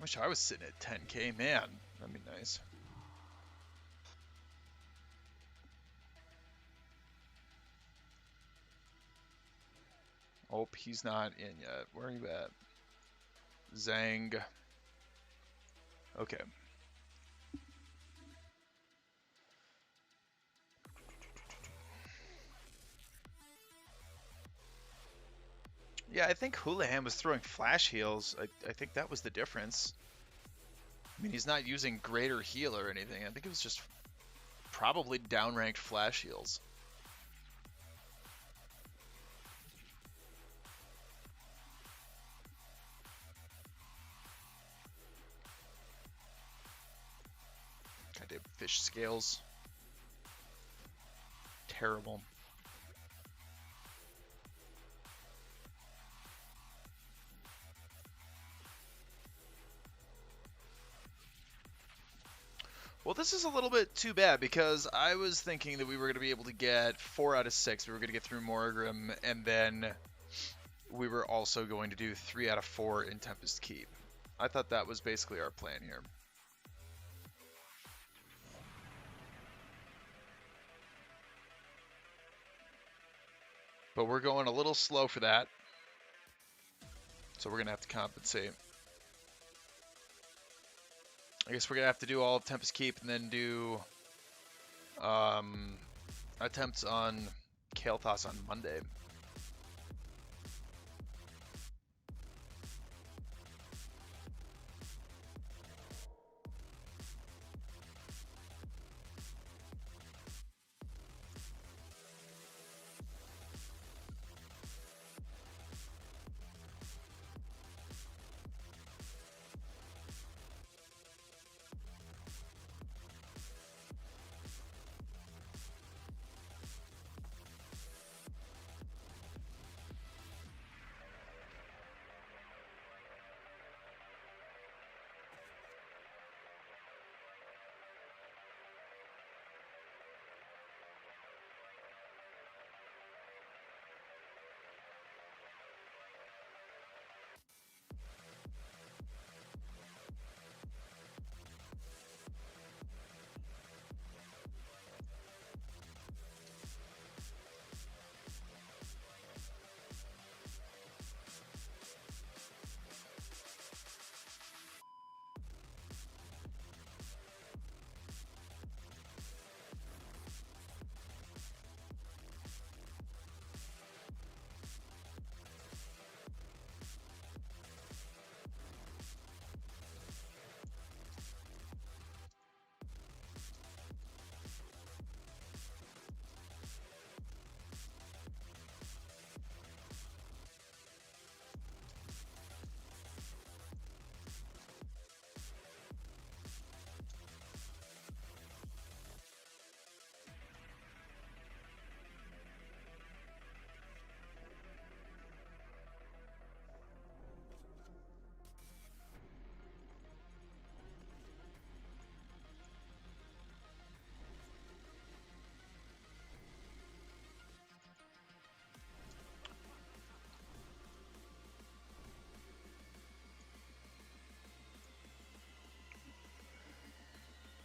Wish I was sitting at 10k, man. That'd be nice. Oh, he's not in yet. Where are you at? Zang. Okay. Yeah, I think Houlihan was throwing flash heals. I think that was the difference. I mean, he's not using greater heal or anything. I think it was just probably downranked flash heals. I did fish scales. Terrible. Well, this is a little bit too bad because I was thinking that we were going to be able to get 4 out of 6. We were going to get through Morgrim, and then we were also going to do 3 out of 4 in Tempest Keep. I thought that was basically our plan here. But we're going a little slow for that. So we're going to have to compensate. I guess we're going to have to do all of Tempest Keep and then do attempts on Kael'thas on Monday.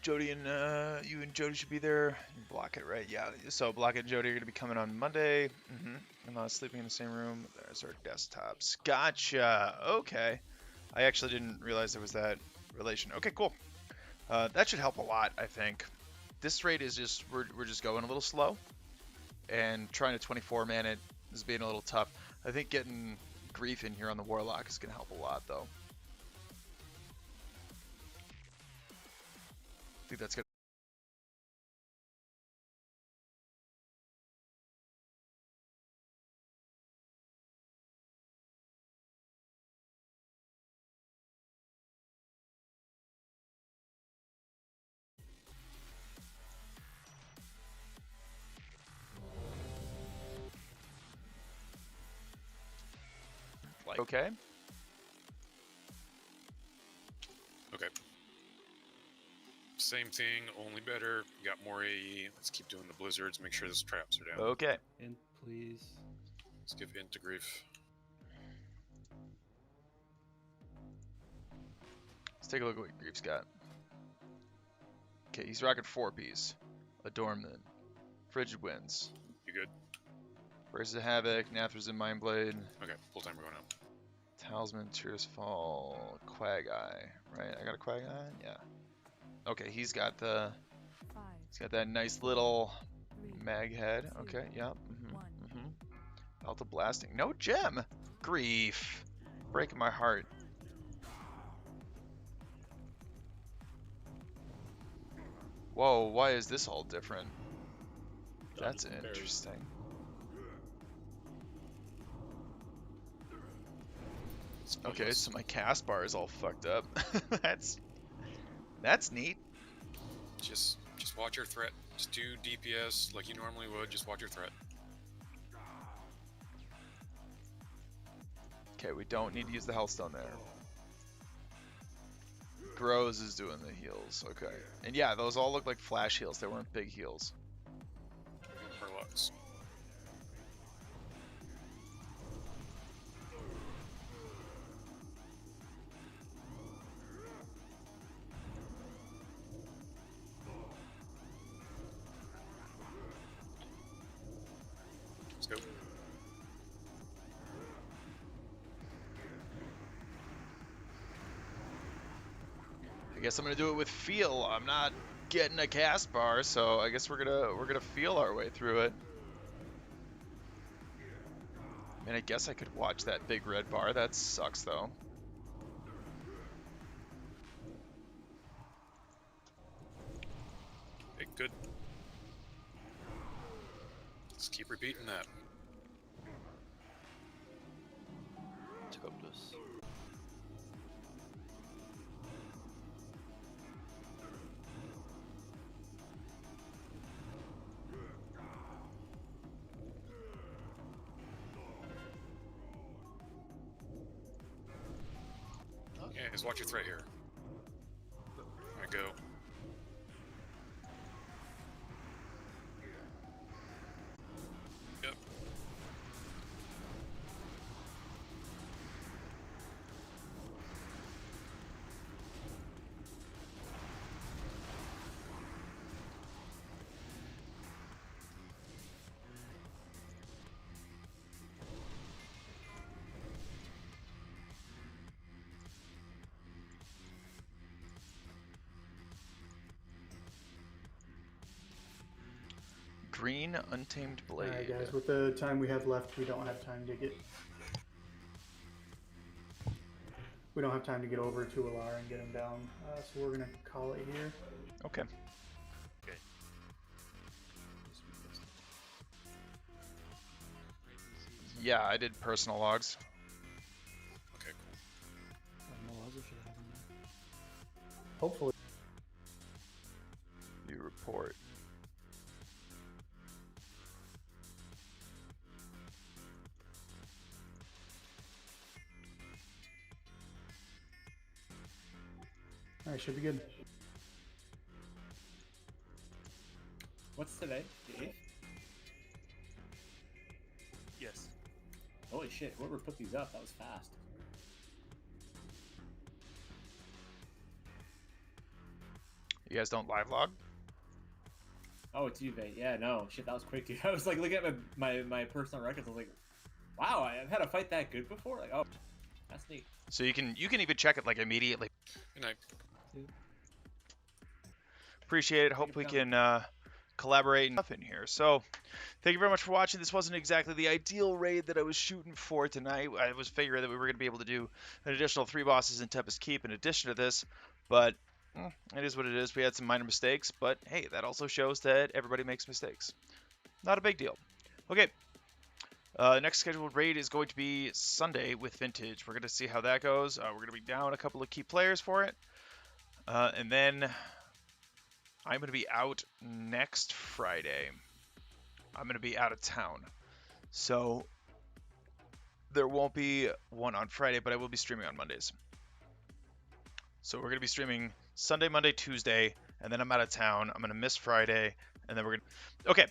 Jody and you and Jody should be there. Block it, right? Yeah. So Block and Jody are gonna be coming on Monday. I'm not sleeping in the same room. There's our desktops. Gotcha. Okay. I actually didn't realize there was that relation. Okay, cool. That should help a lot, I think. This rate is just we're just going a little slow, and trying to 24 man it is being a little tough. I think getting Grief in here on the Warlock is gonna help a lot, though. I think that's gonna like. Okay.
Okay. Same thing, only better. Got more AE. Let's keep doing the blizzards. Make sure those traps are down.
Okay.
And please.
Let's give int to grief.
Let's take a look at what Grief's got. Okay, he's rocking 4-piece. Adornment. Frigid Winds.
You good?
Braces of Havoc, Nathras and Mindblade.
Okay, full timer going out.
Talisman, Tears Fall, Quag Eye. Right? I got a Quag Eye? Yeah. Okay, he's got the...
5,
He's got that nice little
3,
mag head.
2,
Okay, yep.
1.
Alta Blasting. No gem! Grief. Breaking my heart. Whoa, why is this all different? That's interesting. Okay, so my cast bar is all fucked up. That's neat.
Just watch your threat. Just do DPS like you normally would. Just watch your threat.
Okay, we don't need to use the Hellstone there. Grows is doing the heals. Okay. And yeah, those all look like flash heals. They weren't big heals.
Warlocks. Let's go.
I guess I'm gonna do it with feel. I'm not getting a cast bar, so I guess we're gonna feel our way through it. I mean, I guess I could watch that big red bar. That sucks though.
Hey, good. Let's keep repeating that.
Took up this.
Yeah, just watch your threat here. There we go. Yep.
Green Untamed Blade.
Alright guys, with the time we have left, we don't have time to get... We don't have time to get over to Alara and get him down, so we're gonna call it here.
Okay.
Okay.
Yeah, I did personal logs.
Okay, cool.
Hopefully.
You report.
Alright, should be good.
What's today? The 8th?
Yes.
Holy shit, whoever put these up, that was fast.
You guys don't live log?
Oh, it's you, Vate. Yeah, no. Shit, that was quick, dude. I was like looking at my personal records. I was like, wow, I've had a fight that good before? Like, oh, that's neat.
So you can even check it like immediately.
Good night.
Appreciate it. Hope we can collaborate and stuff in here. So thank you very much for watching. This wasn't exactly the ideal raid that I was shooting for tonight. I was figuring that we were going to be able to do an additional 3 bosses in Tempest Keep in addition to this, but it is what it is. We had some minor mistakes, but hey, that also shows that everybody makes mistakes. Not a big deal. Okay. Next scheduled raid is going to be Sunday with Vintage. We're going to see how that goes. We're going to be down a couple of key players for it. And then I'm going to be out next Friday. I'm going to be out of town. So There won't be one on Friday, but I will be streaming on Mondays. So we're going to be streaming Sunday, Monday, Tuesday, and then I'm out of town. I'm going to miss Friday, and then we're going to... Okay,